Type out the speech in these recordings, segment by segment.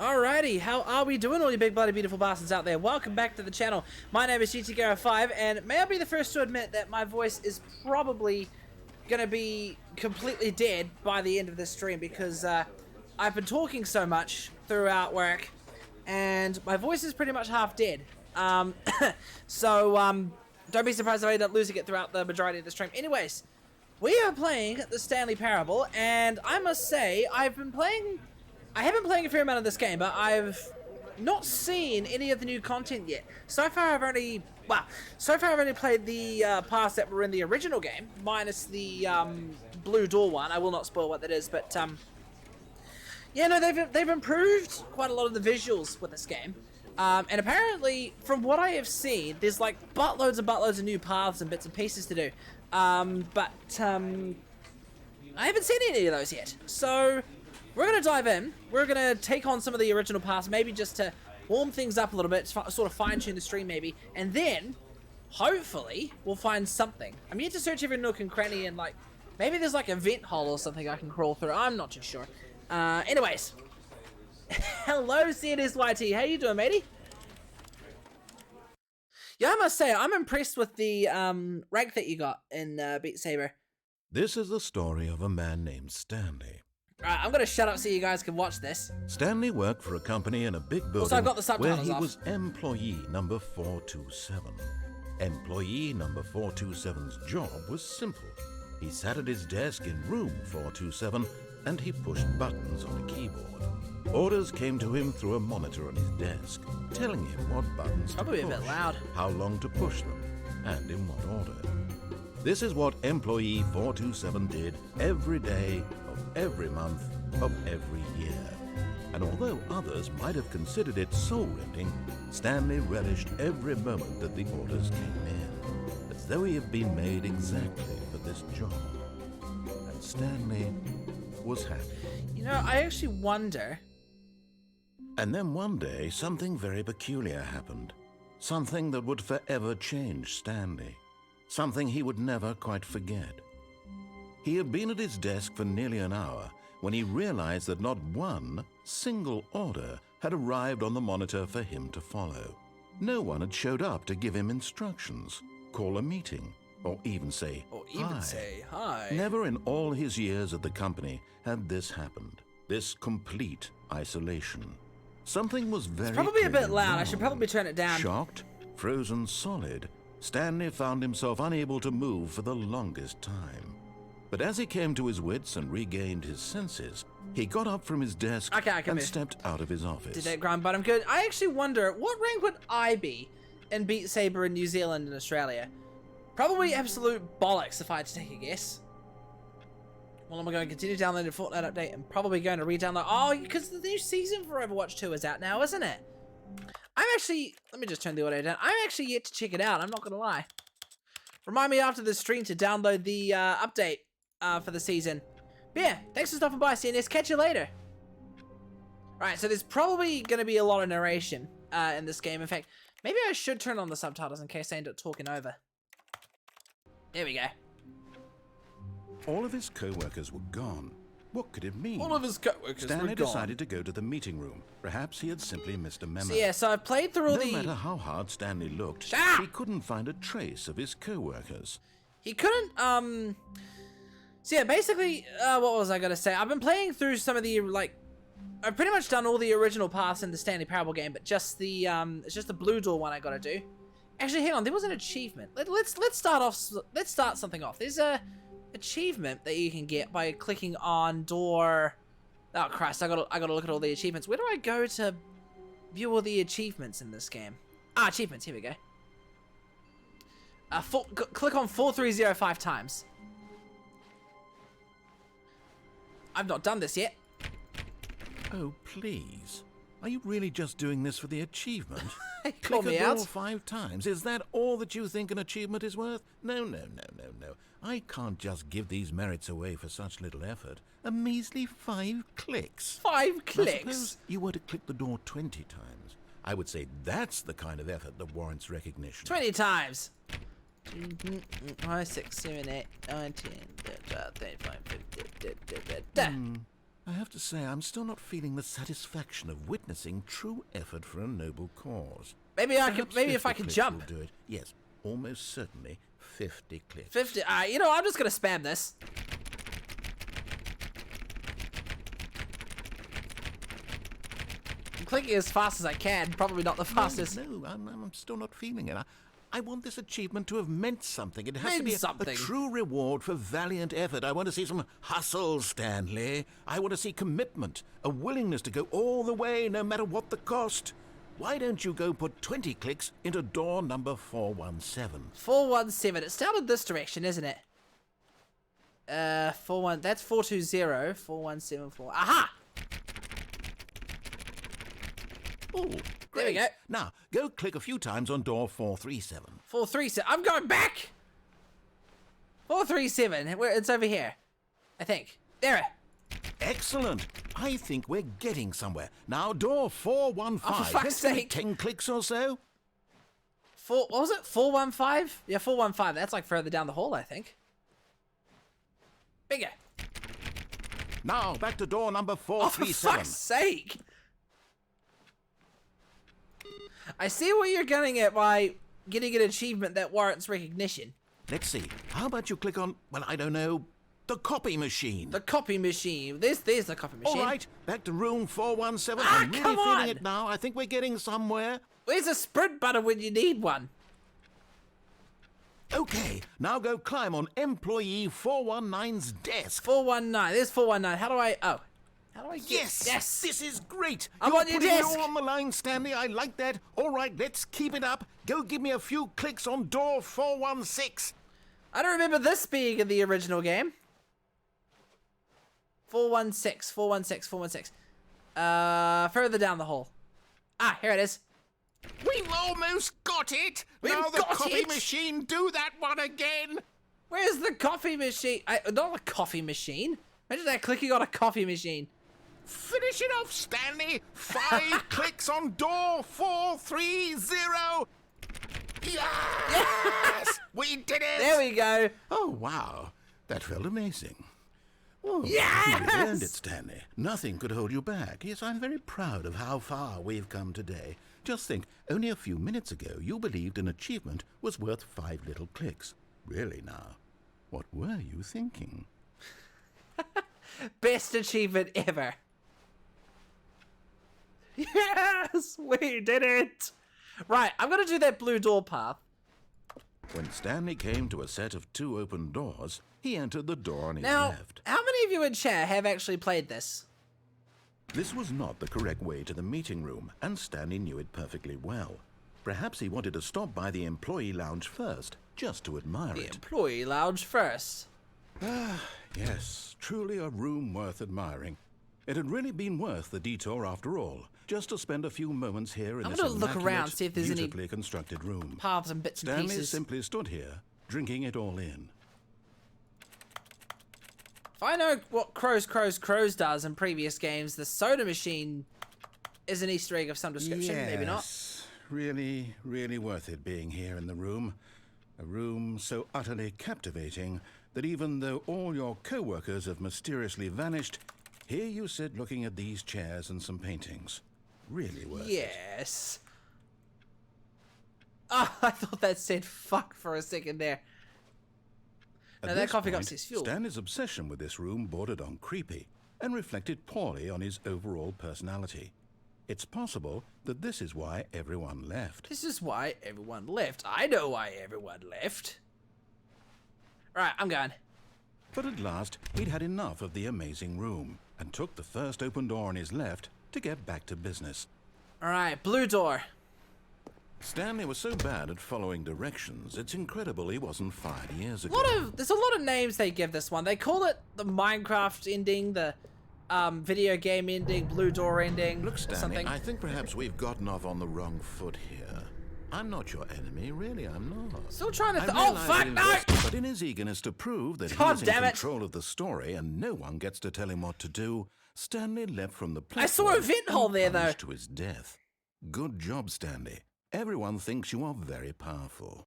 Alrighty, how are we doing, all you big bloody beautiful bastards out there? Welcome back to the channel. My name is GTGaro5, and may I be the first to admit that my voice is probably gonna be completely dead by the end of this stream because I've been talking so much throughout work, and my voice is pretty much half dead. So don't be surprised if I end up losing it throughout the majority of the stream. Anyways, we are playing the Stanley Parable, and I must say, I have been playing a fair amount of this game, but I've not seen any of the new content yet. So far I've only played the parts that were in the original game, minus the blue door one. I will not spoil what that is, but yeah, no, they've improved quite a lot of the visuals with this game. And apparently, from what I have seen, there's like buttloads of new paths and bits and pieces to do. But I haven't seen any of those yet. So we're going to dive in. We're going to take on some of the original paths, maybe just to warm things up a little bit, sort of fine-tune the stream maybe, and then, hopefully, we'll find something. I'm yet to search every nook and cranny, and like, maybe there's like a vent hole or something I can crawl through. I'm not too sure. Anyways. Hello, CNSYT. How you doing, matey? Yeah, I must say, I'm impressed with the rank that you got in Beat Saber. This is the story of a man named Stanley. Alright, I'm gonna shut up so you guys can watch this. Stanley worked for a company in a big building Also, I've got the where subtitles he off. was employee number 427. Employee number 427's job was simple. He sat at his desk in room 427 and he pushed buttons on a keyboard. Orders came to him through a monitor on his desk, telling him what buttons Probably to push, a bit loud. how long to push them, and in what order. This is what employee 427 did every day of every month of every year. And although others might have considered it soul-rending, Stanley relished every moment that the orders came in, as though he had been made exactly for this job. And Stanley was happy. You know, I actually wonder... And then one day, something very peculiar happened. Something that would forever change Stanley. Something he would never quite forget. He had been at his desk for nearly an hour when he realized that not one single order had arrived on the monitor for him to follow. No one had showed up to give him instructions, call a meeting, or even say hi. Never in all his years at the company had this happened. This complete isolation. Something was very It's probably a bit loud. wrong. I should probably turn it down. Shocked, frozen solid, Stanley found himself unable to move for the longest time. But as he came to his wits and regained his senses, he got up from his desk and stepped out of his office. Did that grind button good? I actually wonder, what rank would I be in Beat Saber in New Zealand and Australia? Probably absolute bollocks if I had to take a guess. Well, I'm going to continue downloading the Fortnite update and probably going to re-download... Oh, because the new season for Overwatch 2 is out now, isn't it? I'm actually... Let me just turn the audio down. I'm actually yet to check it out, I'm not going to lie. Remind me after the stream to download the update for the season. But yeah, thanks for stopping by, CNS. Catch you later. Alright, so there's probably going to be a lot of narration in this game. In fact, maybe I should turn on the subtitles in case I end up talking over. There we go. All of his co-workers were gone. What could it mean? All of his co-workers Stanley decided to go to the meeting room. Perhaps he had simply missed a memo. So yeah, so I've played through all No matter how hard Stanley looked, he couldn't find a trace of his co-workers. He couldn't, So yeah, basically, what was I gonna say? I've been playing through some of the, like... I've pretty much done all the original paths in the Stanley Parable game, but just the, it's just the blue door one I gotta do. Actually, hang on, there was an achievement. Let's start something off. There's a achievement that you can get by clicking on door... Oh Christ, I gotta look at all the achievements. Where do I go to view all the achievements in this game? Ah, achievements, here we go. Click on 4305 times. I've not done this yet. Oh, please. Are you really just doing this for the achievement? Call me out. 5 times. Is that all that you think an achievement is worth? No. I can't just give these merits away for such little effort. A measly 5 clicks. 5 clicks? Suppose you were to click the door 20 times. I would say that's the kind of effort that warrants recognition. 20 times. 5, 6, 7, 8, 9, 10, 35, 50. I have to say, I'm still not feeling the satisfaction of witnessing true effort for a noble cause. Maybe I Perhaps could. Maybe if 50 I could clicks jump. will do it. Yes, almost certainly 50 clicks. 50. You know, I'm just gonna spam this. I'm clicking as fast as I can. Probably not the fastest. No, I'm still not feeling it. I want this achievement to have meant something. It has to Meant be something. a true reward for valiant effort. I want to see some hustle, Stanley. I want to see commitment, a willingness to go all the way, no matter what the cost. Why don't you go put 20 clicks into door number 417? 417. It's down in this direction, isn't it? 41. That's 420. 4174. Aha! Oh, There we go. Now, go click a few times on door 437. 437. I'm going back. 437. It's over here, I think. There. Excellent. I think we're getting somewhere. Now, door 415. Oh, for fuck's Let's give it sake. 10 clicks or so. What was it? 415? Yeah, 415. That's like further down the hall, I think. Bigger. Now, back to door number Oh, for 437. fuck's sake. I see what you're getting at by getting an achievement that warrants recognition. Let's see. How about you click on, well, I don't know, the copy machine? The copy machine. There's the copy machine. All right, back to room 417. Ah, I'm really come feeling on. it now. I think we're getting somewhere. Where's a sprint button when you need one? Okay, now go climb on employee 419's desk. 419. There's 419. How do I... Oh. How do I get... Yes! Yes! This is great! I'm You're on your putting it desk. all on the line, Stanley. I like that. All right, let's keep it up. Go give me a few clicks on door 416. I don't remember this being in the original game. 416. 416. 416. Further down the hall. Ah, here it is. We've almost got it! We've now the got copy it. machine, do that one again! Where's the coffee machine? Not a coffee machine. Imagine that clicking on a coffee machine. Finish it off, Stanley! 5 clicks on door 430! Yes! We did it! There we go. Oh, wow. That felt amazing. Oh, Yes! You really earned it, Stanley. Nothing could hold you back. Yes, I'm very proud of how far we've come today. Just think, only a few minutes ago, you believed an achievement was worth 5 little clicks. Really now, what were you thinking? Best achievement ever. Yes, we did it. Right, I'm gonna do that blue door path. When Stanley came to a set of 2 open doors, he entered the door on his Now, left. how many of you in chat have actually played this? This was not the correct way to the meeting room, and Stanley knew it perfectly well. Perhaps he wanted to stop by the employee lounge first, just to admire The it. employee lounge first. Yes, truly a room worth admiring. It had really been worth the detour after all, just to spend a few moments here in I'm this gonna look around, immaculate, see if there's any beautifully constructed room. Paths and bits and Stanley pieces. simply stood here, drinking it all in. If I know what Crows does in previous games, the soda machine is an Easter egg of some description. Maybe not. Yes, really, really worth it being here in the room. A room so utterly captivating that even though all your co-workers have mysteriously vanished, here you sit looking at these chairs and some paintings. Really worth it. Yes. Ah, I thought that said fuck for a second there. At Now that this coffee cup point, says fuel. Stanley's obsession with this room bordered on creepy and reflected poorly on his overall personality. It's possible that this is why everyone left. This is why everyone left. I know why everyone left. Right, I'm going. But at last, he'd had enough of the amazing room and took the first open door on his left to get back to business. Alright, blue door. Stanley was so bad at following directions, it's incredible he wasn't fired years ago. There's a lot of names they give this one. They call it the Minecraft ending, the video game ending, blue door ending, Look, or Stanley, something. I think perhaps we've gotten off on the wrong foot here. I'm not your enemy, really, I'm not. Still trying to... I Oh, realize fuck, it no! is- But in his eagerness to prove that God he's in damn it. control of the story and no one gets to tell him what to do, Stanley leapt from the I saw a platform vent hole and there, though. plunged to his death. Good job, Stanley. Everyone thinks you are very powerful.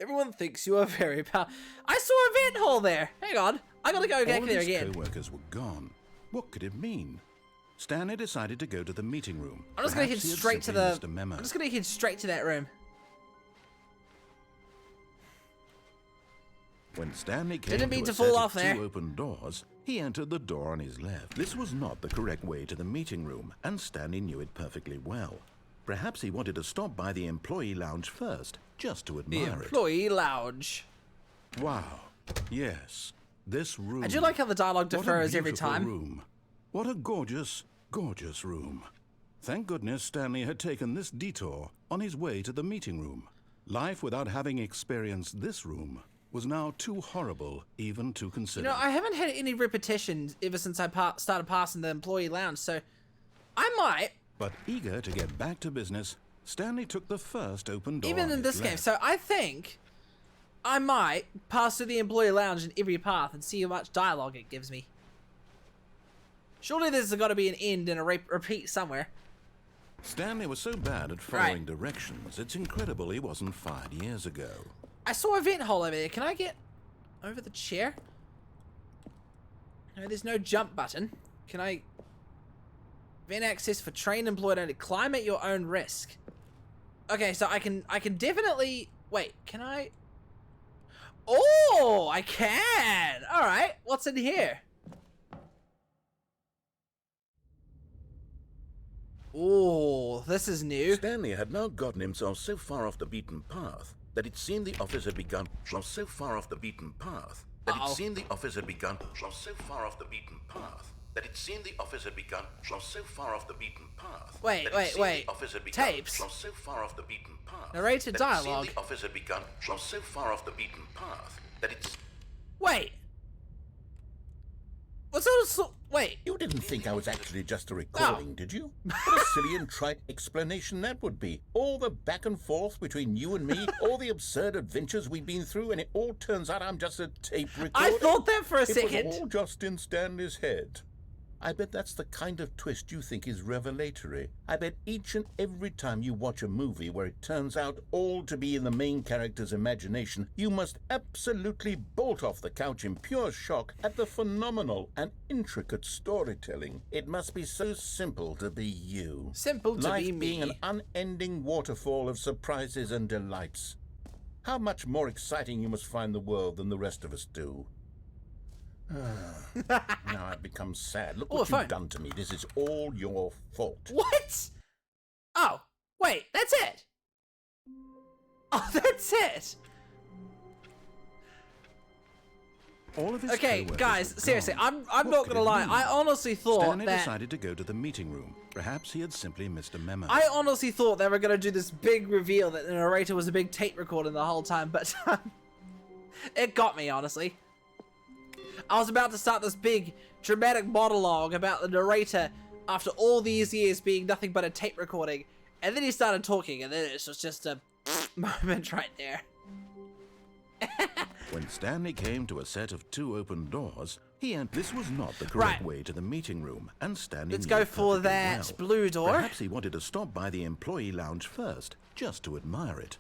Everyone thinks you are very powerful. I saw a vent hole there. Hang on. I gotta go back All of there his again. co-workers were gone. What could it mean? Stanley decided to go to the meeting room. I'm just gonna head Perhaps he had straight to simply the. missed a memo. I'm just gonna head straight to that room. When Stanley came Didn't mean to to a fall set off of there. two open doors, he entered the door on his left. This was not the correct way to the meeting room, and Stanley knew it perfectly well. Perhaps he wanted to stop by the employee lounge first, just to The admire employee lounge. it. Wow. Yes. This room. I do like how the dialogue What a differs every beautiful time. room. What a gorgeous, gorgeous room. Thank goodness Stanley had taken this detour on his way to the meeting room. Life without having experienced this room was now too horrible even to consider. You know, I haven't had any repetitions ever since I started passing the employee lounge, so I might. But eager to get back to business, Stanley took the first open door. Even on in his this game, left. so I think I might pass through the employee lounge in every path and see how much dialogue it gives me. Surely there's got to be an end and a repeat somewhere. Stanley was so bad at following directions, it's incredible he wasn't fired years ago. I saw a vent hole over there. Can I get over the chair? No, there's no jump button. Can I... Vent access for trained employee only. Climb at your own risk. Okay, so I can definitely... Wait, can I... Oh, I can! Alright, what's in here? Oh, this is new. Stanley had now gotten himself so far off the beaten path that it seemed the office had begun. So far off the beaten path that it seemed the office had begun. So far off the beaten path that it seemed the office had begun. So far off the beaten path. Wait. Tapes. So far off the beaten path. Narrated dialogue. The office had begun. So far off the beaten path that it's. Wait. What's all so... Wait. You didn't think I was actually just a recording, did you? What a silly and trite explanation that would be. All the back and forth between you and me, all the absurd adventures we've been through, and it all turns out I'm just a tape recorder. I thought that for a It second. was all just in Stanley's head. I bet that's the kind of twist you think is revelatory. I bet each and every time you watch a movie where it turns out all to be in the main character's imagination, you must absolutely bolt off the couch in pure shock at the phenomenal and intricate storytelling. It must be so simple to be you. Simple to Life be me. being an unending waterfall of surprises and delights. How much more exciting you must find the world than the rest of us do. Now I've become sad. Look Oh, what a phone. you've done to me. This is all your fault. What? Oh, wait, that's it. Oh, that's it. All of his Okay, co-workers guys, were seriously, gone. I'm What not could gonna it lie. mean? I honestly thought Stanley that decided to go to the meeting room. Perhaps he had simply missed a memo. I honestly thought they were gonna do this big reveal that the narrator was a big tape recorder the whole time, but it got me, honestly. I was about to start this big dramatic monologue about the narrator after all these years being nothing but a tape recording, and then he started talking, and then it was just a moment right there. When Stanley came to a set of two open doors, he entered. This was not the correct Right. way to the meeting room, and Stanley Let's knew go it for perfectly that well. blue door. Perhaps he wanted to stop by the employee lounge first, just to admire it.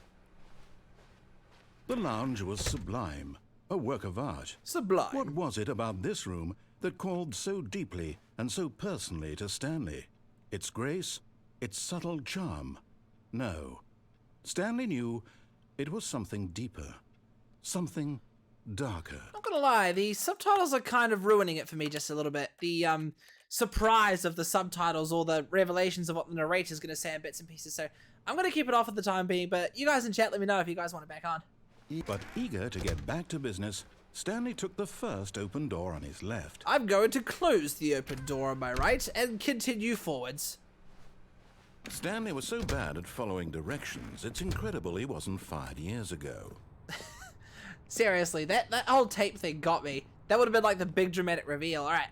The lounge was sublime, a work of art. Sublime. What was it about this room that called so deeply and so personally to Stanley? Its grace? Its subtle charm? No. Stanley knew it was something deeper. Something darker. Not gonna lie, the subtitles are kind of ruining it for me just a little bit. The surprise of the subtitles or the revelations of what the narrator's gonna say in bits and pieces. So I'm gonna keep it off at the time being, but you guys in chat let me know if you guys want it back on. But eager to get back to business, Stanley took the first open door on his left. I'm going to close the open door on my right and continue forwards. Stanley was so bad at following directions, it's incredible he wasn't fired years ago. Seriously, that whole tape thing got me. That would have been like the big dramatic reveal. Alright.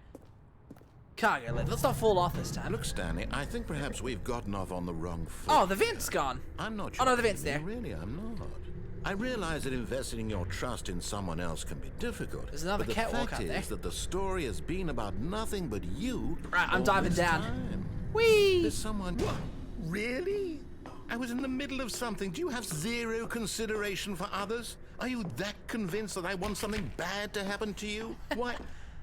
Cargo lift. Let's not fall off this time. Look, Stanley, I think perhaps we've gotten off on the wrong foot. Oh, the vent's gone. I'm not Oh, sure. no, the vent's there. Really, I'm not. I realize that investing your trust in someone else can be difficult. There's another but catwalk the up fact there. is that the story has been about nothing but you. Right, I'm all diving this down. time. Whee! There's someone. What? Really? I was in the middle of something. Do you have zero consideration for others? Are you that convinced that I want something bad to happen to you? Why?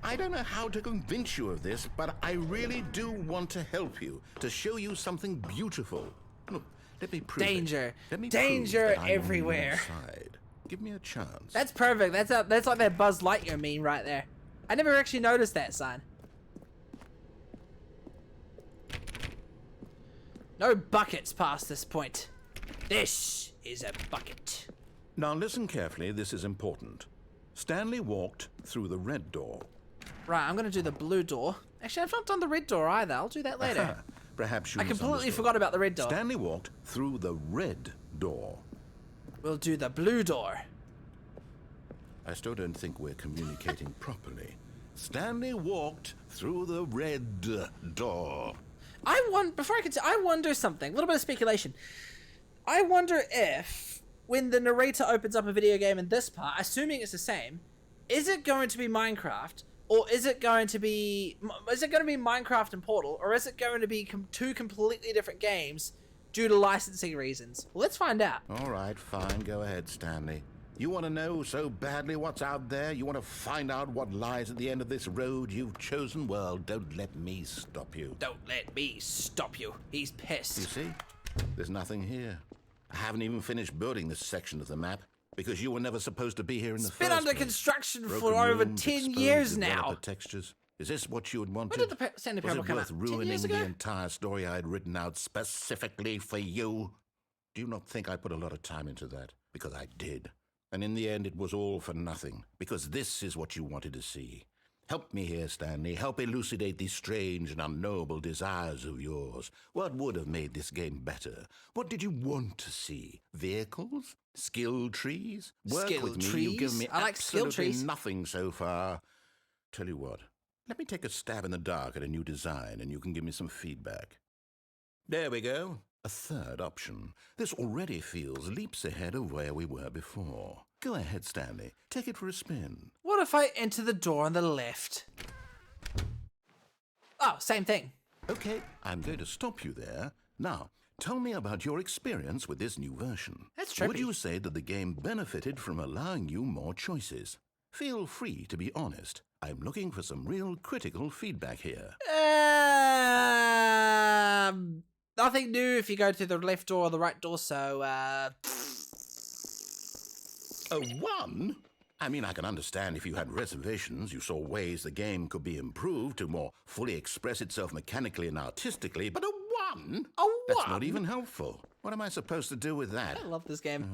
I don't know how to convince you of this, but I really do want to help you, to show you something beautiful. Look, let me prove Danger. it. Let me Danger prove that I'm everywhere. on your side. Give me a chance. That's perfect. That's like that Buzz Lightyear meme right there. I never actually noticed that sign. No buckets past this point. This is a bucket. Now listen carefully, this is important. Stanley walked through the red door. Right, I'm gonna do the blue door. Actually, I've not done the red door either. I'll do that later. Perhaps you I completely misunderstood. forgot about the red door. Stanley walked through the red door. We'll do the blue door. I still don't think we're communicating properly. Stanley walked through the red door. Before I continue, I wonder something. A little bit of speculation. I wonder if, when the narrator opens up a video game in this part, assuming it's the same, is it going to be Minecraft, or is it going to be Minecraft and Portal, or is it going to be two completely different games due to licensing reasons? Well, let's find out. All right, fine. Go ahead, Stanley. You want to know so badly what's out there? You want to find out what lies at the end of this road you've chosen? Well, don't let me stop you. Don't let me stop you. He's pissed. You see? There's nothing here. I haven't even finished building this section of the map because you were never supposed to be here in the It's first been under place. construction Broken for over rooms, 10 exposed years now. developer textures. Is this what you had wanted? When did the Stanley Was Parable it come worth out? 10 ruining years the ago? entire story I had written out specifically for you? Do you not think I put a lot of time into that? Because I did. And in the end, it was all for nothing. Because this is what you wanted to see. Help me here, Stanley. Help elucidate these strange and unknowable desires of yours. What would have made this game better? What did you want to see? Vehicles? Skill trees? Work Skill with me. trees? You've given me I like skill absolutely trees. nothing so far. Tell you what. Let me take a stab in the dark at a new design, and you can give me some feedback. There we go. A third option. This already feels leaps ahead of where we were before. Go ahead, Stanley. Take it for a spin. What if I enter the door on the left? Oh, same thing. Okay, I'm going to stop you there. Now, tell me about your experience with this new version. That's trippy. Would you say that the game benefited from allowing you more choices? Feel free to be honest. I'm looking for some real critical feedback here. Nothing new if you go to the left door or the right door, so, A one? I mean, I can understand if you had reservations, you saw ways the game could be improved to more fully express itself mechanically and artistically, but a one? A That's one? not even helpful. What am I supposed to do with that? I love this game.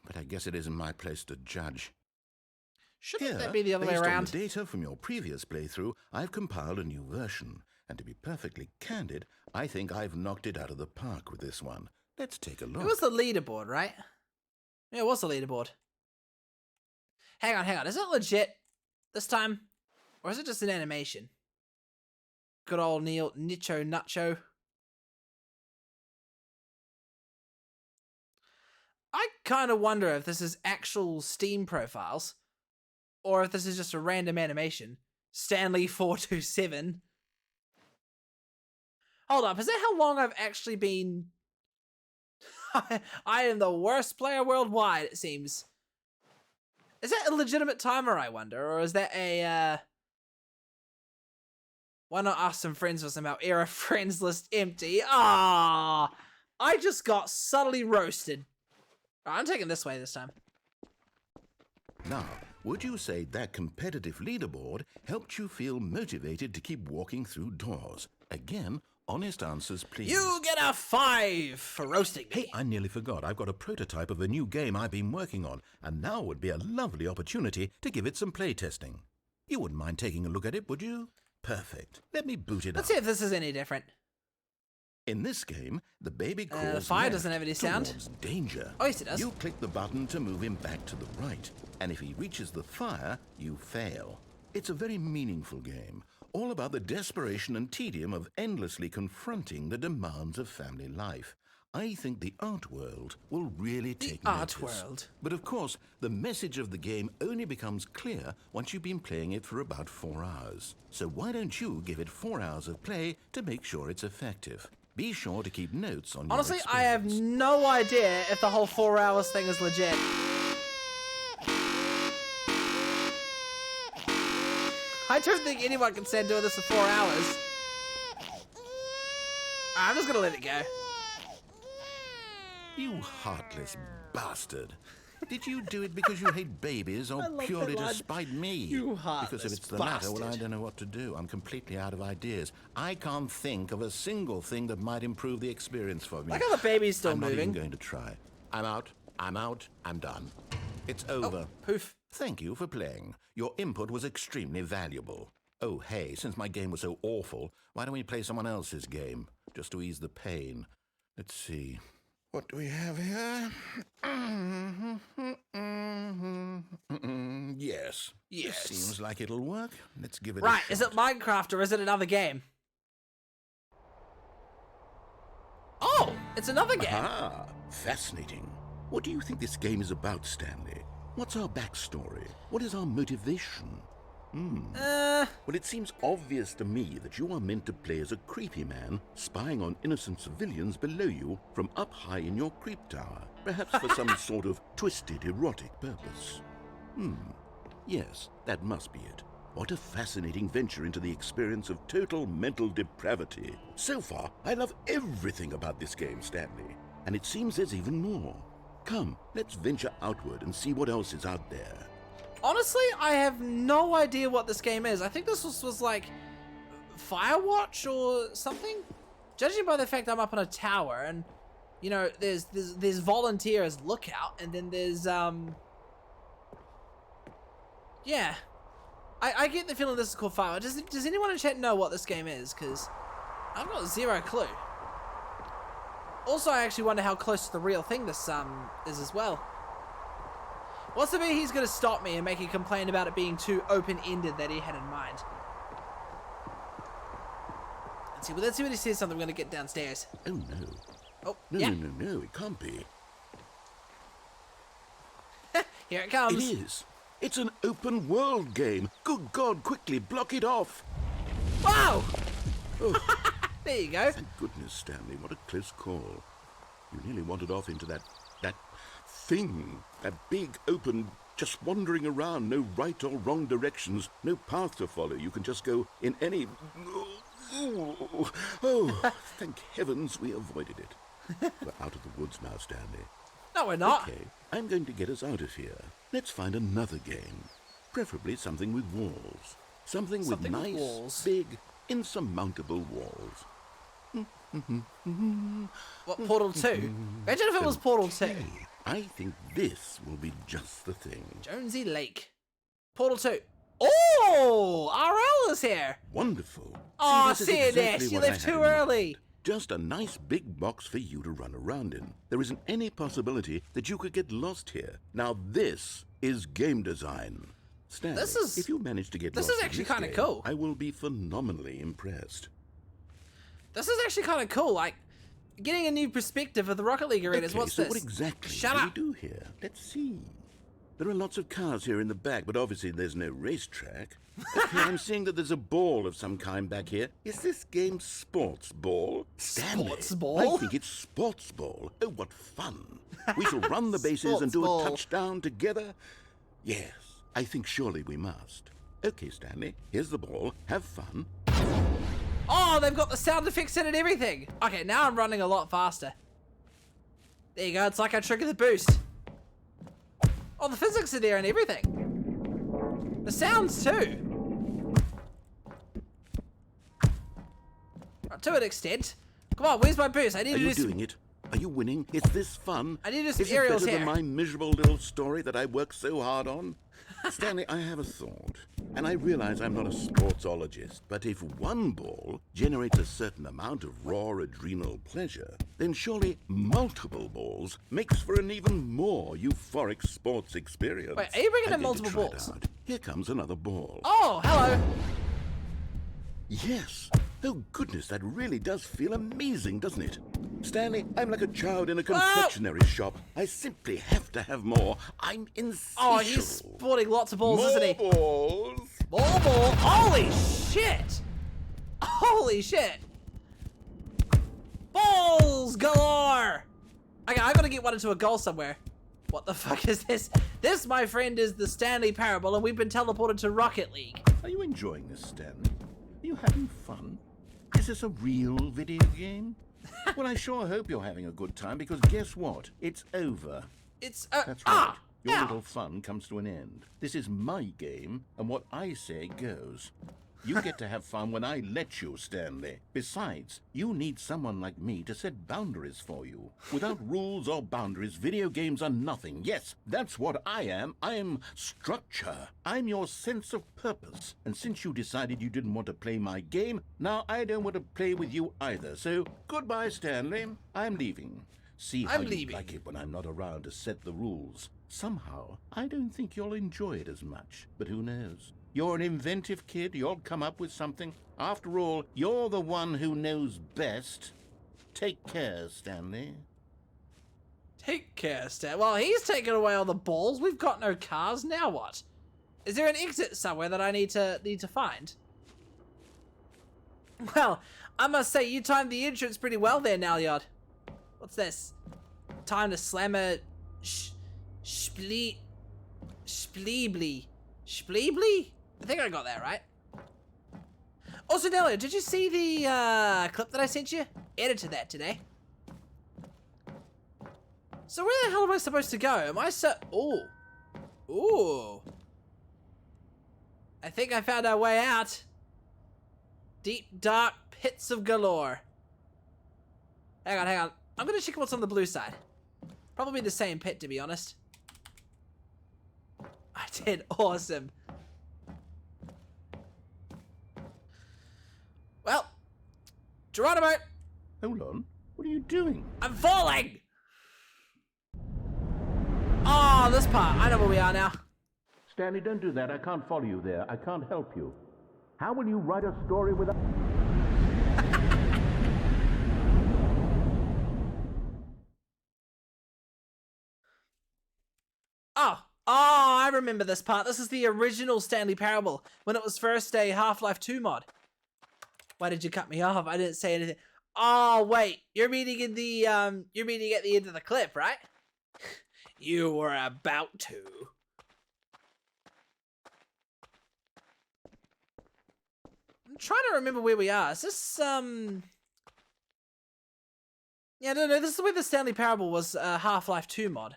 But I guess it isn't my place to judge. Shouldn't Here, that be the other way based on around? the data from your previous playthrough, I've compiled a new version. And to be perfectly candid, I think I've knocked it out of the park with this one. Let's take a look. It was the leaderboard, right? Yeah, it was the leaderboard. Hang on. Is it legit this time? Or is it just an animation? Good old Nicho Nacho. I kind of wonder if this is actual Steam profiles. Or if this is just a random animation. Stanley 427. Hold up, is that how long I've actually been... I am the worst player worldwide, it seems. Is that a legitimate timer, I wonder? Or is that a, Why not ask some friends for some help? Era friends list empty. Ah, I just got subtly roasted. Right, I'm taking this way this time. Now, would you say that competitive leaderboard helped you feel motivated to keep walking through doors? Again, honest answers, please. You get a 5 for roasting me. Hey, I nearly forgot. I've got a prototype of a new game I've been working on, and now would be a lovely opportunity to give it some playtesting. You wouldn't mind taking a look at it, would you? Perfect. Let me boot it Let's up. see if this is any different. In this game, the baby crawls the fire left doesn't have any sound. towards danger. Oh, yes, it does. You click the button to move him back to the right, and if he reaches the fire, you fail. It's a very meaningful game, all about the desperation and tedium of endlessly confronting the demands of family life. I think the art world will really take notice. art world. But of course, the message of the game only becomes clear once you've been playing it for about 4 hours. So why don't you give it 4 hours of play to make sure it's effective? Be sure to keep notes on Honestly, your I have experience. no idea if the whole 4 hours thing is legit. I don't think anyone can stand doing this for 4 hours. I'm just gonna let it go. You heartless bastard. Did you do it because you hate babies or love purely that to line. spite me? You heartless Because if it's the latter, well, I bastard. don't know what to do. I'm completely out of ideas. I can't think of a single thing that might improve the experience for me. Like how the baby's still I'm not moving. even going to try. I'm out. I'm out. I'm done. It's over. Poof. Thank you for playing. Your input was extremely valuable. Oh, hey, since my game was so awful, why don't we play someone else's game? Just to ease the pain. Let's see. What do we have here? Yes. Yes. This seems like it'll work. Let's give it a Right, shot. is it Minecraft or is it another game? Oh, it's another game. Ah, fascinating. What do you think this game is about, Stanley? What's our backstory? What is our motivation? Well, it seems obvious to me that you are meant to play as a creepy man spying on innocent civilians below you from up high in your creep tower, perhaps for some sort of twisted erotic purpose. Yes, that must be it. What a fascinating venture into the experience of total mental depravity. So far, I love everything about this game, Stanley, and it seems there's even more. Come, let's venture outward and see what else is out there. Honestly, I have no idea what this game is. I think this was like Firewatch or something. Judging by the fact I'm up on a tower and, you know, there's volunteer as lookout, and then there's yeah. I get the feeling this is called Firewatch. Does anyone in chat know what this game is? Because I've got zero clue. Also, I actually wonder how close to the real thing this is as well. What's to be he's going to stop me and make a complaint about it being too open-ended that he had in mind. Let's see what he says. Something we're going to get downstairs. Oh, no. Oh, No, yeah. no, it can't be. Here it It comes. is. It's an open world game. Good God, quickly block it off. Wow! Oh, There you go. thank goodness, Stanley. What a close call. You nearly wandered off into that thing. That big, open, just wandering around. No right or wrong directions. No path to follow. You can just go in any... Oh, thank heavens we avoided it. We're out of the woods now, Stanley. No, we're not. Okay, I'm going to get us out of here. Let's find another game. Preferably something with walls. Something with Something with nice, walls. big, insurmountable walls. What, Portal 2? Imagine if it was Portal 2. Okay, I think this will be just the thing. Jonesy Lake. Portal 2. Oh! RL is here. Wonderful. Oh, this is see it there. exactly You what I left had too in mind. early. Just a nice big box for you to run around in. There isn't any possibility that you could get lost here. Now this is game design. Stanley, This is- if you manage to get this lost is in actually this kinda game, cool. I will be phenomenally impressed. This is actually kind of cool. Like, getting a new perspective of the Rocket League arenas. Okay, What's so this? what exactly Shut do up. we do here? Let's see. There are lots of cars here in the back, but obviously there's no racetrack. Okay, I'm seeing that there's a ball of some kind back here. Is this game sports ball? Stanley, Sports ball? I think it's sports ball. Oh, what fun. We shall run the bases and Sports do ball. a touchdown together. Yes, I think surely we must. Okay, Stanley, here's the ball. Have fun. Oh, they've got the sound effects in and everything. Okay, now I'm running a lot faster. There you go. It's like I trigger the boost. Oh, the physics are there and everything. The sounds too. To an extent. Come on, where's my boost? I need Are to do you some... doing it? Are you winning? Is this fun? I need to do some Is it aerials better here. than my miserable little story that I worked so hard on? Stanley, I have a thought. And I realize I'm not a sportsologist, but if one ball generates a certain amount of raw adrenal pleasure, then surely multiple balls makes for an even more euphoric sports experience. Wait, are you bringing in I'm going to multiple try it balls? out. Here comes another ball. Oh, hello. Yes. Oh, goodness, that really does feel amazing, doesn't it? Stanley, I'm like a child in a confectionery shop. I simply have to have more. I'm insatiable. Oh, he's sporting lots of balls, more isn't he? balls. More ball. Holy shit. Holy shit. Balls galore. Okay, I gotta get one into a goal somewhere. What the fuck is this? This, my friend, is the Stanley Parable, and we've been teleported to Rocket League. Are you enjoying this, Stanley? Are you having fun? Is this a real video game? Well, I sure hope you're having a good time, because guess what? It's over. It's, That's right. Your little fun comes to an end. This is my game, and what I say goes. You get to have fun when I let you, Stanley. Besides, you need someone like me to set boundaries for you. Without rules or boundaries, video games are nothing. Yes, that's what I am. I'm structure. I'm your sense of purpose. And since you decided you didn't want to play my game, now I don't want to play with you either. So, goodbye, Stanley. I'm leaving. See how you like it when I'm not around to set the rules. Somehow, I don't think you'll enjoy it as much. But who knows? You're an inventive kid. You'll come up with something. After all, you're the one who knows best. Take care, Stanley. Take care, Stan. Well, he's taken away all the balls. We've got no cars. Now what? Is there an exit somewhere that I need to find? Well, I must say you timed the entrance pretty well there, Nalyard. What's this? Time to slam a spleebly. Spleebly? I think I got that right. Also, Nelly, did you see the clip that I sent you? Edited that today. So where the hell am I supposed to go? Am I Ooh. Ooh. I think I found our way out. Deep, dark pits of galore. Hang on. I'm gonna check what's on the blue side. Probably the same pit, to be honest. I did. Awesome. Well, Geronimo. Hold on. What are you doing? I'm falling. Oh, this part. I know where we are now. Stanley, don't do that. I can't follow you there. I can't help you. How will you write a story without... Oh, I remember this part. This is the original Stanley Parable, when it was first a Half-Life 2 mod. Why did you cut me off? I didn't say anything. Oh, wait. You're meaning at the end of the clip, right? You were about to. I'm trying to remember where we are. Is this, Yeah, no, this is where the Stanley Parable was a Half-Life 2 mod.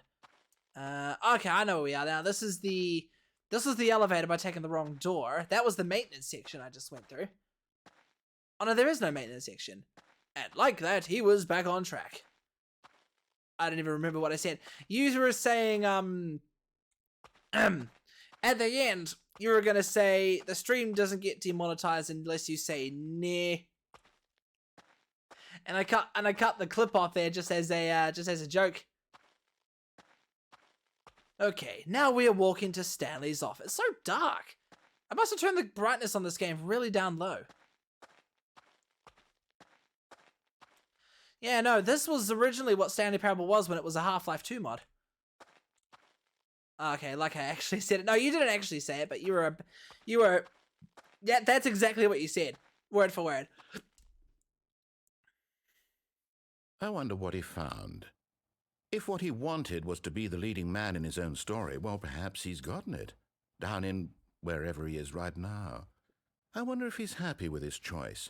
Okay, I know where we are now. This is the elevator by taking the wrong door. That was the maintenance section I just went through. Oh no, there is no maintenance section. And like that, he was back on track. I don't even remember what I said. You were saying, at the end, you were gonna say the stream doesn't get demonetized unless you say nah. And I cut the clip off there just as a joke. Okay, now we are walking to Stanley's office. It's so dark. I must have turned the brightness on this game really down low. Yeah, no, this was originally what Stanley Parable was when it was a Half-Life 2 mod. Okay, like I actually said it. No, you didn't actually say it, but you were, yeah, that's exactly what you said. Word for word. I wonder what he found. If what he wanted was to be the leading man in his own story, well, perhaps he's gotten it. Down in wherever he is right now. I wonder if he's happy with his choice,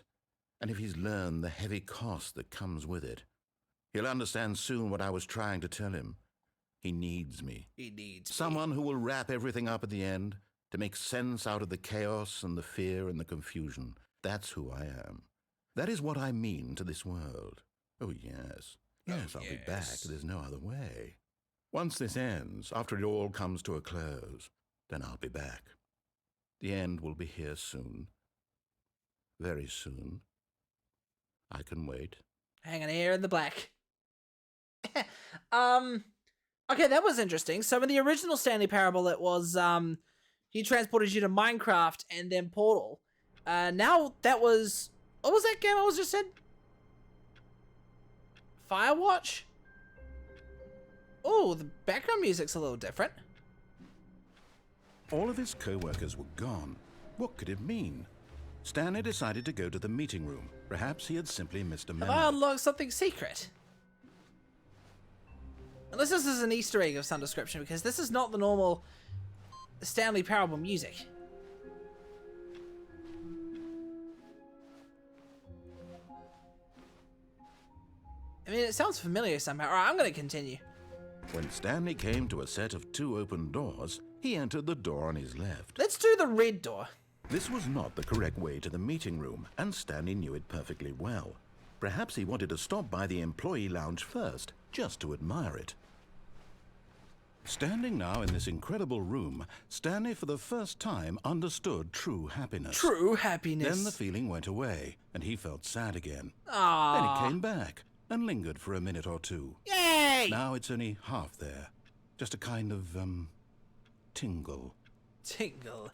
and if he's learned the heavy cost that comes with it. He'll understand soon what I was trying to tell him. He needs me. He needs someone who will wrap everything up at the end, to make sense out of the chaos and the fear and the confusion. That's who I am. That is what I mean to this world. Oh, yes. Yes, I'll be back. There's no other way. Once this ends, after it all comes to a close, then I'll be back. The end will be here soon. Very soon. I can wait. Hanging here in the black. Okay, that was interesting. So in the original Stanley Parable, it was, he transported you to Minecraft and then Portal. Now that was, what was that game I was just said? Firewatch? Oh, the background music's a little different. All of his co-workers were gone. What could it mean? Stanley decided to go to the meeting room. Perhaps he had simply missed a memo. Have I unlocked something secret? Unless this is an Easter egg of some description, because this is not the normal Stanley Parable music. I mean, it sounds familiar somehow. Alright, I'm gonna continue. When Stanley came to a set of 2 open doors, he entered the door on his left. Let's do the red door. This was not the correct way to the meeting room, and Stanley knew it perfectly well. Perhaps he wanted to stop by the employee lounge first, just to admire it. Standing now in this incredible room, Stanley for the first time understood true happiness. True happiness. Then the feeling went away, and he felt sad again. Aww. Then it came back, and lingered for a minute or two. Yay! Now it's only half there. Just a kind of, tingle. Tingle.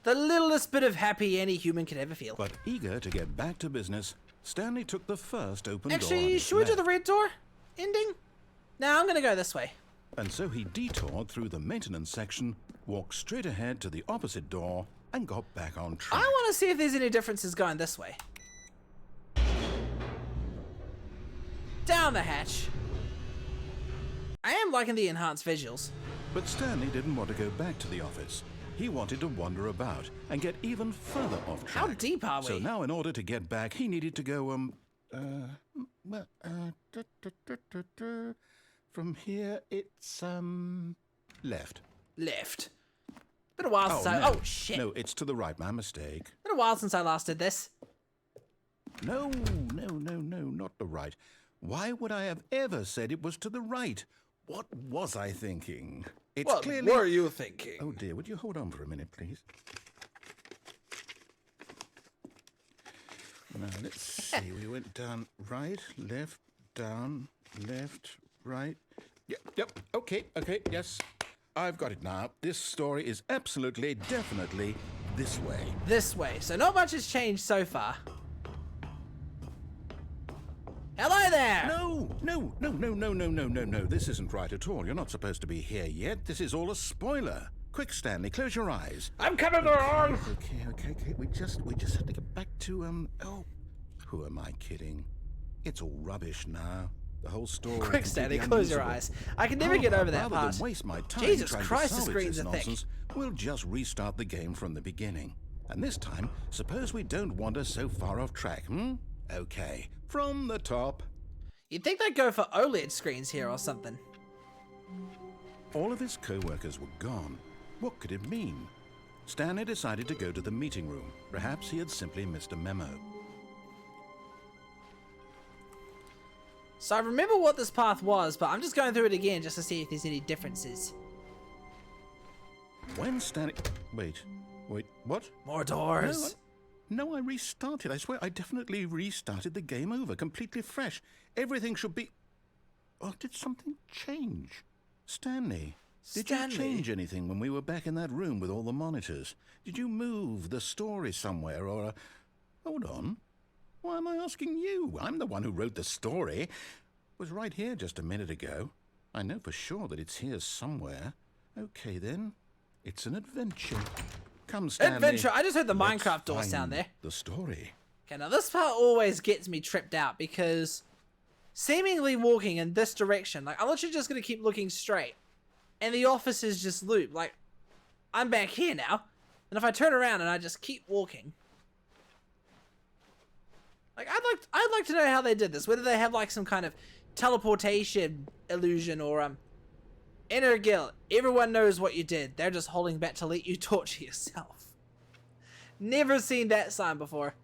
The littlest bit of happy any human could ever feel. But eager to get back to business, Stanley took the first open door. Actually, should we do the red door ending? No, I'm gonna go this way. And so he detoured through the maintenance section, walked straight ahead to the opposite door, and got back on track. I want to see if there's any differences going this way. Down the hatch. I am liking the enhanced visuals. But Stanley didn't want to go back to the office. He wanted to wander about and get even further off track. How deep are we? So now in order to get back, he needed to go, from here, it's, left. Left. Been a while since I... no. Oh, shit. No, it's to the right, my mistake. Been a while since I last did this. No, not the right. Why would I have ever said it was to the right? What was I thinking? It's What clearly... were you thinking? Oh dear, would you hold on for a minute, please? Now, let's see. We went down, right, left, down, left, right. Yep, okay, yes. I've got it now. This story is absolutely, definitely this way. This way. So not much has changed so far. Hello there! No. This isn't right at all. You're not supposed to be here yet. This is all a spoiler. Quick, Stanley, close your eyes. I'm coming on! Okay. We just have to get back to, oh, who am I kidding? It's all rubbish now. The whole story. Quick, Stanley, close your eyes. I can never get over that Rather part. than waste my time Jesus trying Christ, to the salvage screens this are thick. nonsense, we'll just restart the game from the beginning. And this time, suppose we don't wander so far off track, Okay, from the top. You'd think they'd go for OLED screens here or something. All of his co-workers were gone. What could it mean? Stanley decided to go to the meeting room. Perhaps he had simply missed a memo. So I remember what this path was, but I'm just going through it again just to see if there's any differences. When Stanley... Wait, what? More doors. No, I restarted. I swear, I definitely restarted the game over, completely fresh. Everything should be... Oh, did something change? Stanley, did you change anything when we were back in that room with all the monitors? Did you move the story somewhere, or... Hold on. Why am I asking you? I'm the one who wrote the story. It was right here just a minute ago. I know for sure that it's here somewhere. Okay, then. It's an adventure. Come, Stanley. Adventure. I just heard the Let's Minecraft door find sound there. The story. Okay, now this part always gets me tripped out because seemingly walking in this direction, like I'm literally just going to keep looking straight and the office is just loop. Like I'm back here now, and if I turn around and I just keep walking, like I'd like to know how they did this. Whether they have like some kind of teleportation illusion or inner guilt. Everyone knows what you did. They're just holding back to let you torture yourself. Never seen that sign before.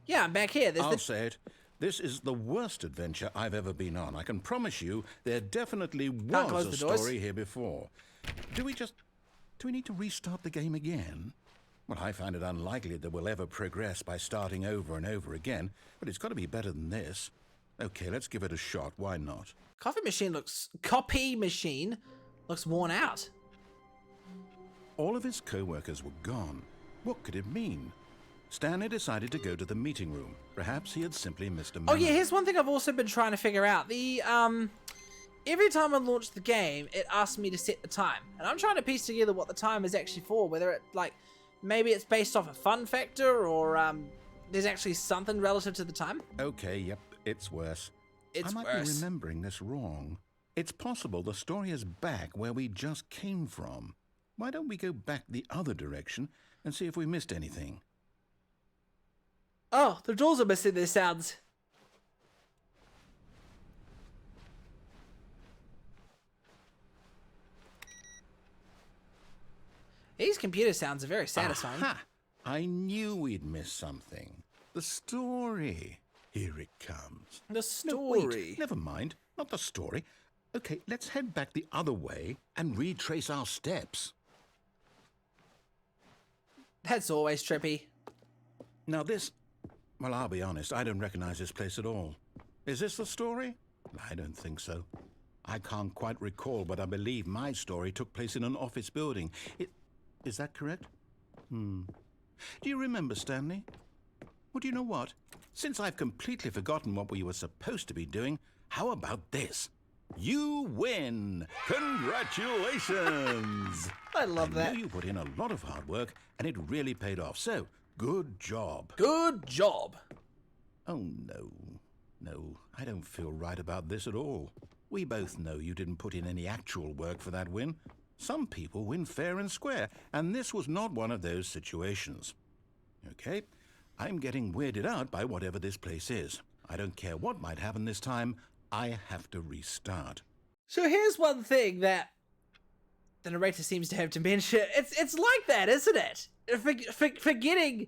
Yeah, I'm back here. I'll say it. This is the worst adventure I've ever been on. I can promise you there definitely was a story here before. Do we need to restart the game again? Well, I find it unlikely that we'll ever progress by starting over and over again, but it's got to be better than this. Okay, let's give it a shot. Why not? Copy machine looks worn out. All of his co-workers were gone. What could it mean? Stanley decided to go to the meeting room. Perhaps he had simply missed a memo. Oh yeah, here's one thing I've also been trying to figure out. The every time I launch the game, it asks me to set the time, and I'm trying to piece together what the time is actually for. Whether it maybe it's based off a fun factor, or there's actually something relative to the time. Okay, yep, it's worse. I might be remembering this wrong. It's possible the story is back where we just came from. Why don't we go back the other direction and see if we missed anything? Oh, the doors are missing their sounds. These computer sounds are very satisfying. Aha! I knew we'd miss something. The story. Here it comes. The No, story. wait, never mind. Not the story. Okay, let's head back the other way and retrace our steps. That's always trippy. Now this... Well, I'll be honest, I don't recognize this place at all. Is this the story? I don't think so. I can't quite recall, but I believe my story took place in an office building. Is that correct? Do you remember, Stanley? Well, do you know what? Since I've completely forgotten what we were supposed to be doing, how about this? You win! Congratulations! I love I that. know you put in a lot of hard work, and it really paid off. So, good job. Good job. Oh, no. No, I don't feel right about this at all. We both know you didn't put in any actual work for that win. Some people win fair and square, and this was not one of those situations. Okay, I'm getting weirded out by whatever this place is. I don't care what might happen this time. I have to restart. So here's one thing that the narrator seems to have dementia. It's like that, isn't it? Forgetting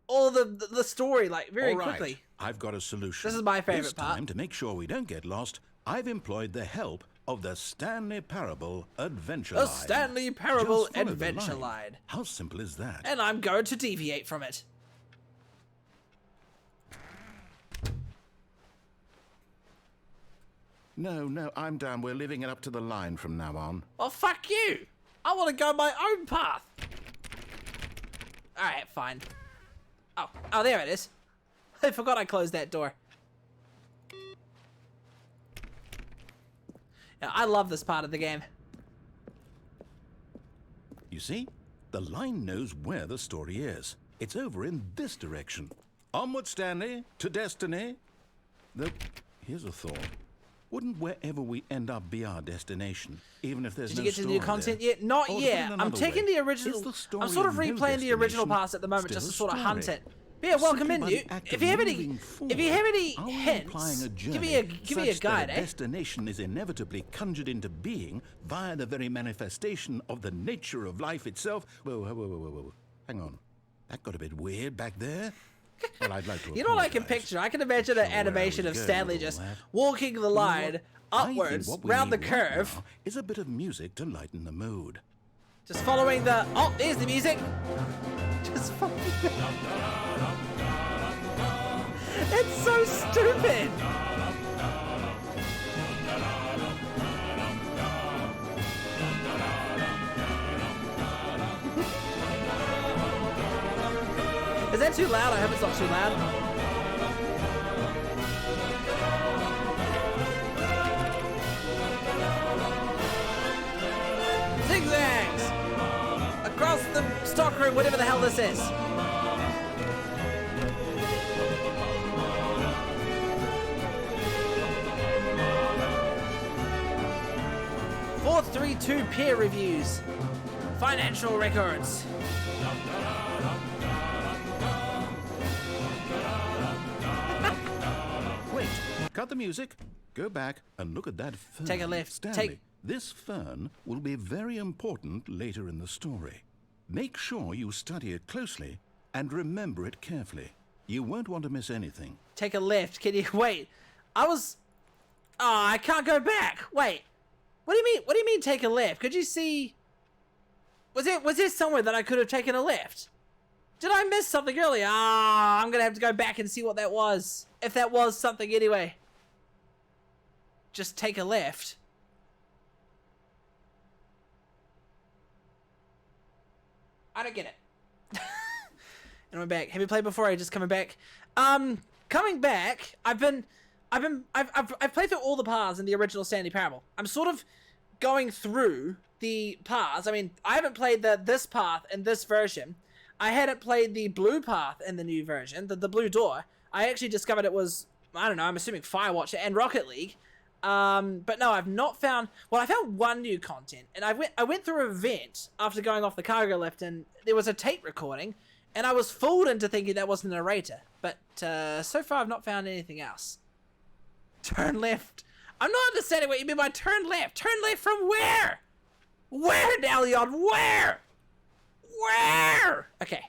all the story like very All right, quickly. I've got a solution. This is my favorite this part. time, to make sure we don't get lost, I've employed the help of the Stanley Parable Adventure The Line. Stanley Parable Just follow the Adventure line. Line. How simple is that? And I'm going to deviate from it. No, I'm down. We're leaving it up to the line from now on. Well, fuck you. I want to go my own path. Alright, fine. Oh, there it is. I forgot I closed that door. Yeah, I love this part of the game. You see? The line knows where the story is. It's over in this direction. Onward, Stanley, to destiny. Here's a thought. Wouldn't wherever we end up be our destination, even if there's Did no you get to the story new content there? yet? Not Or to yet. put it I'm another taking way, the original. is the story I'm sort of and no replaying the original destination parts at the moment still just to a sort of hunt story? it. But yeah, welcome Simply in, by you. the act If of you have moving any forward, are we hints, implying a give journey me a such guide, that a destination is inevitably conjured into being via the very manifestation of the nature of life itself. Whoa. Hang on. That got a bit weird back there. Well, I'd like to You know what I can apologize. picture? I can imagine an Sure where I animation was of going Stanley with all just that. walking the line I think upwards, what we round the need right curve, now is a bit of music to lighten the mood. just following the... Oh, there's the music. Just following the... It's so stupid. Is that too loud? I hope it's not too loud. Zigzags! Across the stockroom, whatever the hell this is. Fourth 3-2 peer reviews. Financial records. Wait, cut the music. Go back and look at that fern. Take a left. Stanley, this fern will be very important later in the story. Make sure you study it closely and remember it carefully. You won't want to miss anything. Take a left. Can you wait? Oh, I can't go back. Wait. What do you mean? What do you mean take a left? Could you see? Was there somewhere that I could have taken a left? Did I miss something earlier? Ah, I'm gonna have to go back and see what that was. If that was something anyway. Just take a left. I don't get it. And I'm back. Have you played before? Are just coming back? Coming back. I've played through all the paths in the original Stanley Parable. I'm sort of going through the paths. I mean, I haven't played this path in this version. I hadn't played the blue path in the new version, the blue door. I actually discovered it was, I don't know, I'm assuming Firewatch and Rocket League. But no, I've not found. Well, I found one new content, and I went through a vent after going off the cargo lift, and there was a tape recording, and I was fooled into thinking that was the narrator. But so far, I've not found anything else. Turn left. I'm not understanding what you mean by turn left. Turn left from where? Where, Dalion? Where? Where? Okay.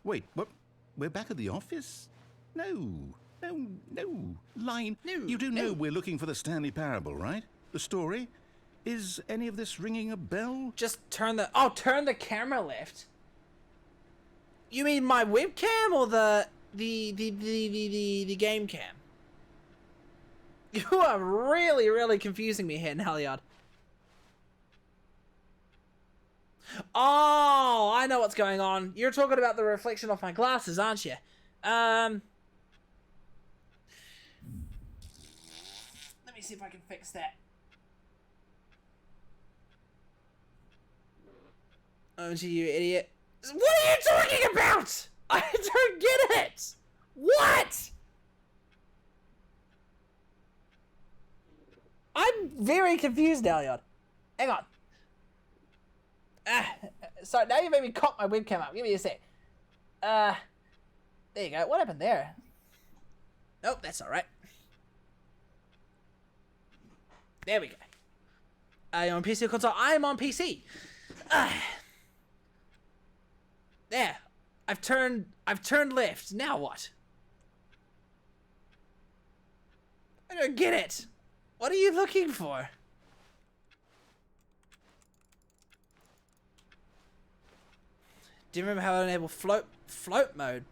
Wait, what? We're back at the office? No. Line, No, you do no. know we're looking for the Stanley Parable, right? The story? Is any of this ringing a bell? Just turn the camera left. You mean my webcam or the game cam? You are really confusing me here, Naliad. Oh, I know what's going on. You're talking about the reflection of my glasses, aren't you? Let me see if I can fix that. Oh, you idiot. What are you talking about? I don't get it. What? I'm very confused, Dalion. Hang on. Sorry, now you made me cock my webcam up. Give me a sec. There you go. What happened there? Nope, that's alright. There we go. Are you on PC or console? I am on PC. There. I've turned left. Now what? I don't get it. What are you looking for? Do you remember how to enable float mode?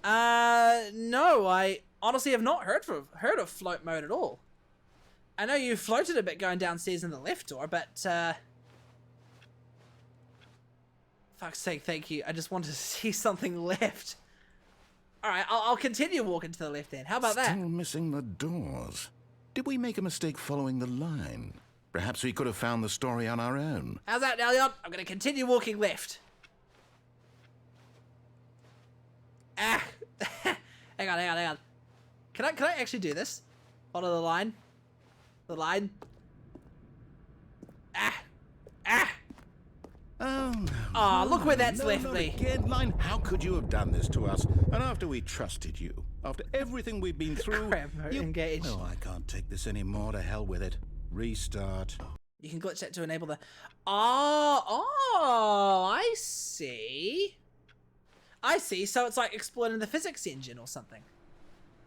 No, I honestly have not heard of float mode at all. I know you floated a bit going downstairs in the left door, but fuck's sake, thank you. I just want to see something left. Alright, I'll continue walking to the left then. How about that? Still missing the doors. Did we make a mistake following the line? Perhaps we could have found the story on our own. How's that, Dalion? I'm gonna continue walking left. Ah! hang on. Can I actually do this? Follow the line. The line. Ah! Oh, no. Aw, look where that's left not me. Again, Line, how could you have done this to us? And after we trusted you, after everything we've been through, Crap, you... engage. Well, I can't take this anymore. To hell with it. Restart. You can glitch that to enable the... Oh, I see. So it's like exploiting the physics engine or something.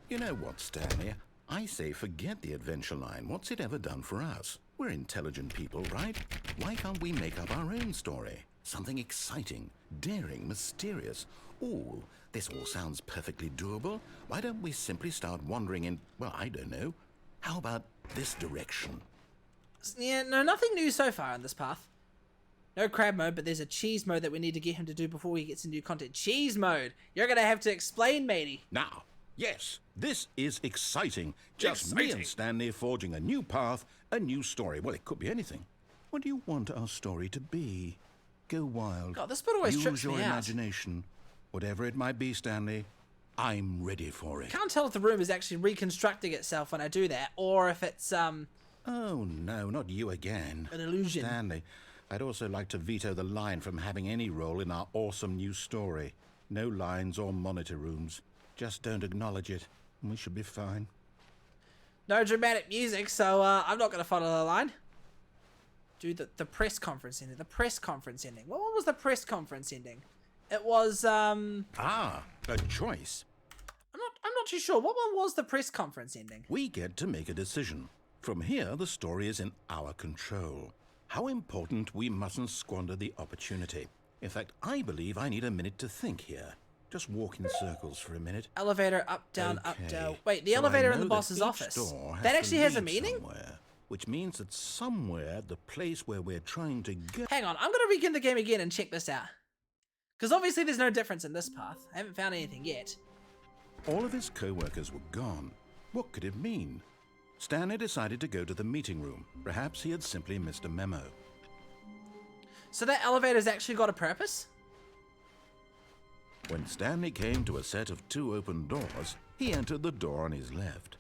You know what, Stanley? I say forget the adventure line. What's it ever done for us? We're intelligent people, right? Why can't we make up our own story? Something exciting, daring, mysterious. Ooh, this all sounds perfectly doable. Why don't we simply start wandering in, well, I don't know. How about this direction? Yeah, no, nothing new so far on this path. No crab mode, but there's a cheese mode that we need to get him to do before he gets some new content. Cheese mode! You're gonna have to explain, matey. Now, yes, this is exciting. Just me and Stanley forging a new path, a new story. Well, it could be anything. What do you want our story to be? Go wild. God, this bit always trips Use your me out. imagination. Whatever it might be, Stanley, I'm ready for it. Can't tell if the room is actually reconstructing itself when I do that, or if it's, Oh, no, not you again. an illusion. Stanley, I'd also like to veto the line from having any role in our awesome new story. No lines or monitor rooms. Just don't acknowledge it, and we should be fine. No dramatic music, so I'm not going to follow the line. Do the press conference ending. The press conference ending. What was the press conference ending? It was Ah, a choice. I'm not too sure. What one was the press conference ending? We get to make a decision. From here, the story is in our control. How important we mustn't squander the opportunity. In fact, I believe I need a minute to think here. Just walk in circles for a minute. Elevator up down up Okay. down. Wait, the So I elevator in know the that boss's each office. door That to actually has a lead meaning? somewhere, which means that somewhere, the place where we're trying to go... Hang on, I'm gonna begin the game again and check this out. Because obviously there's no difference in this path. I haven't found anything yet. All of his co-workers were gone. What could it mean? Stanley decided to go to the meeting room. Perhaps he had simply missed a memo. So that elevator's actually got a purpose? When Stanley came to a set of 2 open doors, he entered the door on his left.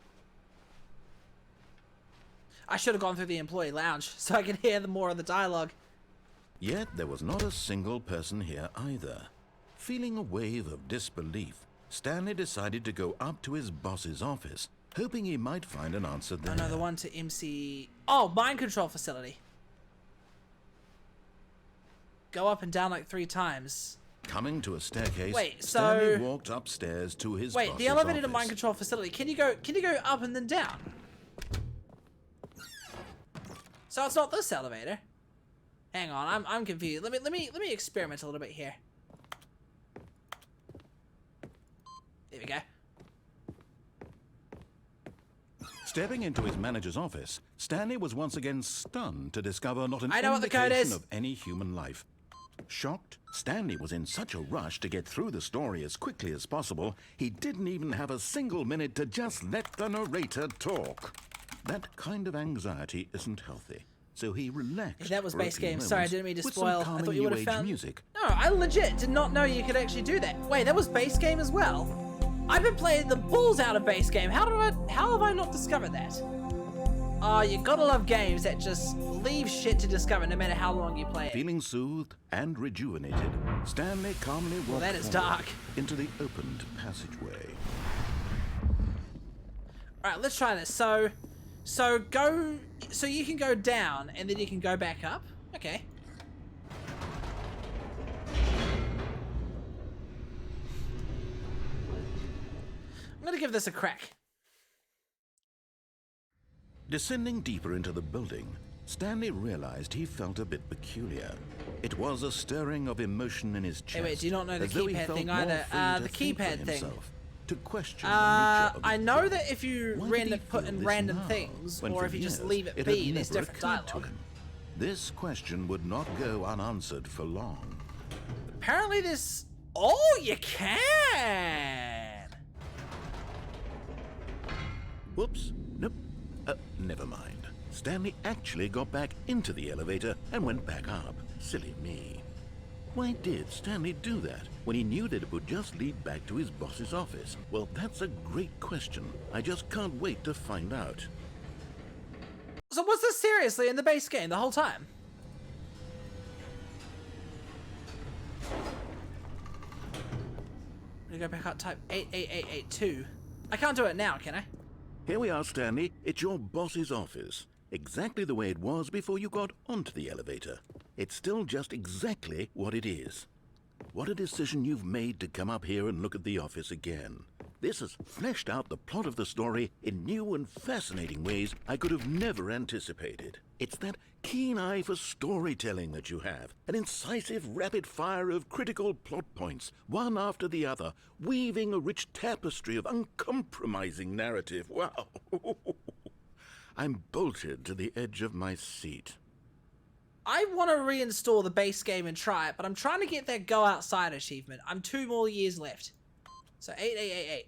I should have gone through the employee lounge so I could hear more of the dialogue. Yet there was not a single person here either. Feeling a wave of disbelief, Stanley decided to go up to his boss's office, hoping he might find an answer there. Another one to MC... Oh, mind control facility. Go up and down like 3 times. Coming to a staircase, Wait, Stanley so... walked upstairs to his Wait, boss's the elevator office. to mind control facility. Can you go up and then down? So it's not this elevator. Hang on, I'm confused. Let me experiment a little bit here. There we go. Stepping into his manager's office, Stanley was once again stunned to discover not an I know what the code indication is. of any human life. Shocked, Stanley was in such a rush to get through the story as quickly as possible, he didn't even have a single minute to just let the narrator talk. That kind of anxiety isn't healthy, so he relaxed. That was for a base few game. Sorry, I moments didn't mean to with some spoil. I calming thought you would new have age found music. No, I legit did not know you could actually do that. Wait, that was base game as well. I've been playing the balls out of base game. How have I not discovered that? Oh, you gotta love games that just leave shit to discover no matter how long you play it. Feeling soothed and rejuvenated, Stanley calmly walked that is forward dark. into the opened passageway. Alright, let's try this. So you can go down and then you can go back up. Okay. I'm gonna give this a crack. Descending deeper into the building, Stanley realized he felt a bit peculiar. It was a stirring of emotion in his chest. Hey, wait, do you not know the as though he keypad felt thing more either? free The to think for keypad thing. himself, to question the nature of I his know job. that if you Why did he put feel in this random now, things, when or for if you just years leave it had be, there's never different occurred to dialogue. him? This question would not go unanswered for long. Apparently this... Oh, you can! Whoops. Nope. Never mind. Stanley actually got back into the elevator and went back up. Silly me. Why did Stanley do that when he knew that it would just lead back to his boss's office? Well, that's a great question. I just can't wait to find out. So was this seriously in the base game the whole time? I'm gonna go back up, type 88882. I can't do it now, can I? Here we are, Stanley. It's your boss's office. Exactly the way it was before you got onto the elevator. It's still just exactly what it is. What a decision you've made to come up here and look at the office again. This has fleshed out the plot of the story in new and fascinating ways I could have never anticipated. It's that keen eye for storytelling that you have, an incisive rapid fire of critical plot points, one after the other, weaving a rich tapestry of uncompromising narrative. Wow! I'm bolted to the edge of my seat. I want to reinstall the base game and try it, but I'm trying to get that Go Outside achievement. I'm 2 more years left. So 8888.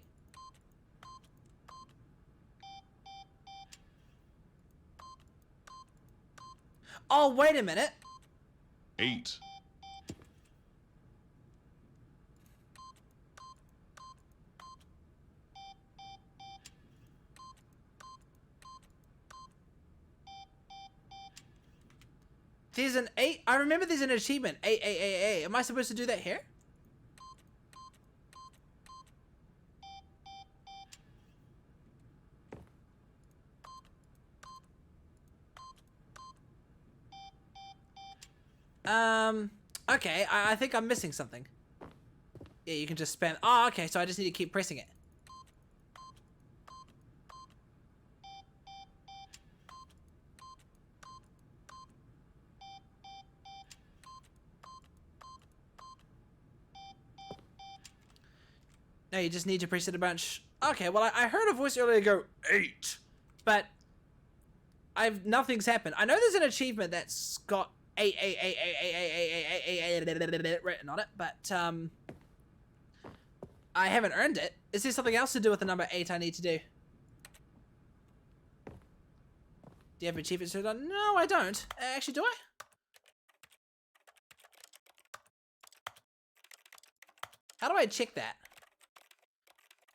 Oh, wait a minute. 8. There's an 8. I remember there's an achievement. 8888. Am I supposed to do that here? Okay, I think I'm missing something. Yeah, you can just spam. Oh, okay, so I just need to keep pressing it. No, you just need to press it a bunch. Okay, well, I heard a voice earlier go, 8. But nothing's happened. I know there's an achievement that's got 8 written on it, but I haven't earned it. Is there something else to do with the number 8 I need to do? Do you have achievements to do? No, I don't. Actually, do I? How do I check that?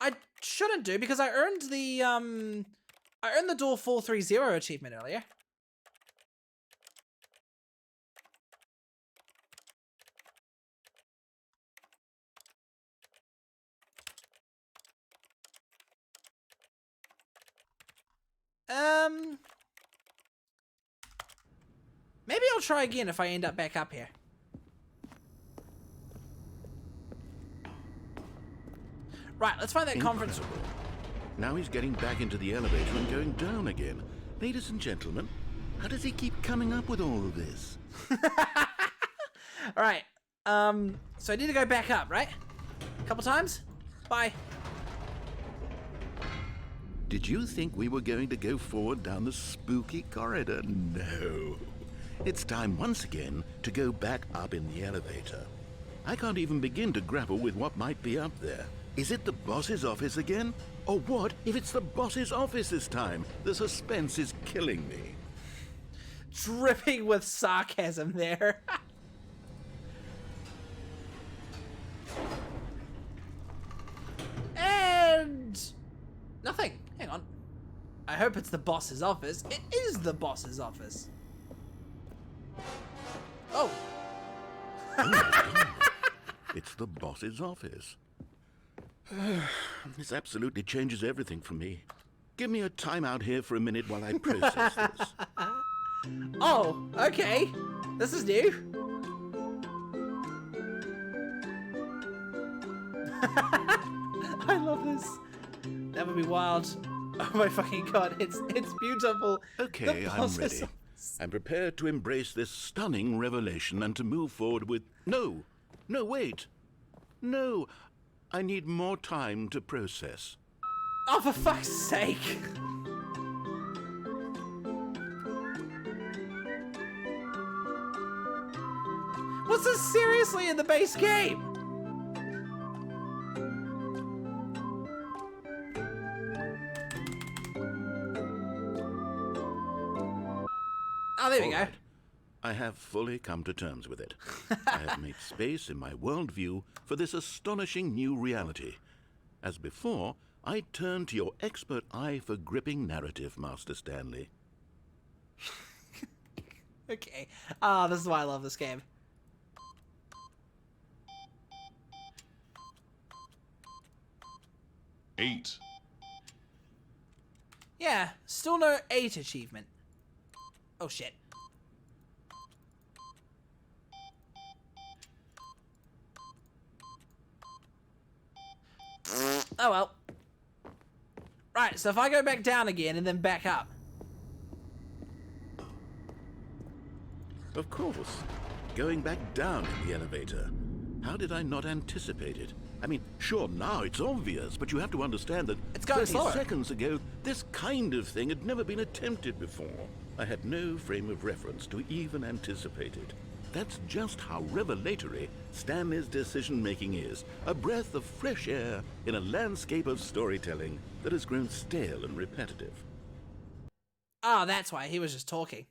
I shouldn't do because I earned the door 430 achievement earlier. Maybe I'll try again if I end up back up here. Right, let's find that conference. Incredible. Now he's getting back into the elevator and going down again. Ladies and gentlemen, how does he keep coming up with all of this? Alright, so I need to go back up, right? A couple times? Bye. Did you think we were going to go forward down the spooky corridor? No. It's time once again to go back up in the elevator. I can't even begin to grapple with what might be up there. Is it the boss's office again? Or what if it's the boss's office this time? The suspense is killing me. Dripping with sarcasm there. And nothing. Hang on. I hope it's the boss's office. It is the boss's office. Oh. Oh my God. It's the boss's office. This absolutely changes everything for me. Give me a timeout here for a minute while I process this. Oh, okay. This is new. I love this. That would be wild. Oh my fucking God, it's beautiful. Okay, The I'm boss's ready. office. I'm prepared to embrace this stunning revelation and to move forward with... No, wait. No, I need more time to process. Oh, for fuck's sake. What's this seriously in the base game? Oh, there we All go. right. I have fully come to terms with it. I have made space in my worldview for this astonishing new reality. As before, I turn to your expert eye for gripping narrative, Master Stanley. Okay. Ah, this is why I love this game. Eight. Yeah, still no 8 achievement. Oh shit. Oh well. Right, so if I go back down again and then back up. Of course. Going back down in the elevator. How did I not anticipate it? I mean, sure, now it's obvious, but you have to understand that It's going 30 slower. seconds ago, this kind of thing had never been attempted before. I had no frame of reference to even anticipate it. That's just how revelatory Stanley's decision-making is. A breath of fresh air in a landscape of storytelling that has grown stale and repetitive. Ah, that's why he was just talking.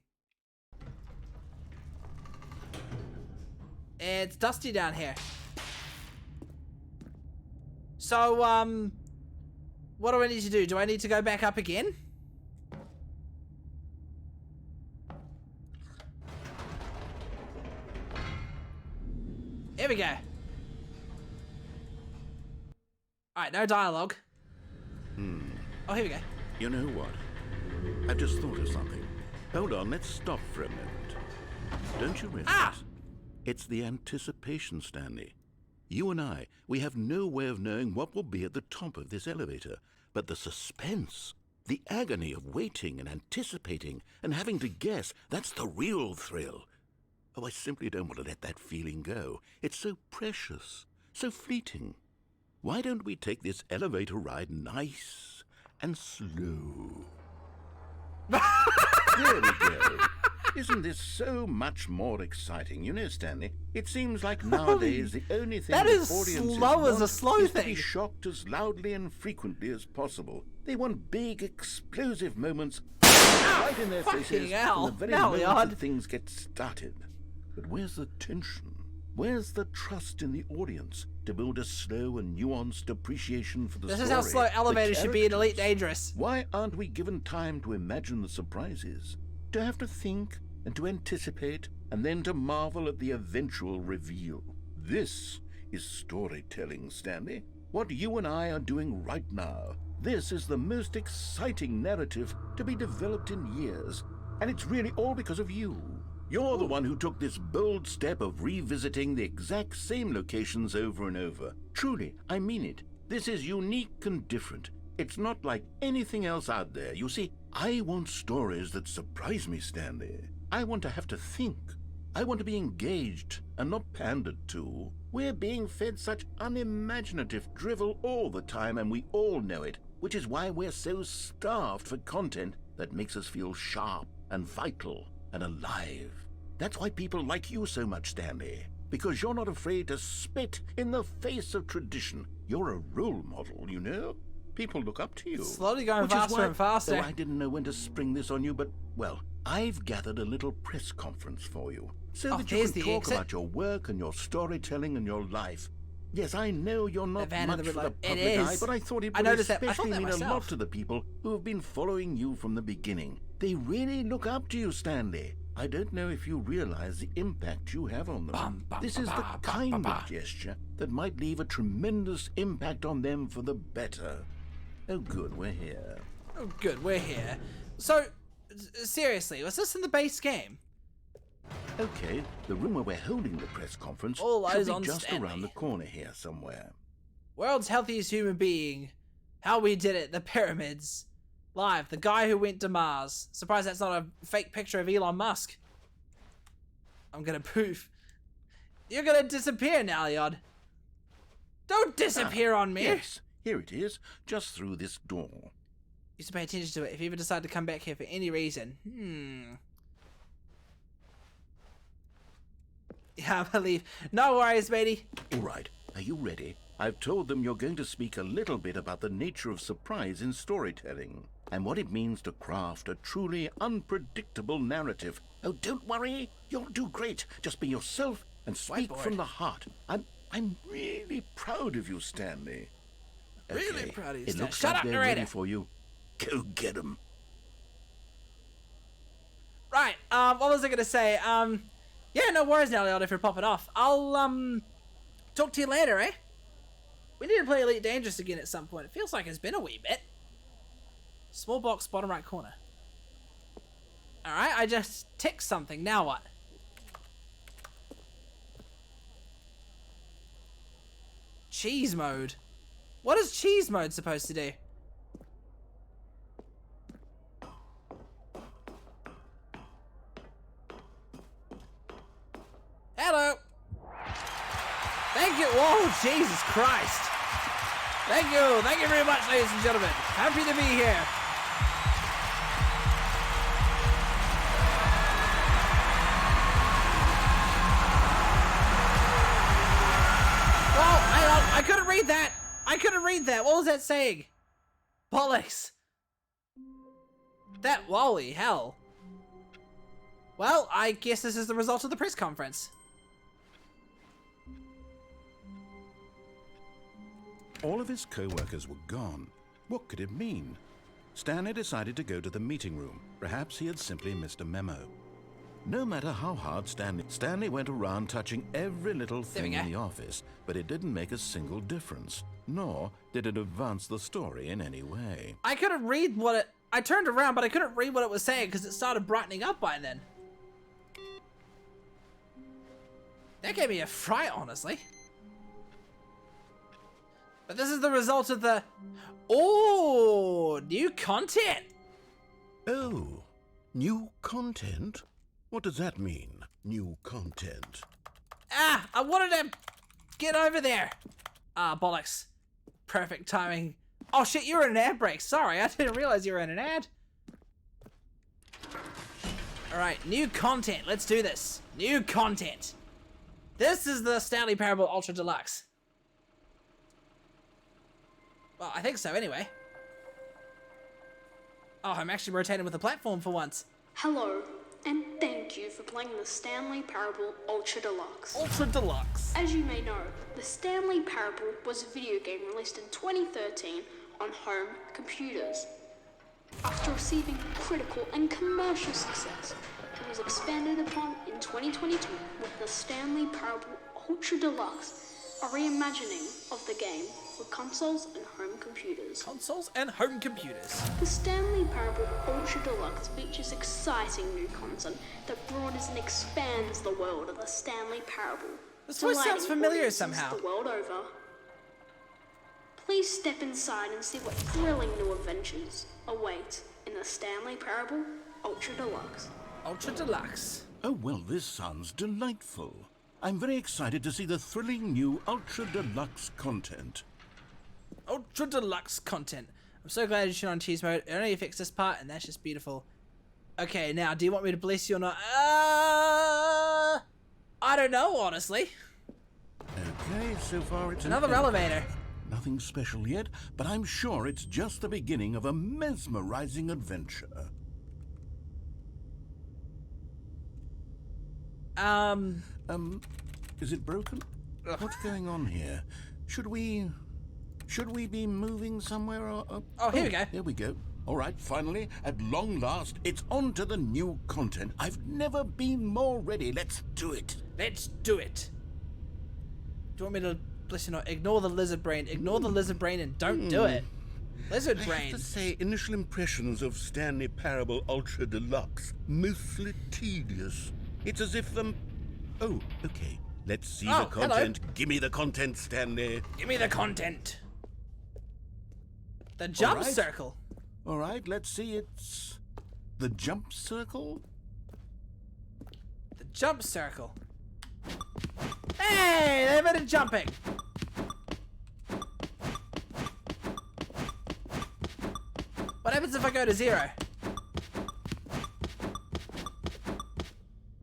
It's dusty down here. So, what do I need to do? Do I need to go back up again? Here we go. Alright, no dialogue. Oh, here we go. You know what? I've just thought of something. Hold on, let's stop for a moment. Don't you realize? Ah! It's the anticipation, Stanley. You and I, we have no way of knowing what will be at the top of this elevator. But the suspense, the agony of waiting and anticipating and having to guess, that's the real thrill. Oh, I simply don't want to let that feeling go. It's so precious, so fleeting. Why don't we take this elevator ride nice and slow? There we go. Isn't this so much more exciting? You know, Stanley, it seems like nowadays the only thing That is audiences slow as a want slow is to thing. be shocked as loudly and frequently as possible. They want big, explosive moments right in their fucking faces hell. from the very Now, moment Leon. that things get started. But where's the tension? Where's the trust in the audience to build a slow and nuanced appreciation for the story? This is how slow elevators should be in Elite characters? Dangerous. Why aren't we given time to imagine the surprises? To have to think and to anticipate and then to marvel at the eventual reveal. This is storytelling, Stanley. What you and I are doing right now. This is the most exciting narrative to be developed in years. And it's really all because of you. You're the one who took this bold step of revisiting the exact same locations over and over. Truly, I mean it. This is unique and different. It's not like anything else out there. You see, I want stories that surprise me, Stanley. I want to have to think. I want to be engaged and not pandered to. We're being fed such unimaginative drivel all the time, and we all know it, which is why we're so starved for content that makes us feel sharp and vital and alive. That's why people like you so much, Stanley. Because you're not afraid to spit in the face of tradition. You're a role model, you know? People look up to you. Slowly going Which is faster why, and faster. though I didn't know when to spring this on you, but, well, I've gathered a little press conference for you. So that you there's can the talk exit. about your work and your storytelling and your life. Yes, I know you're not van and much the for the red light. It public eye, is. but I thought it I would noticed that. I thought especially that mean a lot myself. to the people who have been following you from the beginning. They really look up to you, Stanley. I don't know if you realize the impact you have on them. This is the kind of gesture that might leave a tremendous impact on them for the better. Oh good, we're here. Oh, good, we're here. So, seriously, was this in the base game? Okay, the room where we're holding the press conference All should eyes be on just Stanley. around the corner here somewhere. World's healthiest human being. How we did it, the pyramids. Live, the guy who went to Mars. Surprised that's not a fake picture of Elon Musk. I'm gonna poof. You're gonna disappear now, Yod. Don't disappear on me! Yes, here it is, just through this door. Used to pay attention to it if you ever decide to come back here for any reason. Yeah, I believe. No worries, matey. All right, are you ready? I've told them you're going to speak a little bit about the nature of surprise in storytelling and what it means to craft a truly unpredictable narrative. Oh, don't worry, you'll do great. Just be yourself and speak Whiteboard. from the heart. I'm really proud of you, Stanley. Really Okay, proud of you, It Stan. looks Shut like up, they're narrator. ready for you. Go get them. Right, what was I gonna say? Yeah, no worries now, Leon, if you're popping off. I'll, talk to you later, eh? We need to play Elite Dangerous again at some point. It feels like it's been a wee bit. Small box, bottom right corner. Alright, I just ticked something. Now what? Cheese mode. What is cheese mode supposed to do? Hello. Thank you. Whoa, Jesus Christ. Thank you. Thank you very much, ladies and gentlemen. Happy to be here. Well, hang on. I couldn't read that. I couldn't read that. What was that saying? Bollocks. That, holy hell. Well, I guess this is the result of the press conference. All of his co-workers were gone. What could it mean? Stanley decided to go to the meeting room. Perhaps he had simply missed a memo. No matter how hard Stanley went around touching every little thing go. in the office, but it didn't make a single difference, nor did it advance the story in any way. I couldn't read what it... I turned around, but I couldn't read what it was saying because it started brightening up by then. That gave me a fright, honestly. But this is the result of the... Oh, new content. Oh, new content? What does that mean, new content? Ah, I wanted to get over there. Ah, bollocks. Perfect timing. Oh shit, you were in an ad break. Sorry, I didn't realize you were in an ad. Alright, new content. Let's do this. New content. This is the Stanley Parable Ultra Deluxe. Well, I think so anyway. Oh, I'm actually rotating with the platform for once. Hello, and thank you for playing the Stanley Parable Ultra Deluxe. Ultra Deluxe. As you may know, the Stanley Parable was a video game released in 2013 on home computers. After receiving critical and commercial success, it was expanded upon in 2022 with the Stanley Parable Ultra Deluxe, a reimagining of the game for consoles and home computers. Consoles and home computers. The Stanley Parable Ultra Deluxe features exciting new content that broadens and expands the world of the Stanley Parable. This voice sounds delighting familiar audiences somehow. The world over. Please step inside and see what thrilling new adventures await in the Stanley Parable Ultra Deluxe. Ultra Deluxe. Oh, well, this sounds delightful. I'm very excited to see the thrilling new Ultra Deluxe content. Ultra Deluxe content. I'm so glad you turned on cheese mode. I know you fixed this part, and that's just beautiful. Okay, now, do you want me to bless you or not? I don't know, honestly. Okay, so far it's Another elevator. Nothing special yet, but I'm sure it's just the beginning of a mesmerizing adventure. Is it broken? What's going on here? Should we be moving somewhere or... Oh, here we go. Here we go. All right, finally, at long last, it's on to the new content. I've never been more ready. Let's do it. Let's do it. Do you want me to listen or ignore the lizard brain? Ignore the lizard brain and don't do it. Lizard I brain. have to say, initial impressions of Stanley Parable Ultra Deluxe, mostly tedious. It's as if Oh, okay. Let's see Oh, the content. Give me the content, Stanley. Give me the content. The jump right. circle. All right, let's see. It's the jump circle. The jump circle. Hey, they're better jumping. What happens if I go to 0?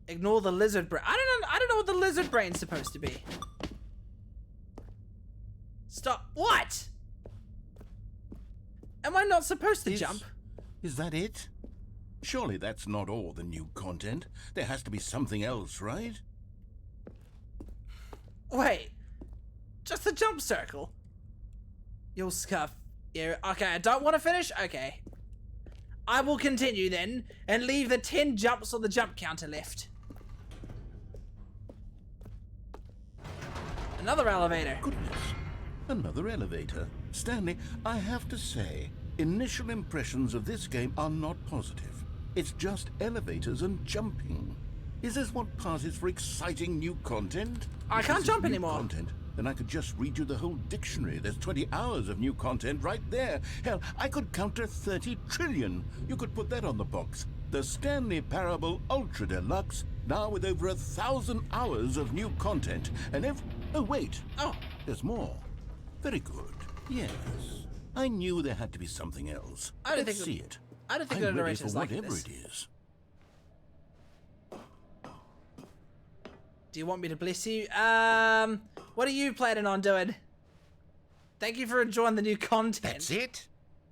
Ignore the lizard brain. I don't know what the lizard brain's supposed to be. Stop. What? Am I not supposed to jump? Is that it? Surely that's not all the new content. There has to be something else, right? Wait. Just the jump circle? You'll scuff. Yeah, okay, I don't want to finish? Okay. I will continue then, and leave the 10 jumps on the jump counter left. Another elevator. Goodness. Another elevator. Stanley, I have to say, initial impressions of this game are not positive. It's just elevators and jumping. Is this what passes for exciting new content? I If can't this is jump new anymore. Content, then I could just read you the whole dictionary. There's 20 hours of new content right there. Hell, I could count to 30 trillion. You could put that on the box. The Stanley Parable Ultra Deluxe, now with over 1,000 hours of new content. And oh, wait. Oh. There's more. Very good. Yes. I knew there had to be something else. I don't Let's think see it. I don't think I'm the ready for narrator's like whatever this. it is. Do you want me to bless you? What are you planning on doing? Thank you for enjoying the new content. That's it?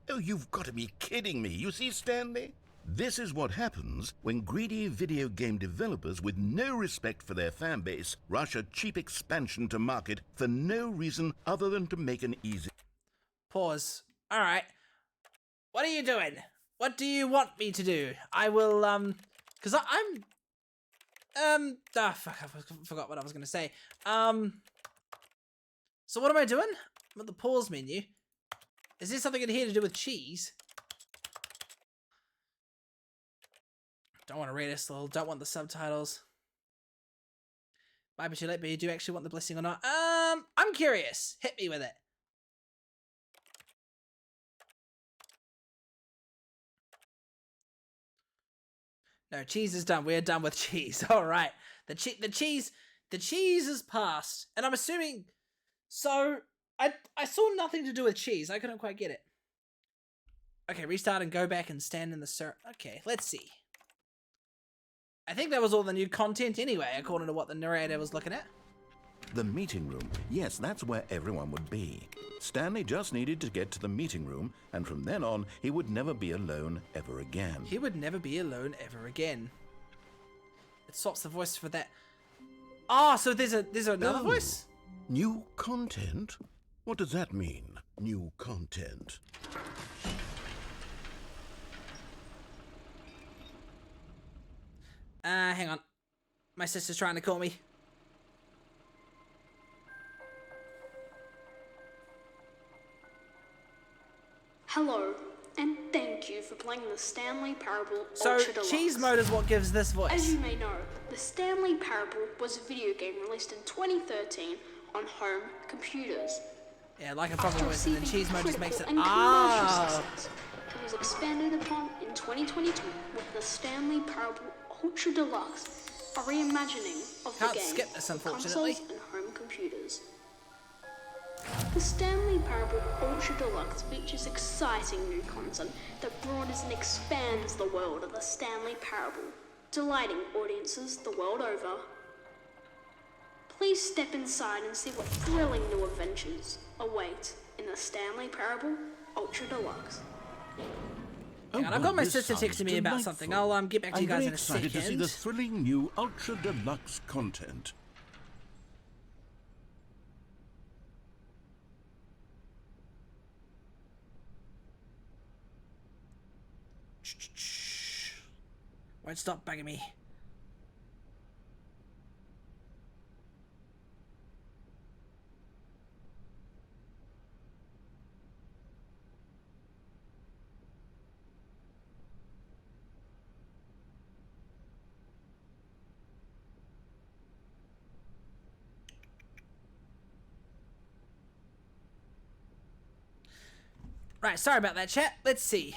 Oh, you've got to be kidding me. You see, Stanley? This is what happens when greedy video game developers with no respect for their fan base rush a cheap expansion to market for no reason other than to make an easy... Pause. Alright. What are you doing? What do you want me to do? I will, because I'm... fuck, I forgot what I was going to say. So what am I doing? I'm at the pause menu. Is there something in here to do with cheese? Don't want to read it still. Don't want the subtitles. Might be too late, but you do actually want the blessing or not? I'm curious. Hit me with it. No, cheese is done. We're done with cheese. All right. The cheese is passed. And I'm assuming... So, I saw nothing to do with cheese. I couldn't quite get it. Okay, restart and go back and stand in the syrup. Okay, let's see. I think that was all the new content anyway, according to what the narrator was looking at. The meeting room. Yes, that's where everyone would be. Stanley just needed to get to the meeting room, and from then on, he would never be alone ever again. He would never be alone ever again. It swaps the voice for that. Oh, so there's another Oh. voice? New content? What does that mean, new content? Hang on. My sister's trying to call me. Hello, and thank you for playing the Stanley Parable So, Ultra Deluxe. cheese mode is what gives this As voice. you may know, the Stanley Parable was a video game released in 2013 on home computers. Yeah, like a proper After voice, and then receiving cheese mode just makes it. critical and commercial Ah! success, it was expanded upon in 2022 with the Stanley Parable Ultra Deluxe, a reimagining of Can't the game skip this, for unfortunately. consoles and home computers. The Stanley Parable Ultra Deluxe features exciting new content that broadens and expands the world of the Stanley Parable, delighting audiences the world over. Please step inside and see what thrilling new adventures await in the Stanley Parable Ultra Deluxe. Hang on, I've got my sister texting me about something. I'll get back to you guys in a I'm very excited to see the second. thrilling new Ultra Deluxe content. Won't stop bugging me. Right, sorry about that, chat. Let's see.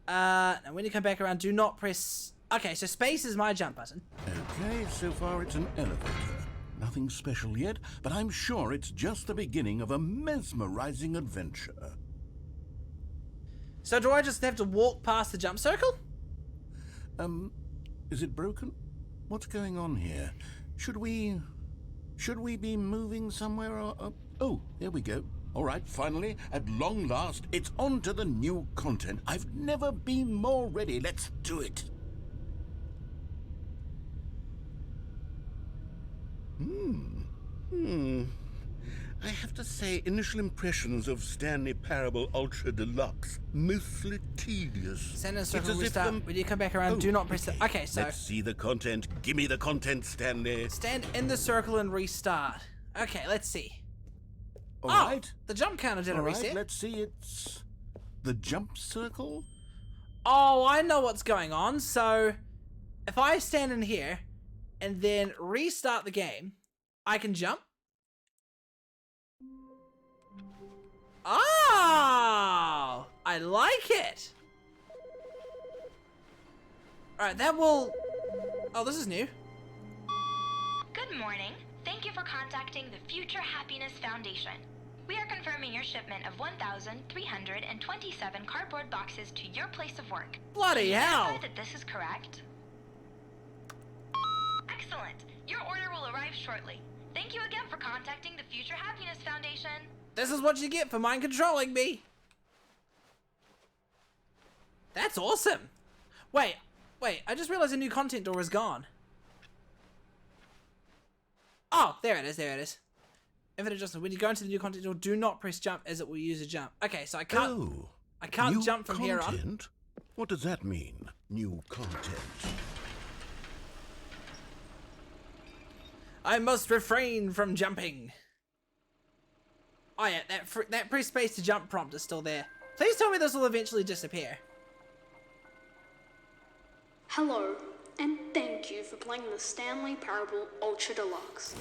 Now when you come back around, do not press... Okay, so space is my jump button. Okay, so far it's an elevator. Nothing special yet, but I'm sure it's just the beginning of a mesmerizing adventure. So do I just have to walk past the jump circle? Is it broken? What's going on here? Should we be moving somewhere or... Oh, there we go. All right, finally, at long last, it's on to the new content. I've never been more ready. Let's do it. I have to say, initial impressions of Stanley Parable Ultra Deluxe, mostly tedious. Send in a It's circle as if restart. them- When you come back around, do not press the... Okay, so Let's see the content. Give me the content, Stanley. stand in the circle and restart. Okay, let's see. All Oh, right. the jump counter did a All right, reset. let's see. It's the jump circle. Oh, I know what's going on. So, if I stand in here and then restart the game, I can jump. Oh, I like it. All right, that will... Oh, this is new. Good morning. Thank you for contacting the Future Happiness Foundation. We are confirming your shipment of 1,327 cardboard boxes to your place of work. Bloody Can you hell. verify that this is correct? Excellent. Your order will arrive shortly. Thank you again for contacting the Future Happiness Foundation. This is what you get for mind controlling me. That's awesome. Wait, I just realized the new content door is gone. Oh, there it is. Infinite adjustment. When you go into the new content door, do not press jump as it will use a jump. Okay, so I can't Oh, new jump from here on. content? What does that mean? New content. I must refrain from jumping. Oh yeah, that press space to jump prompt is still there. Please tell me this will eventually disappear. Hello, and thank you for playing the Stanley Parable Ultra Deluxe.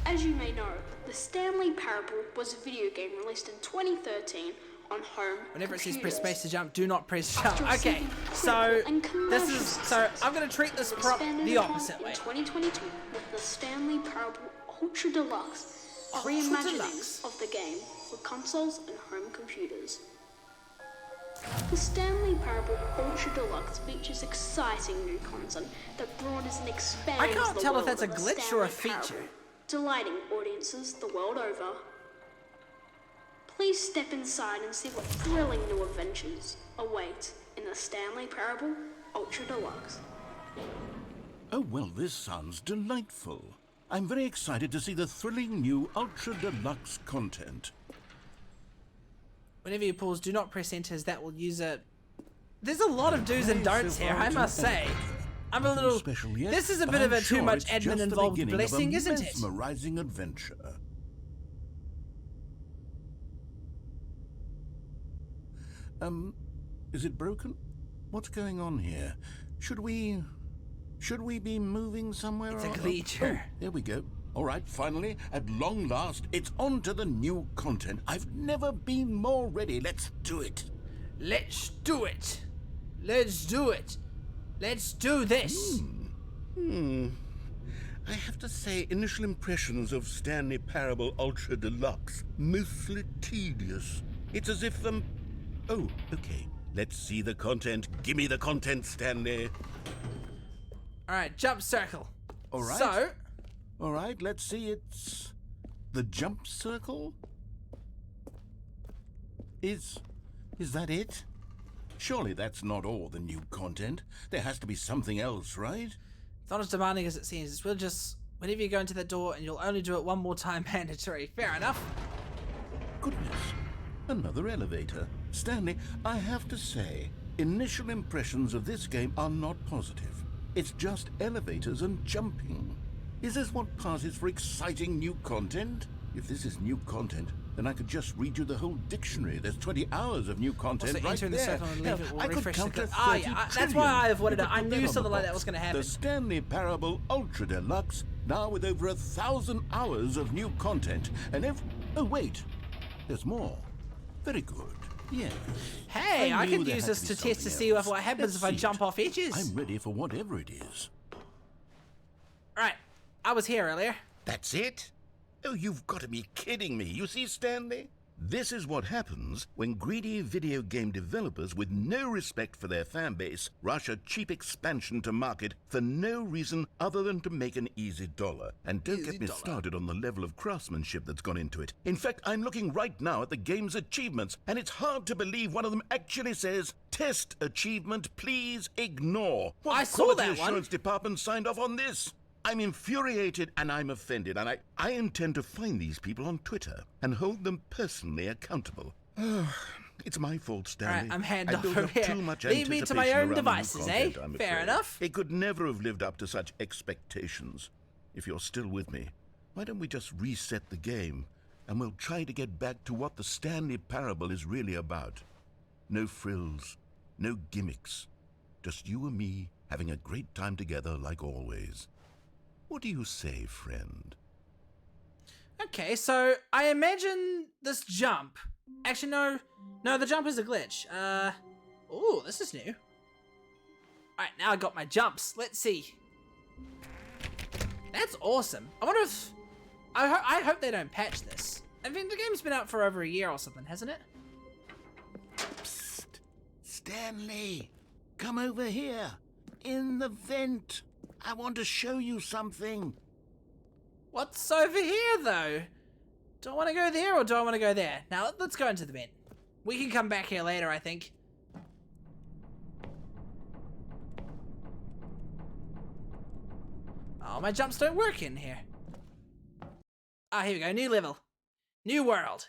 As you may know, the Stanley Parable was a video game released in 2013 on home Whenever it says computers. press space to jump, do not press jump. After Okay, receiving so critical and this commercial is so success, I'm gonna treat this it was prompt expanded the upon opposite way. In 2022, with the Stanley Parable Ultra Deluxe, a Ultra reimagining Deluxe. of the game for consoles and home computers. The Stanley Parable Ultra Deluxe features exciting new content that broadens and expands I can't the tell if world that's a of the glitch or a Stanley feature. Parable, delighting audiences the world over. Please step inside and see what thrilling new adventures await in the Stanley Parable Ultra Deluxe. Oh, well, this sounds delightful. I'm very excited to see the thrilling new Ultra Deluxe content. Whenever you pause, do not press enter, as that will use a... There's a lot of do's and don'ts here, I must say. I'm a little... Special yet, This is a but bit of I'm a too sure much it's just admin the involved beginning of a blessing, isn't it? mesmerizing adventure. Is it broken? What's going on here? Should we be moving somewhere? It's a or- glitcher. Oh, there we go. All right, finally, at long last, it's on to the new content. I've never been more ready. Let's do it. Let's do it. Let's do it. Let's do this. I have to say, initial impressions of Stanley Parable Ultra Deluxe, mostly tedious. It's as if Oh, okay. Let's see the content. Give me the content, Stanley. Alright, jump circle. All right. So, All right, let's see. It's the jump circle. Is that it? Surely that's not all the new content. There has to be something else, right? it's not as demanding as it seems. It's really just, whenever you go into that door and you'll only do it one more time mandatory. Fair enough. Goodness. Another elevator. Stanley, I have to say, initial impressions of this game are not positive. It's just elevators and jumping. Is this what passes for exciting new content? If this is new content, then I could just read you the whole dictionary. There's 20 hours of new content Also, right entering the there. circle and Hell, leave it will I could refresh the count to clip. 30 That's trillion. why I avoided Look it. at I the knew bit on something the like that box. was going to happen. The Stanley Parable Ultra Deluxe, now with over 1,000 hours of new content. And oh, wait. There's more. Very good. Yes. Hey, I knew could there use had this be to test to something see else. what happens Let's if I see jump it. off edges. I'm ready for whatever it is. Alright, I was here earlier. That's it? Oh, you've got to be kidding me. You see, Stanley? This is what happens when greedy video game developers with no respect for their fan base rush a cheap expansion to market for no reason other than to make an easy dollar. And don't get me started on the level of craftsmanship that's gone into it. In fact, I'm looking right now at the game's achievements, and it's hard to believe one of them actually says, "Test achievement, please ignore." What I saw quality that one. assurance department signed off on this? I'm infuriated and I'm offended, and I intend to find these people on Twitter and hold them personally accountable. It's my fault, Stanley. Alright, I'm heading I built over up here. too much Leave me to my anticipation own around the new devices, eh? content, I'm Fair afraid. enough. It could never have lived up to such expectations. If you're still with me, why don't we just reset the game and we'll try to get back to what the Stanley Parable is really about. No frills, no gimmicks. Just you and me having a great time together like always. What do you say, friend? Okay, so I imagine this jump. Actually, no, the jump is a glitch. Ooh, this is new. Alright, now I got my jumps. Let's see. That's awesome. I wonder if... I hope they don't patch this. I mean, the game's been out for over a year or something, hasn't it? Psst! Stanley! Come over here! In the vent! I want to show you something. What's over here, though? Do I want to go there or do I want to go there? Now, let's go into the vent. We can come back here later, I think. Oh, my jumps don't work in here. Ah, here we go. New level. New world.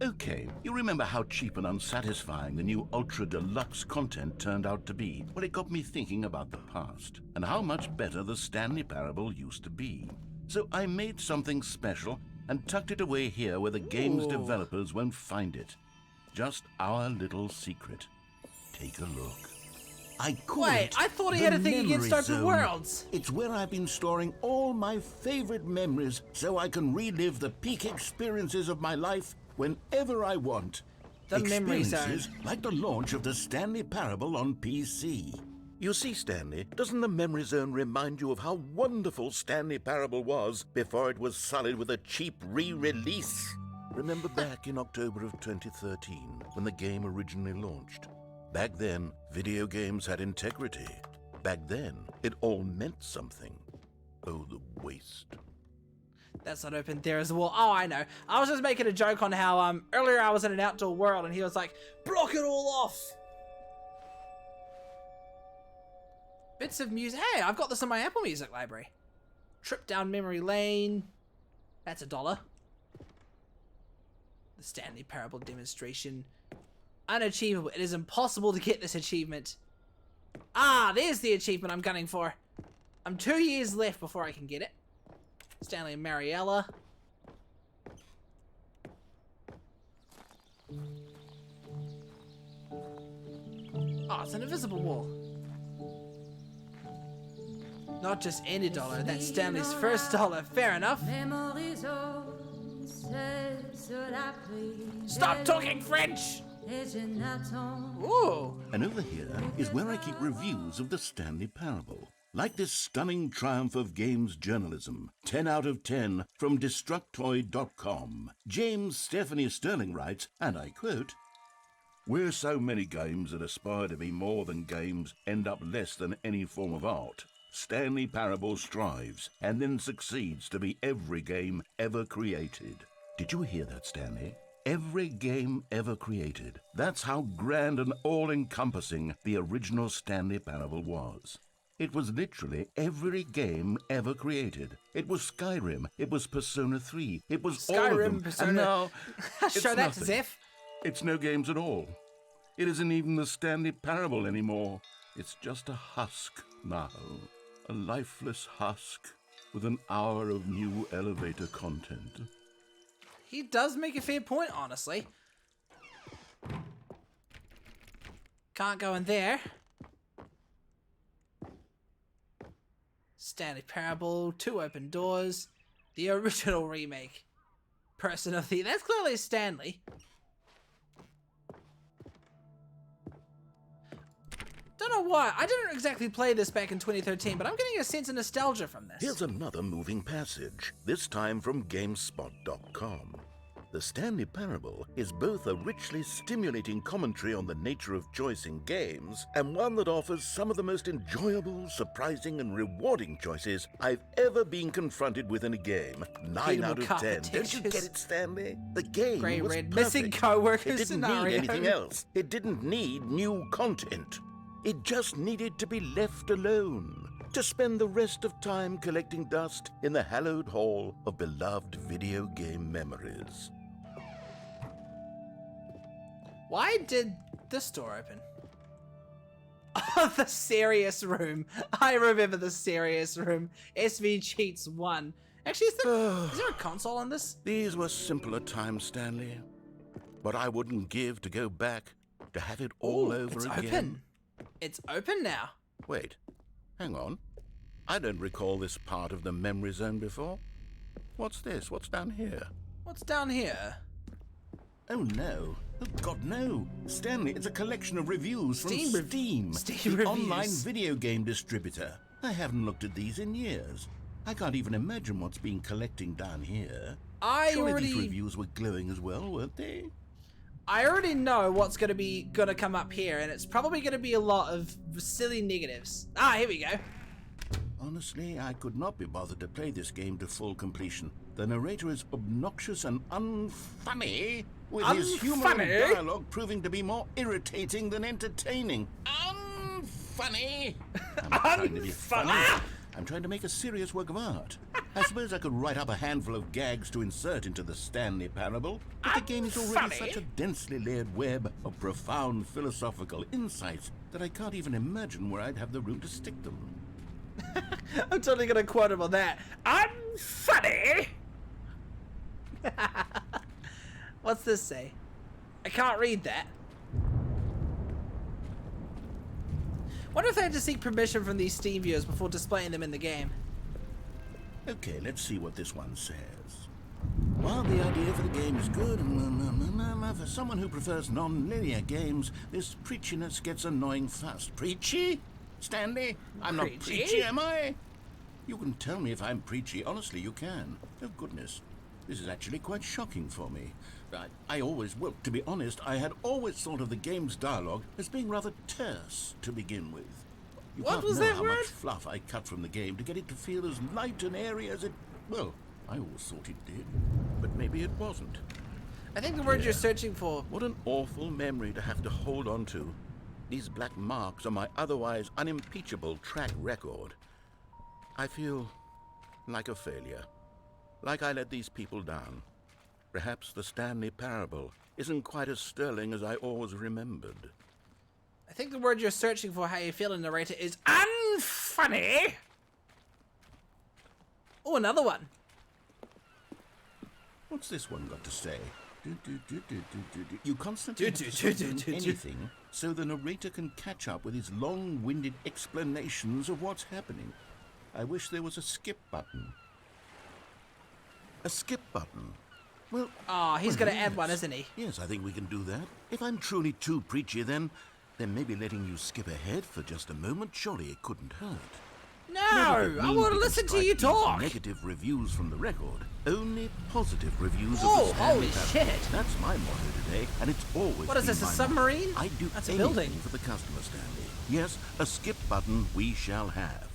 Okay, you remember how cheap and unsatisfying the new Ultra Deluxe content turned out to be? Well, it got me thinking about the past and how much better the Stanley Parable used to be. So I made something special and tucked it away here where the game's Ooh. developers won't find it. Just our little secret. Take a look. I call Wait, it I thought he the had a thing memory against open zone. worlds. It's where I've been storing all my favorite memories so I can relive the peak experiences of my life whenever I want. The memory Experiences zone. like the launch of the Stanley Parable on PC. You see, Stanley, doesn't the memory zone remind you of how wonderful Stanley Parable was before it was sullied with a cheap re-release? Remember back in October of 2013 when the game originally launched? Back then, video games had integrity. Back then, it all meant something. Oh, the waste. That's not open. There is a wall. Oh, I know. I was just making a joke on how earlier I was in an outdoor world and he was like, block it all off. Bits of music. Hey, I've got this in my Apple Music library. Trip down memory lane. That's $1. The Stanley Parable demonstration. Unachievable. It is impossible to get this achievement. Ah, there's the achievement I'm gunning for. I'm 2 years left before I can get it. Stanley and Mariella. Oh, it's an invisible wall. Not just any dollar, that's Stanley's first dollar. Fair enough. Stop talking French! Ooh. And over here is where I keep reviews of the Stanley Parable. Like this stunning triumph of games journalism, 10 out of 10 from Destructoid.com. James Stephanie Sterling writes, and I quote, "Where so many games that aspire to be more than games end up less than any form of art, Stanley Parable strives and then succeeds to be every game ever created." Did you hear that, Stanley? Every game ever created. That's how grand and all-encompassing the original Stanley Parable was. It was literally every game ever created. It was Skyrim. It was Persona 3. It was all of them. Persona. And now, it's Show that to nothing. Zeph. It's no games at all. It isn't even the Stanley Parable anymore. It's just a husk now. A lifeless husk with an hour of new elevator content. He does make a fair point, honestly. Can't go in there. Stanley Parable, 2 open doors. The original remake. Person of the... That's clearly Stanley. Don't know why. I didn't exactly play this back in 2013, but I'm getting a sense of nostalgia from this. Here's another moving passage, this time from GameSpot.com. The Stanley Parable is both a richly stimulating commentary on the nature of choice in games and one that offers some of the most enjoyable, surprising, and rewarding choices I've ever been confronted with in a game. 9 out of 10. Don't you get it, Stanley? The game Grey, was red, perfect. missing co-worker It didn't scenario. need anything else. It didn't need new content. It just needed to be left alone, to spend the rest of time collecting dust in the hallowed hall of beloved video game memories. Why did this door open? Oh, the serious room. I remember the serious room. SV Cheats 1. Actually, is there a console on this? These were simpler times, Stanley. But I wouldn't give to go back, to have it all over it's again. Open. It's open now. Wait, hang on. I don't recall this part of the memory zone before. What's this? What's down here? What's down here? Oh no. Oh God, no. Stanley, it's a collection of reviews from Steam Steam, Steam the reviews. online video game distributor. I haven't looked at these in years. I can't even imagine what's been collecting down here. Surely these reviews were glowing as well, weren't they? I already know what's gonna come up here, and it's probably gonna be a lot of silly negatives. Ah, here we go. Honestly, I could not be bothered to play this game to full completion. The narrator is obnoxious and unfunny, with his humor and dialogue proving to be more irritating than entertaining. Unfunny! I'm trying to be funny. I'm trying to make a serious work of art. I suppose I could write up a handful of gags to insert into the Stanley Parable, but the game is already such a densely layered web of profound philosophical insights that I can't even imagine where I'd have the room to stick them. I'm totally gonna quote him on that. I'm funny. What's this say? I can't read that. Wonder if they had to seek permission from these Steam viewers before displaying them in the game. Okay, let's see what this one says. While the idea for the game is good, for someone who prefers non-linear games, this preachiness gets annoying fast. Preachy? Stanley? I'm not preachy, am I? You can tell me if I'm preachy. Honestly, you can. Oh, goodness. This is actually quite shocking for me. Well, to be honest, I had always thought of the game's dialogue as being rather terse to begin with. You What can't was know that how word? much fluff I cut from the game to get it to feel as light and airy as it... Well, I always thought it did. But maybe it wasn't. I think the word you're searching for. What an awful memory to have to hold on to. these black marks on my otherwise unimpeachable track record, I feel like a failure. Like I let these people down. Perhaps the Stanley Parable isn't quite as sterling as I always remembered. I think the word you're searching for, how you feel, narrator, is unfunny. Oh, another one. What's this one got to say? You constantly anything so the narrator can catch up with his long-winded explanations of what's happening. I wish there was a skip button. A skip button? Well... Oh, he's well, going to add one, isn't he? Yes, I think we can do that. If I'm truly too preachy, then maybe letting you skip ahead for just a moment, surely it couldn't hurt. No, I want to listen to you talk. Negative reviews from the record, only positive reviews Oh, of the Stanley holy Parable. shit. That's my motto today, and it's always What is been this, a my submarine? motto. I do That's a anything building. for the customer, Stanley. Yes, a skip button we shall have.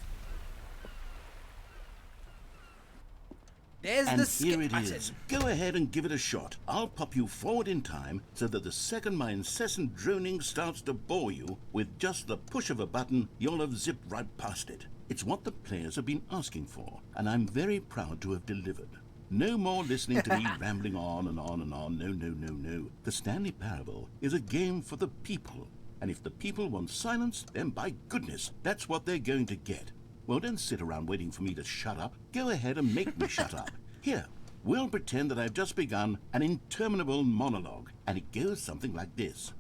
There's And the skip here it button. is. Go ahead and give it a shot. I'll pop you forward in time so that the second my incessant droning starts to bore you, with just the push of a button, you'll have zipped right past it. It's what the players have been asking for, and I'm very proud to have delivered. No more listening to me rambling on and on and on. No, no, no, no. The Stanley Parable is a game for the people, and if the people want silence, then by goodness, that's what they're going to get. Well, don't sit around waiting for me to shut up. Go ahead and make me shut up. Here, we'll pretend that I've just begun an interminable monologue, and it goes something like this.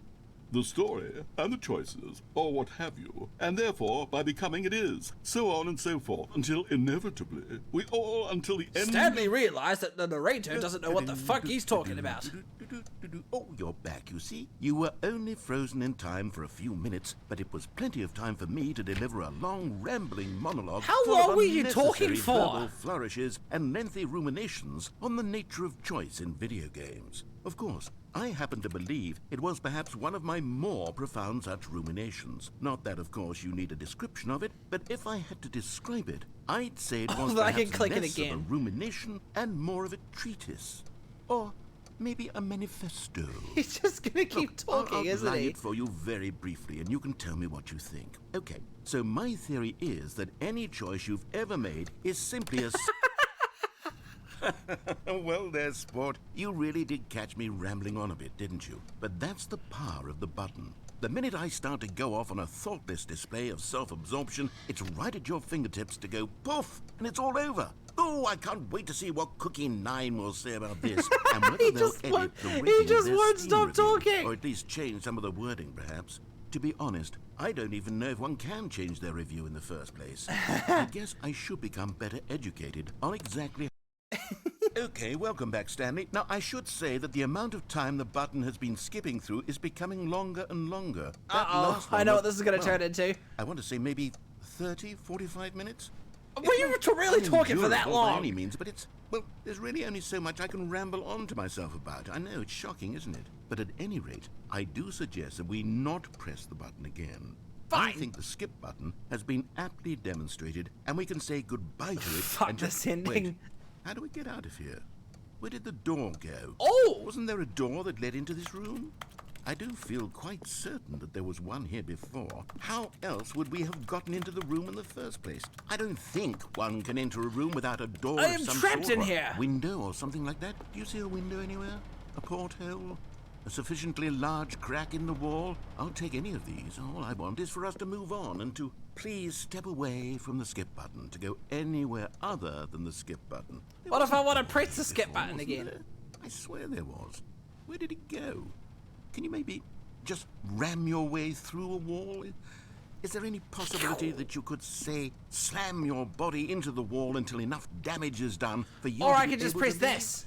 The story, and the choices, or what have you, and therefore, by becoming it is, so on and so forth, until inevitably, we all, until the end... Stanley realized that the narrator doesn't know what the fuck he's talking about. Oh, you're back, you see? You were only frozen in time for a few minutes, but it was plenty of time for me to deliver a long, rambling monologue. How full of long were you talking unnecessary for? verbal flourishes and lengthy ruminations on the nature of choice in video games. Of course, I happen to believe it was perhaps one of my more profound such ruminations. Not that, of course, you need a description of it, but if I had to describe it, I'd say it was I can perhaps click it less of a again. rumination and more of a treatise. Or maybe a manifesto. He's just gonna keep Look, talking, I'll isn't outline he? it for you very briefly, and you can tell me what you think. Okay, so my theory is that any choice you've ever made is simply a... Well there, sport. You really did catch me rambling on a bit, didn't you? But that's the power of the button. The minute I start to go off on a thoughtless display of self-absorption, it's right at your fingertips to go poof, and it's all over. Oh, I can't wait to see what Cookie 9 will say about this, and whether He they'll just edit won't- the he rating just of their won't Steam stop review, talking. or at least change some of the wording, perhaps. To be honest, I don't even know if one can change their review in the first place. I guess I should become better educated on exactly... Okay, welcome back, Stanley. Now, I should say that the amount of time the button has been skipping through is becoming longer and longer. That Uh-oh, last one I know was- what this is gonna well, turn into. I want to say maybe 30, 45 minutes? Were you really talking for that Unendurable by long? any means, but it's... Well, there's really only so much I can ramble on to myself about. I know, it's shocking, isn't it? But at any rate, I do suggest that we not press the button again. I Fine. think the skip button has been aptly demonstrated, and we can say goodbye to it. Fuck and just this ending. Wait, how do we get out of here? Where did the door go? Oh! Wasn't there a door that led into this room? I do feel quite certain that there was one here before. How else would we have gotten into the room in the first place? I don't think one can enter a room without a door I of am some trapped sort, in or here. window or something like that. Do you see a window anywhere? A porthole? A sufficiently large crack in the wall? I'll take any of these. All I want is for us to move on and to please step away from the skip button, to go anywhere other than the skip button. There What was if I a want to door press the skip before, button wasn't again? there? I swear there was. Where did it go? Can you maybe just ram your way through a wall? Is there any possibility that you could, say, slam your body into the wall until enough damage is done for you Or to I be could just able press to leave? this.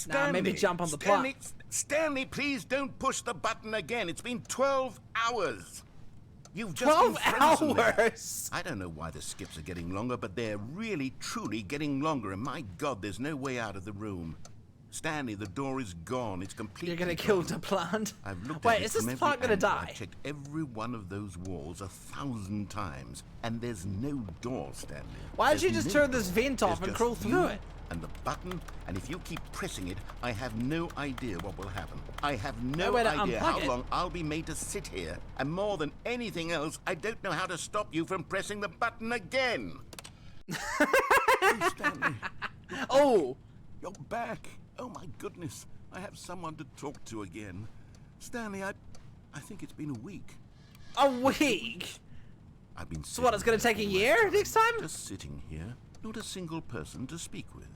Nah, maybe jump on the plot. Stanley, please don't push the button again. It's been 12 hours. You've just 12 been frozen there. hours! I don't know why the skips are getting longer, but they're really, truly getting longer, and my God, there's no way out of the room. Stanley, the door is gone. It's completely You're gonna kill gone. the plant? I've looked Wait, at it is this from every plant gonna angle. die? I've checked every one of those walls 1,000 times, and there's no door, Stanley. Why don't you There's just no turn this door. vent off There's and just crawl through you it? and the button, and if you keep pressing it, I have no idea what will happen. I have no way to idea unplug how it. long I'll be made to sit here. And more than anything else, I don't know how to stop you from pressing the button again. Oh, Stanley, Oh! you're back. Oh, my goodness. I have someone to talk to again. Stanley, I think it's been a week. A week? I've been So what, it's gonna take a year next time? Just sitting here, not a single person to speak with.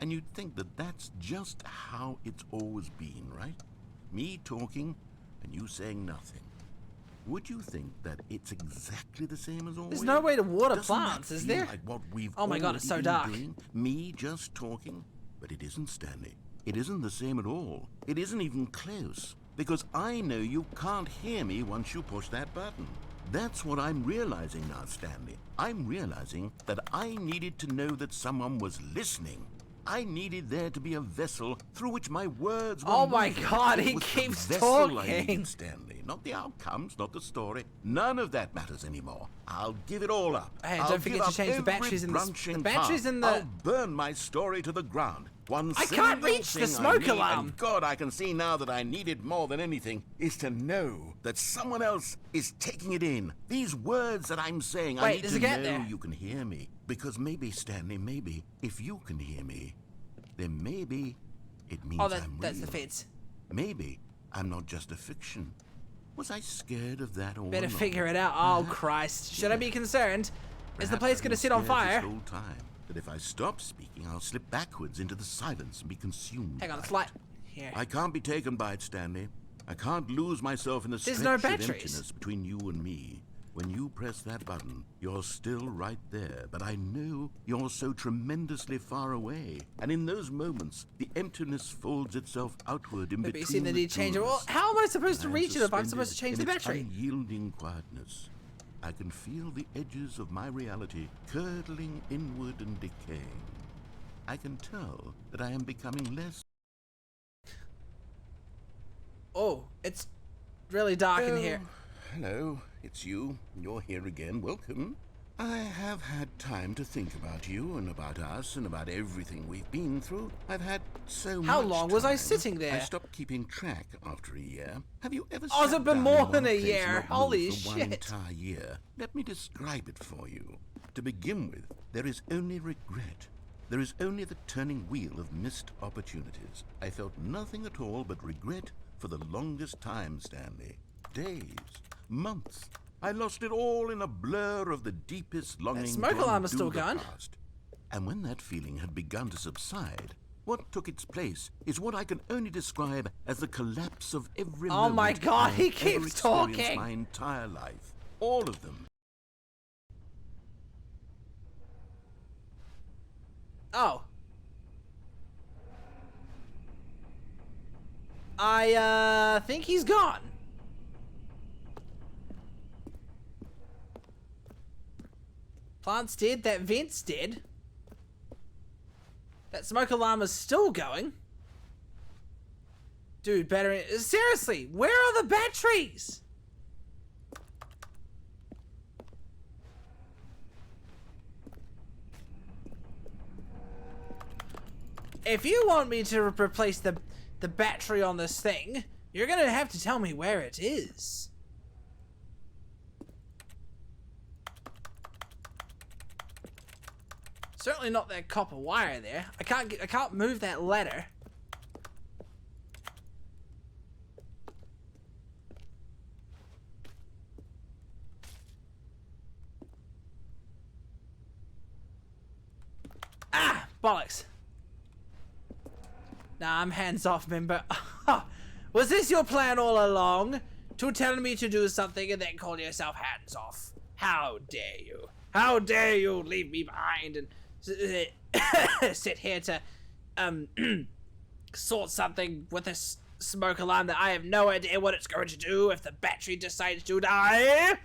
And you'd think that that's just how it's always been, right? Me talking and you saying nothing. Would you think that it's exactly the same as always? There's no way to water Doesn't plants, that is feel there? like what we've Oh my God, it's so already been dark. doing? Me just talking? But it isn't, Stanley. It isn't the same at all. It isn't even close. Because I know you can't hear me once you push that button. That's what I'm realizing now, Stanley. I'm realizing that I needed to know that someone was listening. I needed there to be a vessel through which my words were Oh my moving. God, It he was the keeps vessel I talking. needed, Stanley. Not the outcomes, not the story. None of that matters anymore. I'll give it all up. Hey, I'll don't forget give to up change the every batteries in the branching batteries part. in the. I'll burn my story to the ground. One I can't single reach the thing smoke I need, alarm. And God, I can see now that I need it more than anything, is to know that someone else is taking it in. These words that I'm saying, I Wait, need there's to a gap know there. you can hear me. Because maybe, Stanley, maybe, if you can hear me, then maybe it means Oh, I'm that's the real. feds. Maybe I'm not just a fiction. Was I scared of that all Better along? figure it out. Oh Christ! Should I be concerned? Is the place Perhaps I've gonna been sit on scared fire? This whole time that if I stop speaking, I'll slip backwards into the silence and be consumed. Hang on, by it's it. light. Here. I can't be taken by it, Stanley. I can't lose myself in the There's stretch no of batteries. emptiness between you and me. When you press that button, you're still right there, but I know you're so tremendously far away. And in those moments, the emptiness folds itself outward in Maybe you between see the the need to change it. two of Well, us. how am I supposed to I am reach it if I'm supposed to suspended change the in its battery? unyielding quietness. I can feel the edges of my reality curdling inward and decaying. I can tell that I am becoming less. Oh, it's really dark in here. Hello, it's you. You're here again. Welcome. I have had time to think about you and about us and about everything we've been through. I've had so much How long was I time. sitting there? I stopped keeping track after a year. Have you ever Oh, it's sat been down more in than one a place year. and not Holy moved for one shit. entire year? Let me describe it for you. To begin with, there is only regret. There is only the turning wheel of missed opportunities. I felt nothing at all but regret for the longest time, Stanley. Days, months. I lost it all in a blur of the deepest longing. smoke to alarm is undo still the going. past. And when that feeling had begun to subside, what took its place is what I can only describe as the collapse of every Oh my moment God, I he have ever keeps experienced talking. my entire life. All of them. Oh. I think he's gone. Plant's dead, that vent's dead. That smoke alarm is still going. Dude, battery. Seriously, where are the batteries? If you want me to replace the battery on this thing, you're gonna have to tell me where it is. Certainly not that copper wire there. I can't move that ladder. Ah, bollocks. Nah, I'm hands off, member. Was this your plan all along? To tell me to do something and then call yourself hands off? How dare you? How dare you leave me behind and sit here to sort something with this smoke alarm that I have no idea what it's going to do if the battery decides to die?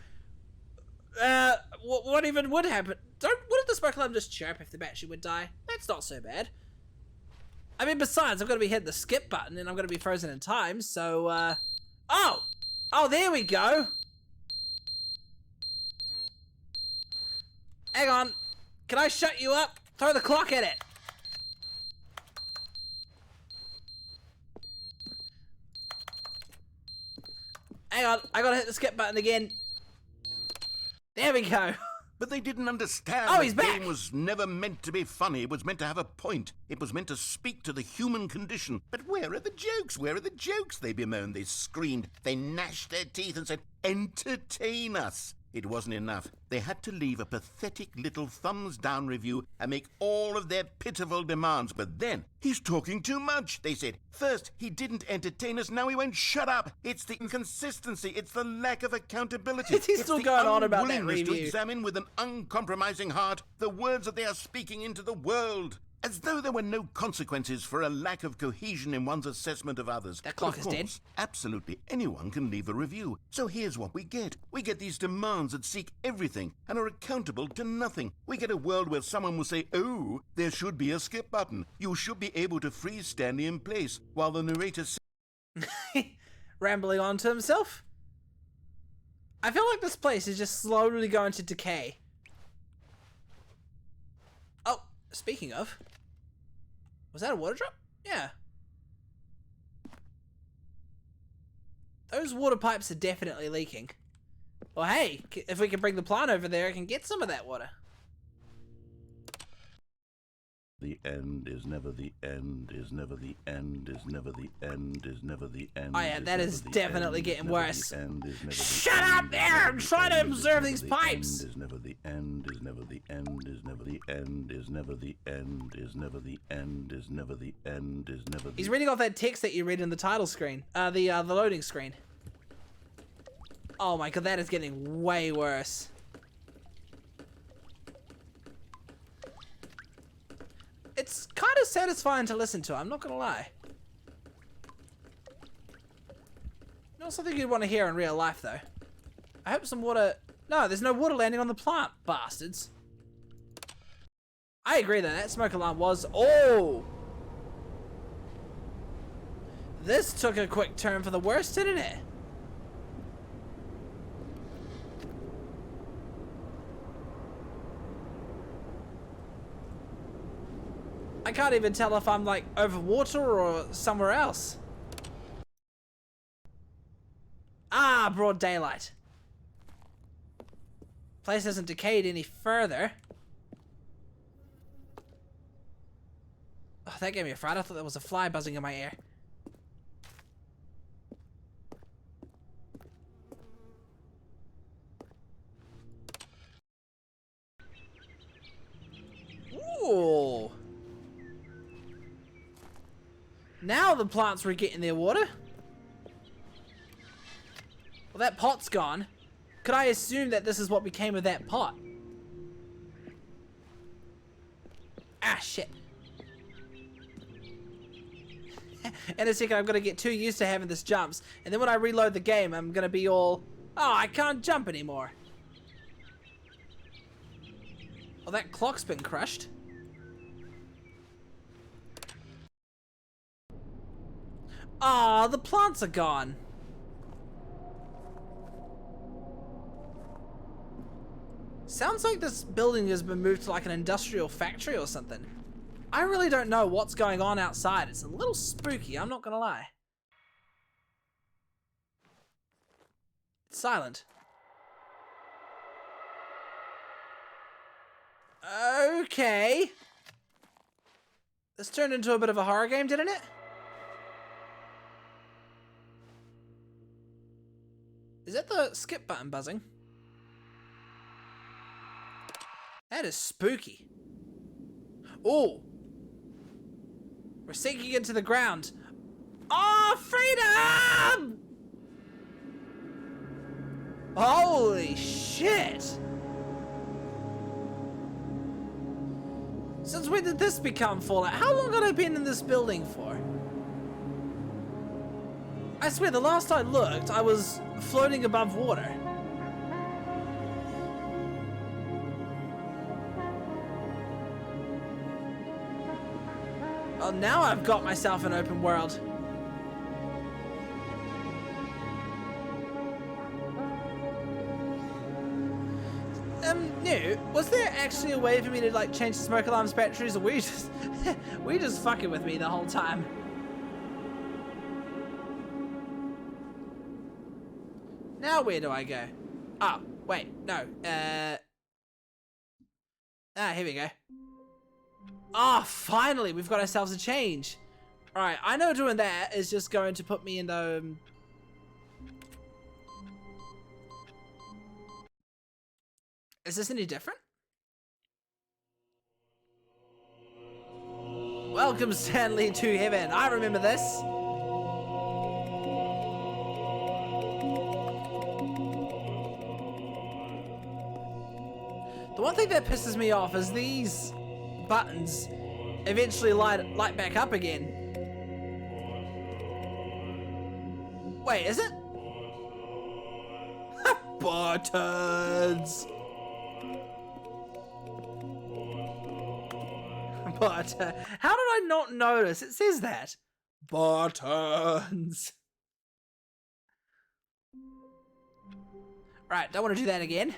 What even would happen? Wouldn't the smoke alarm just chirp if the battery would die? That's not so bad. I mean, besides, I'm going to be hitting the skip button and I'm going to be frozen in time, so, Oh, there we go. Hang on. Can I shut you up? Throw the clock at it. Hang on, I gotta hit the skip button again. There we go. But they didn't understand Oh, the he's back! game was never meant to be funny. It was meant to have a point. It was meant to speak to the human condition. But where are the jokes? Where are the jokes? They bemoaned, they screamed, they gnashed their teeth and said, entertain us. It wasn't enough. They had to leave a pathetic little thumbs-down review and make all of their pitiful demands. But then, he's talking too much, they said. First, he didn't entertain us, now he won't shut up. It's the inconsistency, it's the lack of accountability. He's still the going on about that unwillingness to review. examine with an uncompromising heart the words that they are speaking into the world. As though there were no consequences for a lack of cohesion in one's assessment of others. That clock But is of dead. course, absolutely anyone can leave a review. So here's what we get. We get these demands that seek everything and are accountable to nothing. We get a world where someone will say, oh, there should be a skip button. You should be able to freeze Stanley in place, while the narrator says, Rambling on to himself. I feel like this place is just slowly going to decay. Oh, speaking of. Was that a water drop? Yeah. Those water pipes are definitely leaking. Well, hey, if we can bring the plant over there, I can get some of that water. the end is never the end, is never the end, is never the end, is never the end. Oh yeah, that is definitely getting worse. Shut Shut up there! I'm trying to observe these pipes! Is never the end, is never the end, is never the end, is never the end, is never the end, is never the end, is never the He's reading off that text that you read in the title screen. The loading screen. Oh my god, that is getting way worse. It's kind of satisfying to listen to, I'm not gonna lie. Not something you'd want to hear in real life, though. I hope some water... No, there's no water landing on the plant, bastards. I agree, though. That smoke alarm was... Oh! This took a quick turn for the worse, didn't it? I can't even tell if I'm, like, over water or somewhere else. Ah, broad daylight. Place hasn't decayed any further. Oh, that gave me a fright. I thought there was a fly buzzing in my ear. Ooh. Now the plants were getting their water. Well, that pot's gone. Could I assume that this is what became of that pot? Ah, shit. In a second, I'm going to get too used to having this jumps. And then when I reload the game, I'm going to be all... Oh, I can't jump anymore. Oh, that clock's been crushed. Ah, the plants are gone. Sounds like this building has been moved to like an industrial factory or something. I really don't know what's going on outside. It's a little spooky, I'm not gonna lie. It's silent. Okay. This turned into a bit of a horror game, didn't it? Is that the skip button buzzing? That is spooky. Oh! We're sinking into the ground. Oh, freedom! Holy shit! Since when did this become Fallout? How long had I been in this building for? I swear, the last I looked, I was floating above water. Oh, now I've got myself an open world. No, was there actually a way for me to like change the smoke alarm's batteries, or were you just were you just fucking with me the whole time? Now where do I go? Oh, wait, no. Here we go. Ah, finally, we've got ourselves a change. Alright, I know doing that is just going to put me in the... Is this any different? Welcome, Stanley, to heaven. I remember this. The one thing that pisses me off is these buttons eventually light back up again. Wait, is it? Buttons! But how did I not notice? It says that. Buttons. Right, don't want to do that again.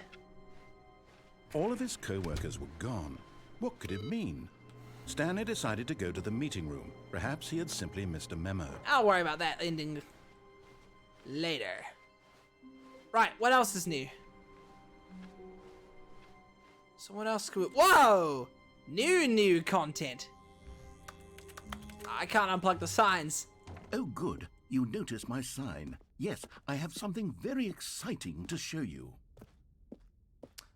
All of his co-workers were gone. What could it mean? Stanley decided to go to the meeting room. Perhaps he had simply missed a memo. I'll worry about that ending later. Right, what else is new? So what else could we... Whoa! New content. I can't unplug the signs. Oh, good. You noticed my sign. Yes, I have something very exciting to show you.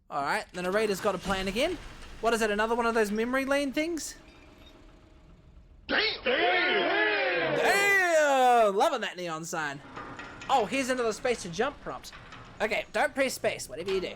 Alright, the narrator's got a plan again. What is it, another one of those memory lane things? Damn! Loving that neon sign. Oh, here's another space to jump prompt. Okay, don't press space, whatever you do.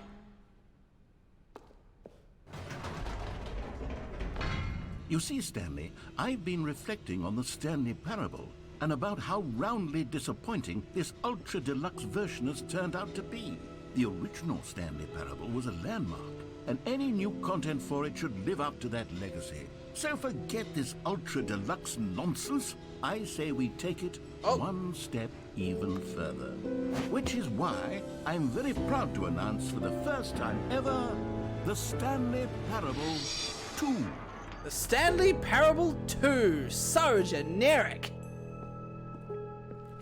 You see, Stanley, I've been reflecting on the Stanley Parable and about how roundly disappointing this ultra deluxe version has turned out to be. The original Stanley Parable was a landmark, and any new content for it should live up to that legacy. So forget this ultra deluxe nonsense. I say we take it one step even further. Which is why I'm very proud to announce for the first time ever, the Stanley Parable 2. The Stanley Parable 2. So generic.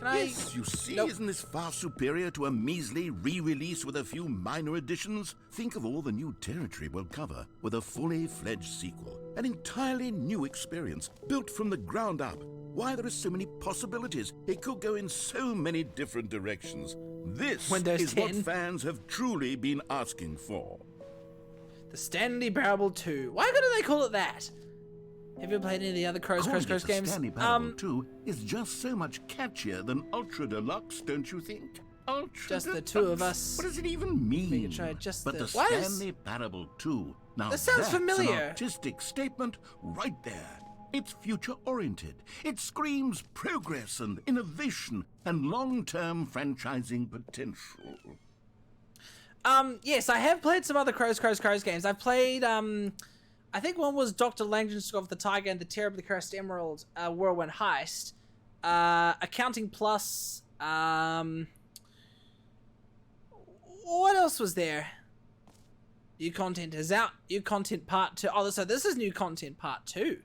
Can Yes, you see, Nope. Isn't this far superior to a measly re-release with a few minor additions? Think of all the new territory we'll cover with a fully fledged sequel. An entirely new experience, built from the ground up. Why, there are so many possibilities. It could go in so many different directions. This Windows is what 10. fans have truly been asking for. The Stanley Parable 2. Why couldn't they call it that? Have you played any of the other Crows Calling it the games? Stanley Parable 2 is just so much catchier than Ultra Deluxe, don't you think? Ultra Just the Deluxe. two of us. What does it even mean? can try just but the- the Why is- Stanley Parable 2. Now That sounds that's familiar. an artistic statement right there. It's future-oriented. It screams progress and innovation and long-term franchising potential. Yes, I have played some other Crows games. I've played, I think one was Dr. Langenstorm of the Tiger and the Terribly Cursed Emerald, Whirlwind Heist. Accounting Plus, what else was there? New content is out. New content part 2. Oh, so this is new content part 2.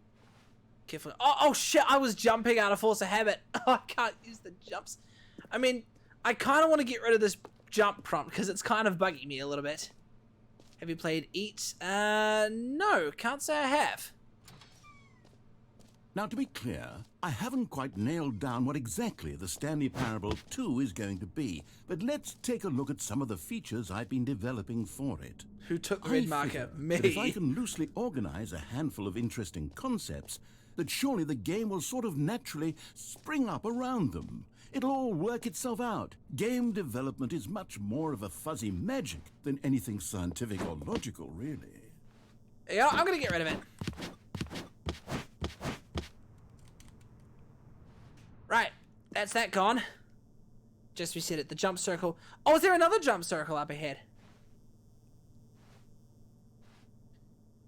Careful. Oh shit, I was jumping out of force of habit. I can't use the jumps. I mean, I kind of want to get rid of this jump prompt because it's kind of bugging me a little bit. Have you played Eat? No, can't say I have. Now, to be clear, I haven't quite nailed down what exactly the Stanley Parable 2 is going to be, but let's take a look at some of the features I've been developing for it. Who took the I red marker? figure Me. that if I can loosely organize a handful of interesting concepts, that surely the game will sort of naturally spring up around them. It'll all work itself out. Game development is much more of a fuzzy magic than anything scientific or logical, really. Yeah, I'm gonna get rid of it. Right, that's that gone. Just reset it. The jump circle. Oh, is there another jump circle up ahead?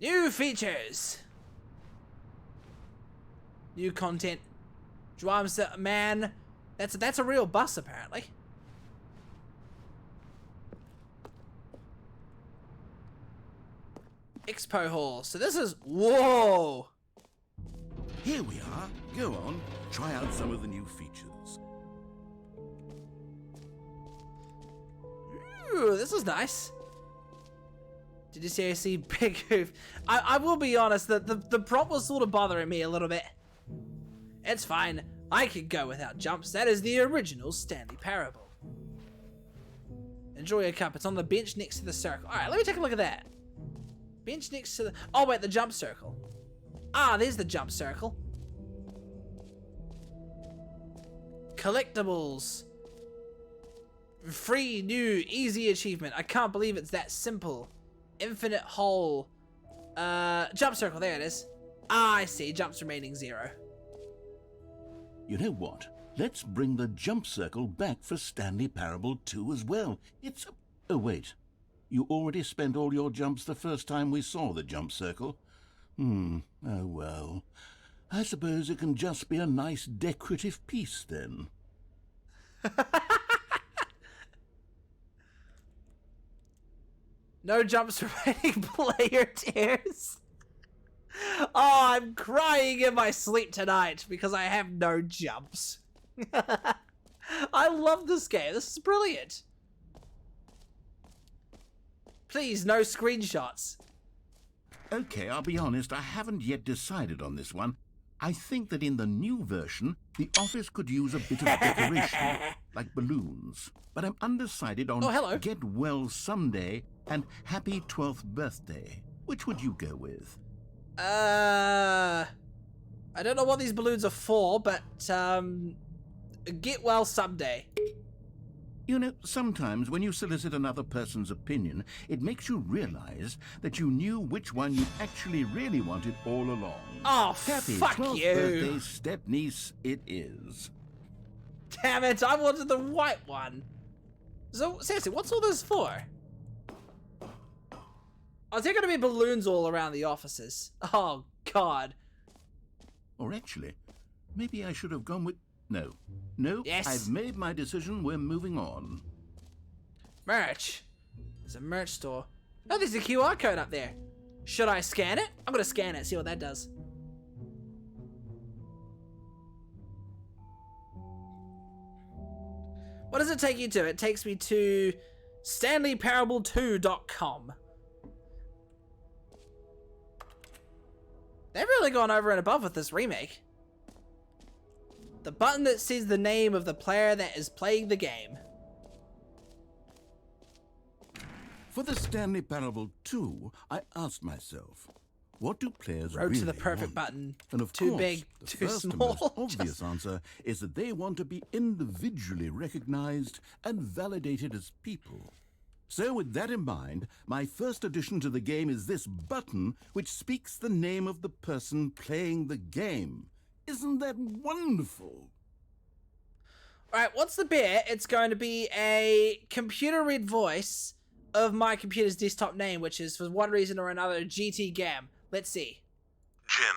New features. New content. Drums, man. That's a real bus, apparently. Expo Hall. So this is... Whoa! Here we are. Go on, try out some of the new features. Ooh, this is nice. Did you see I see big hoof? I will be honest, the prop was sort of bothering me a little bit. It's fine. I can go without jumps. That is the original Stanley Parable. Enjoy your cup. It's on the bench next to the circle. Alright, let me take a look at that. Bench next to the... Oh, wait, the jump circle. Ah, there's the jump circle. Collectibles. Free, new, easy achievement. I can't believe it's that simple. Infinite hole. Jump circle. There it is. Ah, I see. Jumps remaining 0. You know what? Let's bring the jump circle back for Stanley Parable 2 as well. It's... Oh, wait. You already spent all your jumps the first time we saw the jump circle? Oh, well. I suppose it can just be a nice decorative piece, then. No jumps remaining, player tears. Oh, I'm crying in my sleep tonight because I have no jumps. I love this game. This is brilliant. Please, no screenshots. Okay, I'll be honest, I haven't yet decided on this one. I think that in the new version, the office could use a bit of decoration, like balloons. But I'm undecided on Get Well Someday and Happy 12th Birthday. Which would you go with? I don't know what these balloons are for, but, get well someday. You know, sometimes when you solicit another person's opinion, it makes you realize that you knew which one you actually really wanted all along. Oh, Happy fuck 12th you. birthday, step-niece, it is. Damn it, I wanted the white one. So, seriously, what's all this for? Oh, there gonna be balloons all around the offices. Oh, God. Or actually, maybe I should have gone with... No, Yes. I've made my decision. We're moving on. Merch. There's a merch store. Oh, there's a QR code up there. Should I scan it? I'm gonna scan it, see what that does. What does it take you to? It takes me to StanleyParable2.com. They've really gone over and above with this remake. The button that says the name of the player that is playing the game. For the Stanley Parable 2, I asked myself, what do players Road really to the perfect want? button. And of Too course, big, the too first small. and most obvious answer is that they want to be individually recognized and validated as people. So with that in mind, my first addition to the game is this button which speaks the name of the person playing the game. Isn't that wonderful? Alright, what's the bit? It's going to be a computer-read voice of my computer's desktop name, which is, for one reason or another, GT Gam. Let's see. Jim.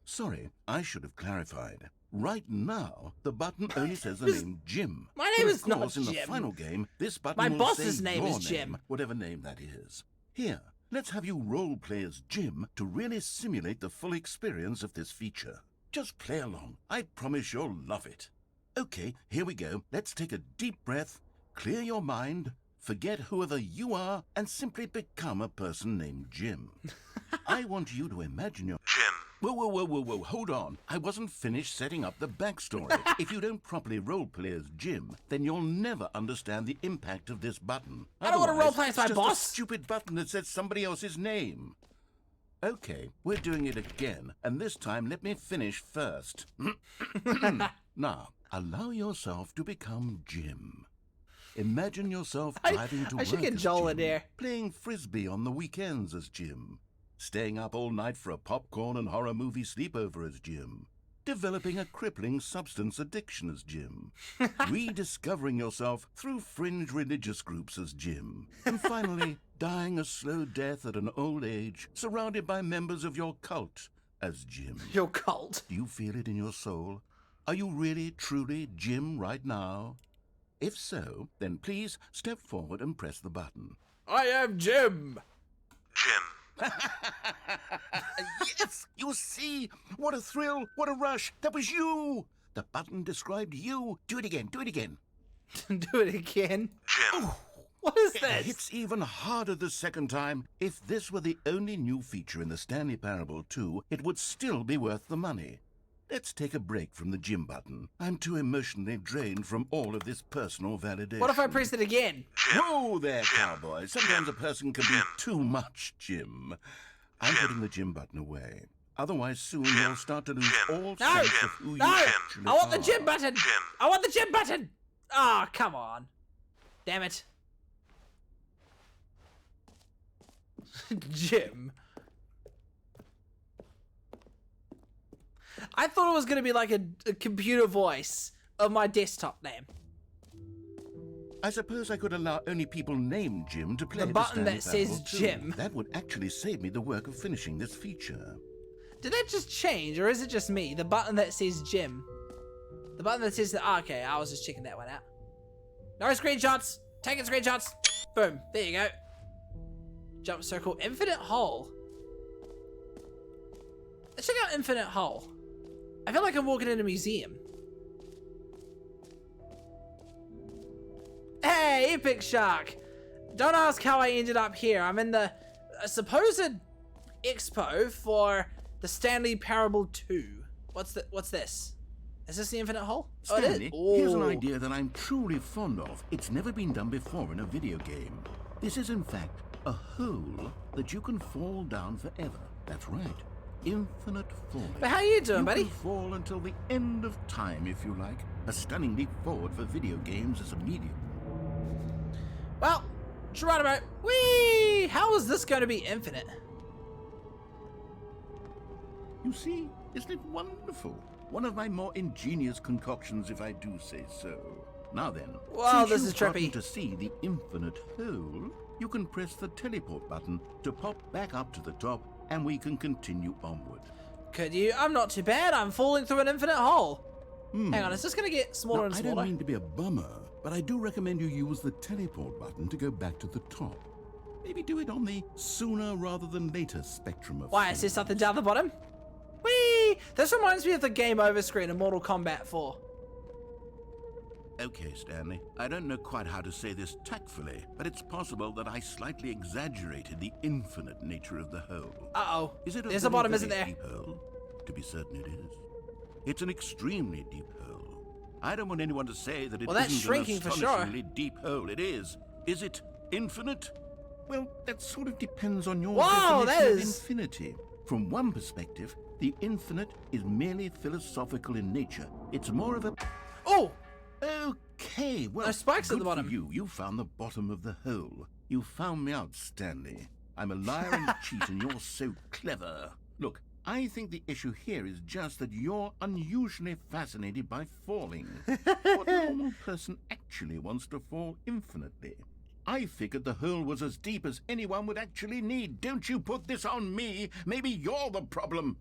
Sorry, I should have clarified. Right now, the button only says the name Jim. My name But is of not course, in the Jim. final game, this button My will boss's say name your is Jim. whatever name that is. Here, let's have you role play as Jim to really simulate the full experience of this feature. Just play along. I promise you'll love it. Okay, here we go. Let's take a deep breath, clear your mind, forget whoever you are, and simply become a person named Jim. I want you to imagine your... Jim. Whoa, hold on. I wasn't finished setting up the backstory. If you don't properly roleplay as Jim, then you'll never understand the impact of this button. I don't want to Otherwise, roleplay as it's my just boss. a stupid button that says somebody else's name. Okay, we're doing it again, and this time let me finish first. Now, allow yourself to become Jim. Imagine yourself driving to I work should get as Joel in Jim, there. playing frisbee on the weekends as Jim, staying up all night for a popcorn and horror movie sleepover as Jim, developing a crippling substance addiction as Jim, rediscovering yourself through fringe religious groups as Jim, and finally dying a slow death at an old age, surrounded by members of your cult as Jim. Your cult. Do you feel it in your soul? Are you really, truly Jim right now? If so, then please step forward and press the button. I am Jim. Jim. Yes! You see? What a thrill! What a rush! That was you! The button described you. Do it again. Do it again. Do it again. Jim. Oh, What is It this? hits even harder the second time. If this were the only new feature in the Stanley Parable 2, it would still be worth the money. Let's take a break from the gym button. I'm too emotionally drained from all of this personal validation. What if I press it again? Whoa there, cowboy. Sometimes a person can be too much, Jim. I'm putting the gym button away. Otherwise, soon you'll start to lose all No! sense of who you No! actually I want the are. gym button! I want the gym button! Ah, come on. Damn it. Jim. I thought it was going to be like a computer voice of my desktop name. I suppose I could allow only people named Jim to play The button Stanley that says Parable too. Jim. That would actually save me the work of finishing this feature. Did that just change, or is it just me? The button that says Jim. The button that says that. Okay, I was just checking that one out. No screenshots. Taking screenshots. Boom. There you go. Jump circle. Infinite hole. Let's check out Infinite hole. I feel like I'm walking in a museum. Hey, Epic Shark. Don't ask how I ended up here. I'm in the supposed expo for the Stanley Parable 2. What's this? Is this the Infinite hole? Stanley, oh, it is. here's an idea that I'm truly fond of. It's never been done before in a video game. This is, in fact, a hole that you can fall down forever. That's right. Infinite falling. But how you doing, buddy? You can fall until the end of time, if you like. A stunning leap forward for video games as a medium. Well, Geronimo, whee! How is this going to be infinite? You see, isn't it wonderful? One of my more ingenious concoctions, if I do say so. Now then, Wow, since this you've is trippy. gotten to see the infinite hole, you can press the teleport button to pop back up to the top, and we can continue onward. Could you? I'm not too bad. I'm falling through an infinite hole. Hang on, is this going to get smaller Now, and I smaller? don't mean to be a bummer, but I do recommend you use the teleport button to go back to the top. Maybe do it on the sooner rather than later spectrum of Why, things. is there something down the bottom? Whee! This reminds me of the game over screen in Mortal Kombat 4. Okay, Stanley. I don't know quite how to say this tactfully, but it's possible that I slightly exaggerated the infinite nature of the hole. Uh-oh. Is it a There's a very, bottom, very isn't there? deep hole? To be certain it is. It's an extremely deep hole. I don't want anyone to say that it Well, that's isn't shrinking an for sure. astonishingly deep hole. It is. Is it infinite? Well, that sort of depends on your Wow, that definition of is- infinity. From one perspective, the infinite is merely philosophical in nature. It's more of a... Oh! Okay, well, No spikes at good the for bottom. You found the bottom of the hole. You found me out, Stanley. I'm a liar and a cheat, and you're so clever. Look, I think the issue here is just that you're unusually fascinated by falling. What normal person actually wants to fall infinitely? I figured the hole was as deep as anyone would actually need. Don't you put this on me. Maybe you're the problem.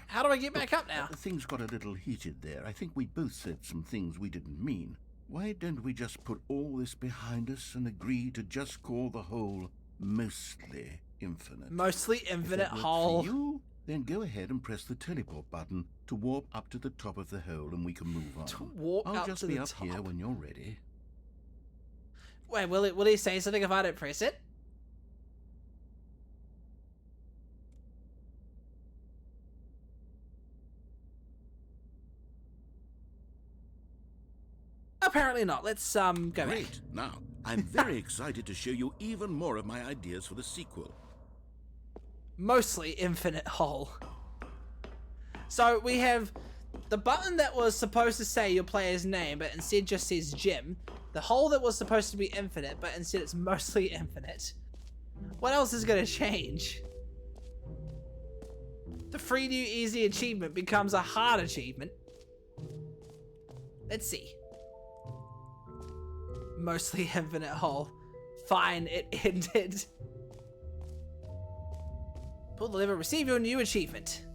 How do I get back up now? Things got a little heated there. I think we both said some things we didn't mean. Why don't we just put all this behind us and agree to just call the hole mostly infinite? Mostly If infinite that worked hole. For you, then go ahead and press the teleport button to warp up to the top of the hole and we can move on. To warp I'll up just to be the up top. here when you're ready. Wait, will he say something if I don't press it? Apparently not. Let's go back. Great. Now, I'm very excited to show you even more of my ideas for the sequel. Mostly infinite hole. So we have the button that was supposed to say your player's name, but instead just says Jim. The hole that was supposed to be infinite, but instead it's mostly infinite. What else is going to change? The free new easy achievement becomes a hard achievement. Let's see. Mostly infinite hole. Fine, it ended. Pull the lever, receive your new achievement.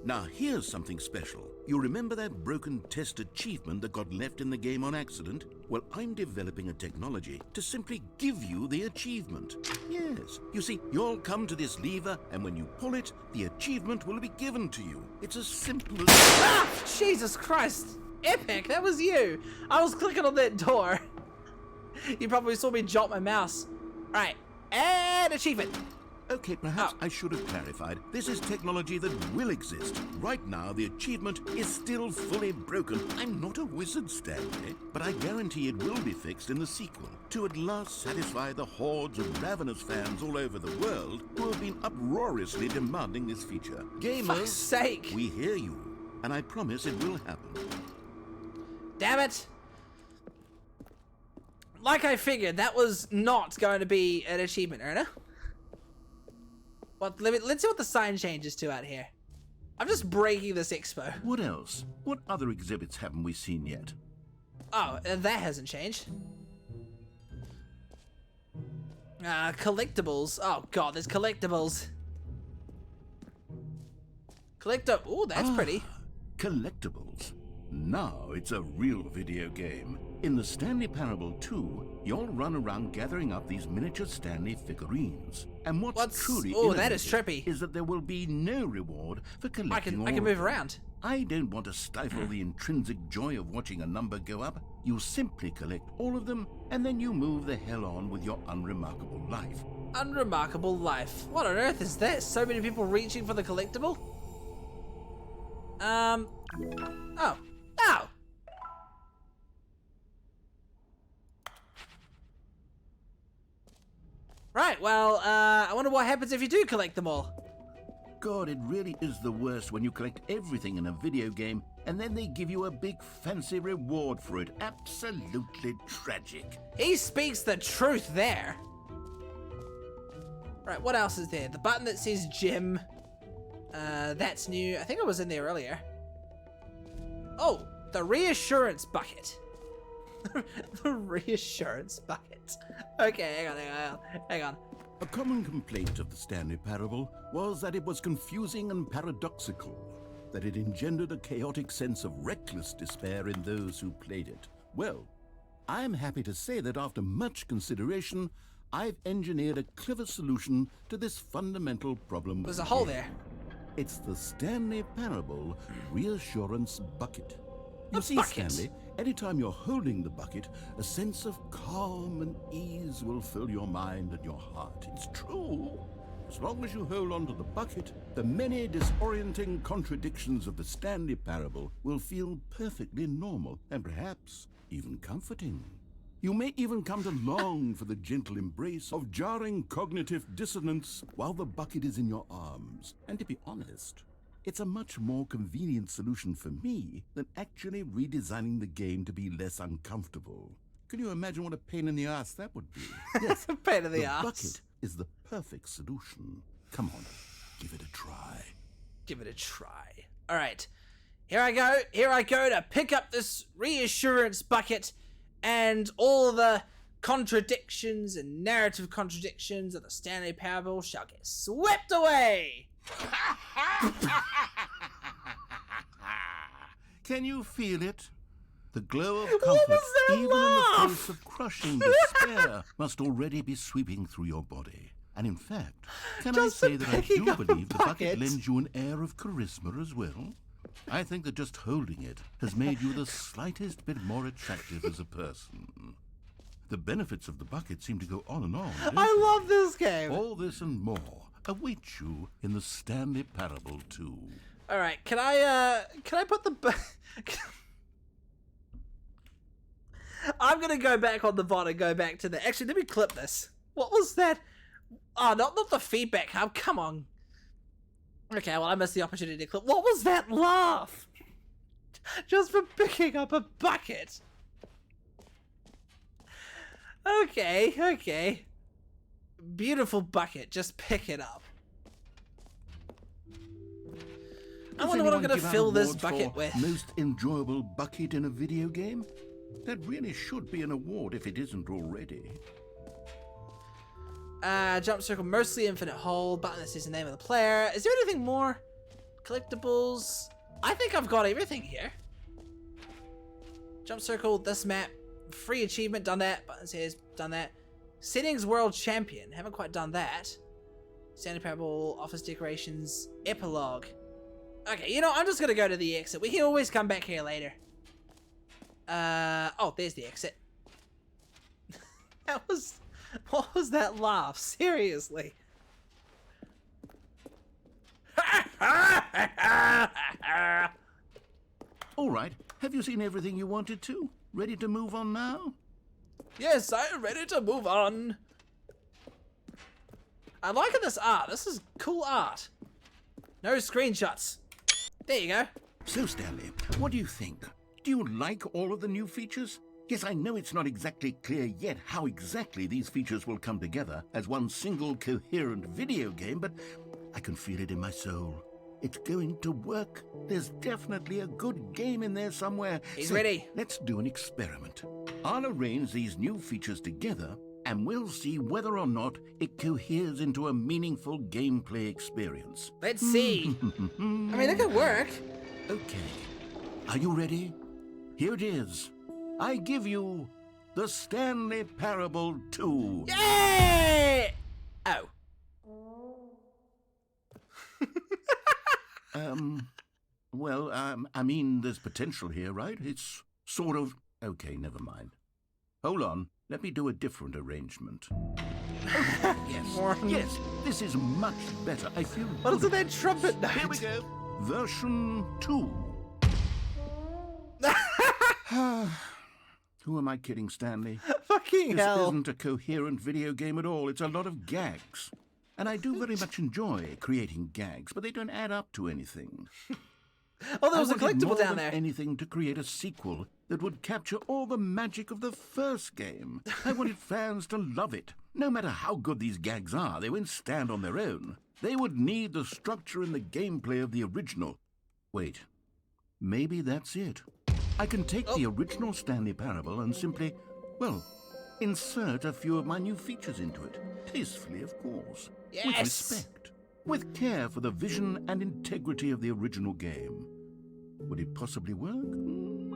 Now, here's something special. You remember that broken test achievement that got left in the game on accident? Well, I'm developing a technology to simply give you the achievement. Yes. You see, you'll come to this lever, and when you pull it, the achievement will be given to you. It's as simple as... Ah! Jesus Christ! Epic, that was you! I was clicking on that door. You probably saw me jolt my mouse. Right, and achievement. Okay, perhaps I should have clarified. This is technology that will exist. Right now, the achievement is still fully broken. I'm not a wizard, Stanley, but I guarantee it will be fixed in the sequel to at last satisfy the hordes of ravenous fans all over the world who have been uproariously demanding this feature. Gamers, Fuck's sake. we hear you, and I promise it will happen. Damn it. Like I figured, that was not going to be an achievement earner. Well, let's see what the sign changes to out here. I'm just breaking this expo. What else? What other exhibits haven't we seen yet? Oh, that hasn't changed. Collectibles. Oh god, there's collectibles. Ooh, that's pretty. Collectibles. Now it's a real video game. In the Stanley Parable 2, you'll run around gathering up these miniature Stanley figurines. And what's truly that is trippy. is that there will be no reward for collecting I can move around. I don't want to stifle the intrinsic joy of watching a number go up. You simply collect all of them, and then you move the hell on with your unremarkable life. Unremarkable life. What on earth is this? So many people reaching for the collectible? Oh. Right, well, I wonder what happens if you do collect them all. God, it really is the worst when you collect everything in a video game and then they give you a big fancy reward for it. Absolutely tragic. He speaks the truth there. Right, what else is there? The button that says gym. That's new. I think it was in there earlier. Oh, the reassurance bucket. The reassurance bucket. Okay, hang on. A common complaint of the Stanley Parable was that it was confusing and paradoxical, that it engendered a chaotic sense of reckless despair in those who played it. Well, I'm happy to say that after much consideration, I've engineered a clever solution to this fundamental problem. There's a hole there. It's the Stanley Parable Reassurance Bucket. You see, bucket? Stanley, anytime you're holding the bucket, a sense of calm and ease will fill your mind and your heart. It's true. As long as you hold on to the bucket, the many disorienting contradictions of the Stanley Parable will feel perfectly normal and perhaps even comforting. You may even come to long for the gentle embrace of jarring cognitive dissonance while the bucket is in your arms. And to be honest, it's a much more convenient solution for me than actually redesigning the game to be less uncomfortable. Can you imagine what a pain in the ass that would be? Yes, A pain in the ass. bucket is the perfect solution. Come on, give it a try. Give it a try. All right, here I go to pick up this reassurance bucket, and all the contradictions and narrative contradictions of the Stanley Parable shall get swept away. Can you feel it? The glow of comfort, was that even laugh? in the face of crushing despair, must already be sweeping through your body. And in fact, can Just I say for that I picking do up a believe the bucket bucket. lends you an air of charisma as well? I think that just holding it has made you the slightest bit more attractive as a person. The benefits of the bucket seem to go on and on. don't I they? love this game. All this and more await you in the Stanley Parable 2. All right, can I put the I'm gonna go back on the VOD and go back to the. Actually, let me clip this. What was that? Oh, not the feedback hub. Come on. Okay, well, I missed the opportunity to clip. What was that laugh? Just for picking up a bucket. Okay. Beautiful bucket. Just pick it up. I wonder what I'm going to fill this bucket with. Most enjoyable bucket in a video game? That really should be an award if it isn't already. Jump circle, mostly infinite hole, button that says the name of the player. Is there anything more? Collectibles. I think I've got everything here. Jump circle, this map, free achievement, done that. Button says, done that. Settings world champion, haven't quite done that. Stanley Parable, office decorations, epilogue. Okay, you know, I'm just gonna go to the exit. We can always come back here later. Oh, there's the exit. What was that laugh? Seriously. All right, have you seen everything you wanted to? Ready to move on now? Yes, I'm ready to move on. I'm liking this art. This is cool art. No screenshots. There you go. So, Stanley, what do you think? Do you like all of the new features? Yes, I know it's not exactly clear yet how exactly these features will come together as one single coherent video game, but I can feel it in my soul. It's going to work. There's definitely a good game in there somewhere. He's ready. Let's do an experiment. I'll arrange these new features together, and we'll see whether or not it coheres into a meaningful gameplay experience. Let's see. I mean, it could work. Okay. Are you ready? Here it is. I give you the Stanley Parable 2. Yay! Oh. I mean, there's potential here, right? It's sort of... Okay, never mind. Hold on. Let me do a different arrangement. Okay, yes, this is much better. I feel What is good. that trumpet note? Here we go. Version 2. Who am I kidding, Stanley? Fucking This hell. isn't a coherent video game at all. It's a lot of gags. And I do very much enjoy creating gags, but they don't add up to anything. Oh, there was I a wanted collectible more down than there. anything to create a sequel that would capture all the magic of the first game. I wanted fans to love it. No matter how good these gags are, they won't stand on their own. They would need the structure and the gameplay of the original. Wait, maybe that's it. I can take the original Stanley Parable and simply, well, insert a few of my new features into it. Tastefully, of course. With Yes. respect. With care for the vision and integrity of the original game. Would it possibly work?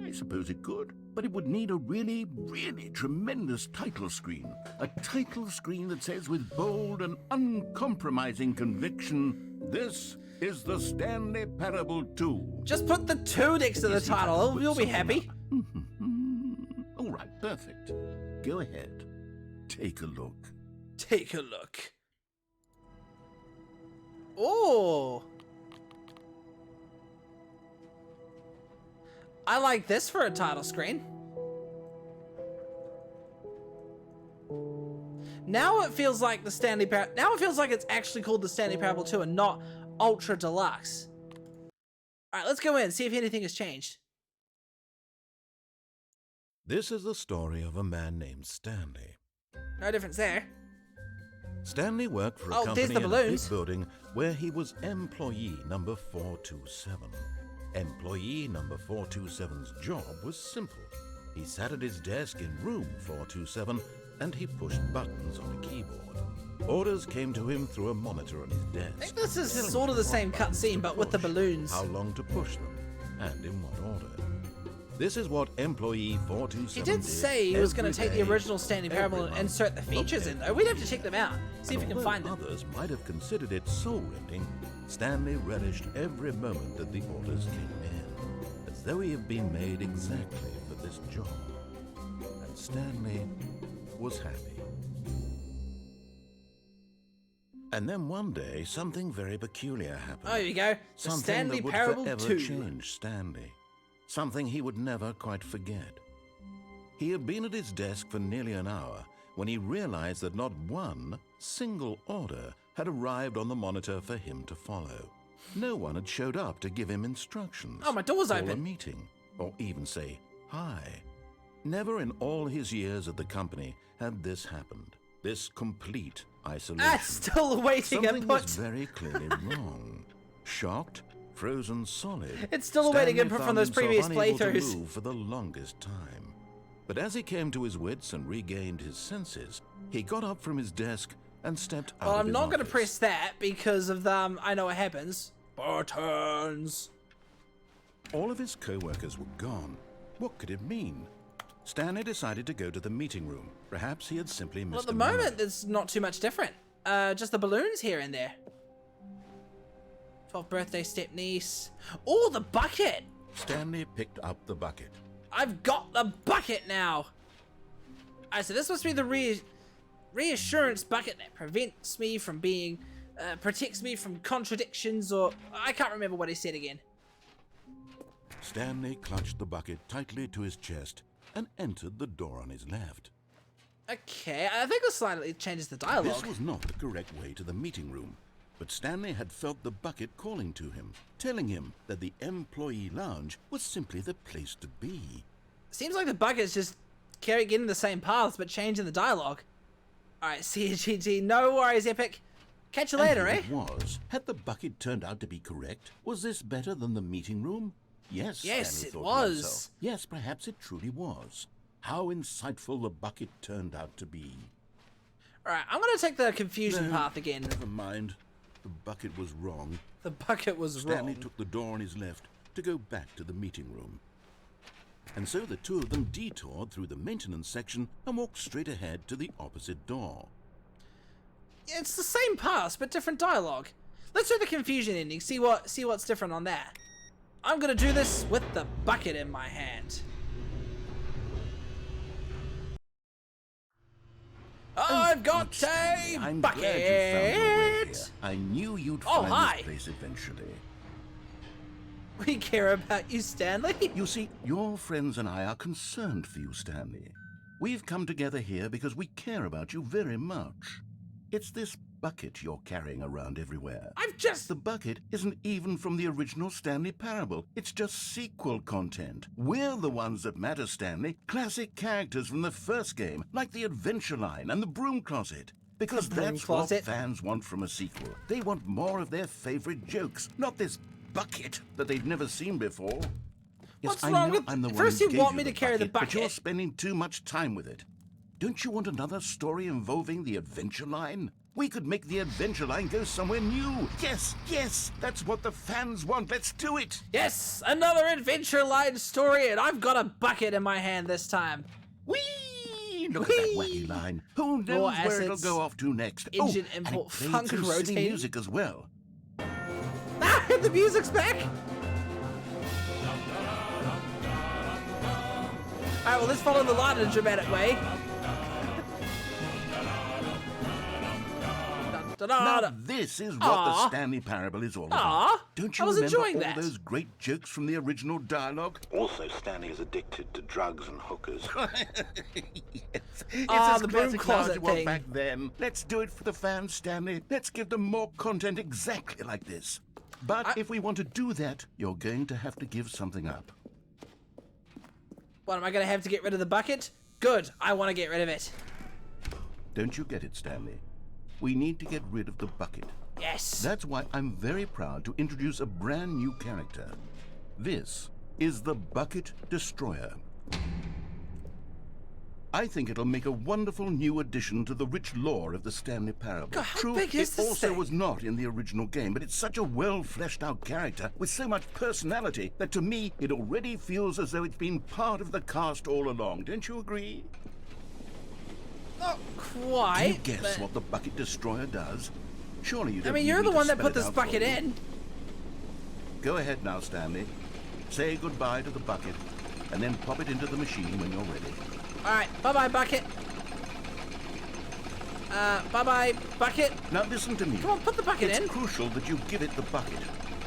I suppose it could. But it would need a really, really tremendous title screen. A title screen that says with bold and uncompromising conviction, "This is the Stanley Parable 2. Just put the 2 next to the Yes, you can title. put You'll be something happy. up. All right, perfect. Go ahead. Take a look. Take a look. Oh. I like this for a title screen. Now it feels like the Stanley Parable. Now it feels like it's actually called the Stanley Parable 2 and not Ultra Deluxe. All right, let's go in, see if anything has changed. This is the story of a man named Stanley. No difference there. Stanley worked for a Oh, there's company the in a balloons. big building where he was employee number 427. Employee number 427's job was simple. He sat at his desk in room 427 and he pushed buttons on a keyboard. Orders came to him through a monitor on his desk. I think this is telling sort of him the what same buttons cutscene, to but with the push, balloons. how long to push them, and in what order. This is what employee 427 He did say he was going to every take the day, original Stanley Parable every and month, insert the features in, though. We'd have to check them out, see if we and can although find them. others might have considered it soul-rending, Stanley relished every moment that the orders came in, as though he had been made exactly for this job. And Stanley was happy. And then one day, something very peculiar happened. Oh, here you go. The Something Stanley that would Parable forever 2. change Stanley. Something he would never quite forget. He had been at his desk for nearly an hour when he realized that not one single order had arrived on the monitor for him to follow. No one had showed up to give him instructions. Oh, my door's call a open. meeting, or even say hi. Never in all his years at the company had this happened. This complete isolation. That's still awaiting Something input. was very clearly wrong. Shocked, frozen solid. It's still awaiting Stanley input from found those himself previous unable to playthroughs. move for the longest time. But as he came to his wits and regained his senses, he got up from his desk and stepped out Well, of I'm his not going to office. press that because of the, I know what happens. Buttons. All of his co-workers were gone. What could it mean? Stanley decided to go to the meeting room. Perhaps he had simply Well, missed at the a memo. moment, it's not too much different. Just the balloons here and there. 12th birthday step-niece. Oh, the bucket! Stanley picked up the bucket. I've got the bucket now! Alright, so this must be the reassurance bucket that prevents me from being, protects me from contradictions, or I can't remember what he said again. Stanley clutched the bucket tightly to his chest and entered the door on his left. Okay, I think this slightly changes the dialogue. This was not the correct way to the meeting room, but Stanley had felt the bucket calling to him, telling him that the employee lounge was simply the place to be. Seems like the bucket's just getting the same paths, but changing the dialogue. Alright, CGT, no worries, Epic. Catch you later, and eh? here it was. Had the bucket turned out to be correct? Was this better than the meeting room? Yes, Yes, Stanley it thought to was. himself. Yes, perhaps it truly was. How insightful the bucket turned out to be. Alright, I'm gonna take the confusion path again. Never mind. The bucket was wrong. The bucket was Stanley wrong. took the door on his left to go back to the meeting room. And so the two of them detoured through the maintenance section and walked straight ahead to the opposite door. It's the same path, but different dialogue. Let's do the confusion ending, see what's different on that. I'm gonna do this with the bucket in my hand. I've got a I'm glad you found your way here. bucket! I knew you'd Oh, find hi. this place eventually. We care about you, Stanley. You see, your friends and I are concerned for you, Stanley. We've come together here because we care about you very much. It's this bucket you're carrying around everywhere. I've just... The bucket isn't even from the original Stanley Parable. It's just sequel content. We're the ones that matter, Stanley. Classic characters from the first game, like the Adventure Line and the Broom Closet. Because The Broom that's Closet? what fans want from a sequel. They want more of their favorite jokes, not this bucket that they've never seen before. Yes, What's I wrong know with... I'm the one First who you gave want me the to carry the But you're bucket. spending too much time with it. Don't you want another story involving the Adventure Line? We could make the Adventure Line go somewhere new. Yes, yes, that's what the fans want. Let's do it. Yes, another Adventure Line story, and I've got a bucket in my hand this time. Whee! Look at that wacky line. Who knows More where it'll assets, go off to next? engine and import, it played funk some silly rotating. music as well. Ah, the music's back! Alright, well, let's follow the line in a dramatic way. Now this is what the Aw. Stanley Parable is all about. Aw, Don't I you was remember enjoying all that. those great jokes from the original dialogue? Also, Stanley is addicted to drugs and hookers. Yes. It's Ah, as the broom classic now as closet it was thing. back then. Let's do it for the fans, Stanley. Let's give them more content exactly like this. But if we want to do that, you're going to have to give something up. What, am I gonna have to get rid of the bucket? Good, I want to get rid of it. Don't you get it, Stanley? We need to get rid of the bucket. Yes. That's why I'm very proud to introduce a brand new character. This is the Bucket Destroyer. I think it'll make a wonderful new addition to the rich lore of the Stanley Parable. God, how True, big is it this also thing? was not in the original game, but it's such a well-fleshed-out character with so much personality that to me, it already feels as though it's been part of the cast all along. Don't you agree? Not Can you quite. guess but- what the Bucket Destroyer does? Surely you don't I mean, need you're me the to one that spell put it this out for bucket you. in. Go ahead now, Stanley. Say goodbye to the bucket, and then pop it into the machine when you're ready. Alright, bye-bye, bucket. Bye-bye, bucket. Now listen to me. Come on, put the bucket It's in. crucial that you give it the bucket.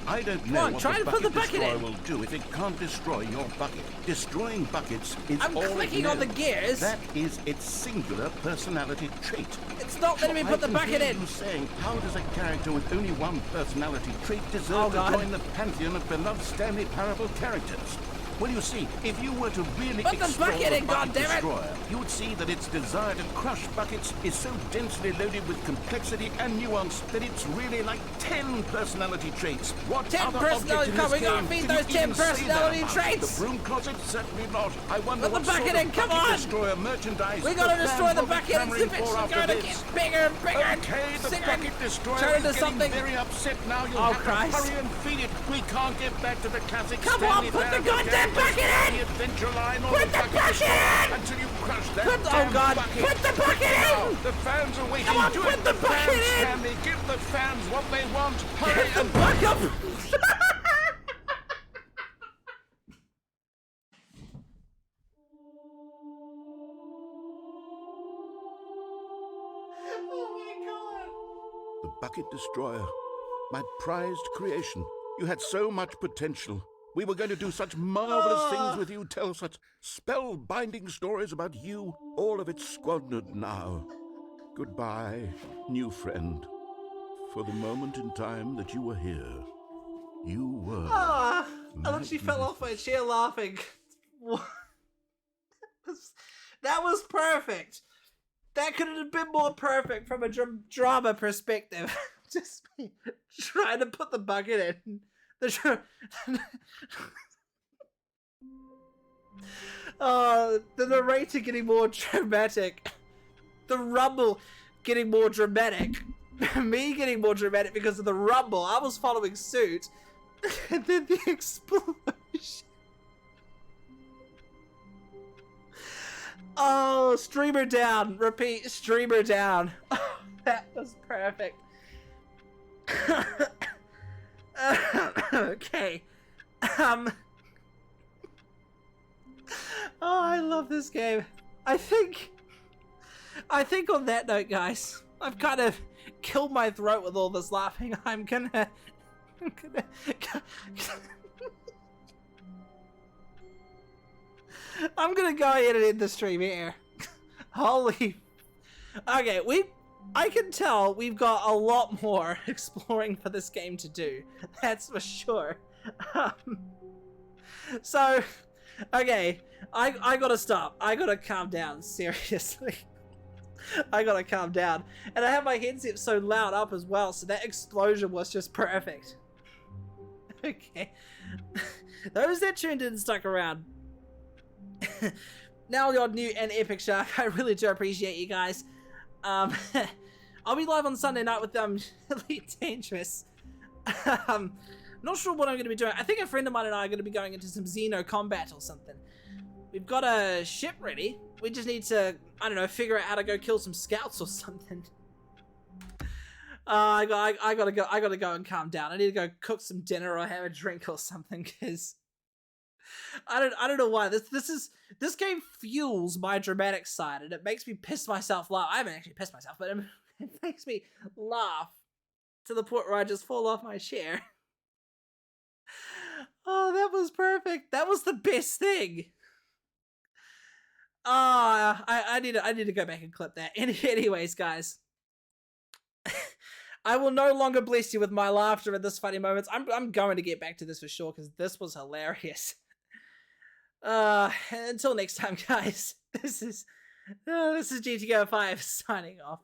I don't know on, what try the and put bucket the bucket destroyer in. will do if it can't destroy your bucket. Destroying buckets is I'm all it clicking on the knows. gears. That is its singular personality trait. It's not letting me Sure, put the I can bucket hear in. you saying, how does a character with only one personality trait Oh, deserve to God. join the pantheon of beloved Stanley Parable characters? Well, you see, if you were to really Put the explore bucket in, Bucket goddammit! Destroyer, you would see that its desire to crush buckets is so densely loaded with complexity and nuance that it's really like 10 personality traits. What 10 other personality object in traits? this We gotta game feed can you those 10 even say that personality about? traits! The broom closet? Certainly not. I wonder Put the what bucket sort in, of come Bucket on! Destroyer merchandise We gotta the destroy fans the will be bucket. It's clamoring for eventually after gonna this. get bigger and bigger. Okay, the Bigger. Bucket Destroyer Turn is into getting something. very upset now. You'll Oh, have Christ. to hurry and feed it. We can't get back to the classic Come Stanley on, put the Parable goddamn characters, bucket in! the Adventure Line or Put the the Bucket bucket Destroyer in! until you crush that Put- oh, damn God. bucket. Put the bucket Now, in! the fans are waiting. Come on, Do put it the for bucket fans, in! Stanley. Give the fans what they want. Hurry Get the and bucket. bucket destroyer. My prized creation. You had so much potential. We were going to do such marvelous things with you, tell such spellbinding stories about you. All of it squandered now. Goodbye, new friend. For the moment in time that you were here, you were... I literally fell off my chair laughing. That was perfect. That could have been more perfect from a drama perspective. Just me trying to put the bucket in. The narrator getting more dramatic. The rumble getting more dramatic. Me getting more dramatic because of the rumble. I was following suit. And then the explosion. Oh, streamer down. Repeat, streamer down. Oh, that was perfect. Okay. Oh, I love this game. I think on that note, guys, I've kind of killed my throat with all this laughing. I'm gonna go ahead and end the stream here. Holy. Okay, I can tell we've got a lot more exploring for this game to do. That's for sure. So, okay, I gotta stop. I gotta calm down, seriously. I gotta calm down. And I have my headset so loud up as well, so that explosion was just perfect. Okay. Those that tuned in and stuck around. Now the odd new and epic shark. I really do appreciate you guys. I'll be live on Sunday night with Elite Dangerous. Not sure what I'm going to be doing. I think a friend of mine and I are going to be going into some Xeno combat or something. We've got a ship ready. We just need to, I don't know, figure out how to go kill some scouts or something. I gotta go and calm down. I need to go cook some dinner or have a drink or something, because I don't know why this game fuels my dramatic side, and it makes me piss myself laugh. I haven't actually pissed myself, but it makes me laugh to the point where I just fall off my chair. Oh, that was perfect. That was the best thing. I need to go back and clip that. Anyways, guys. I will no longer bless you with my laughter at this funny moments. I'm going to get back to this for sure, because this was hilarious. Until next time, guys. This is GTO 5 signing off.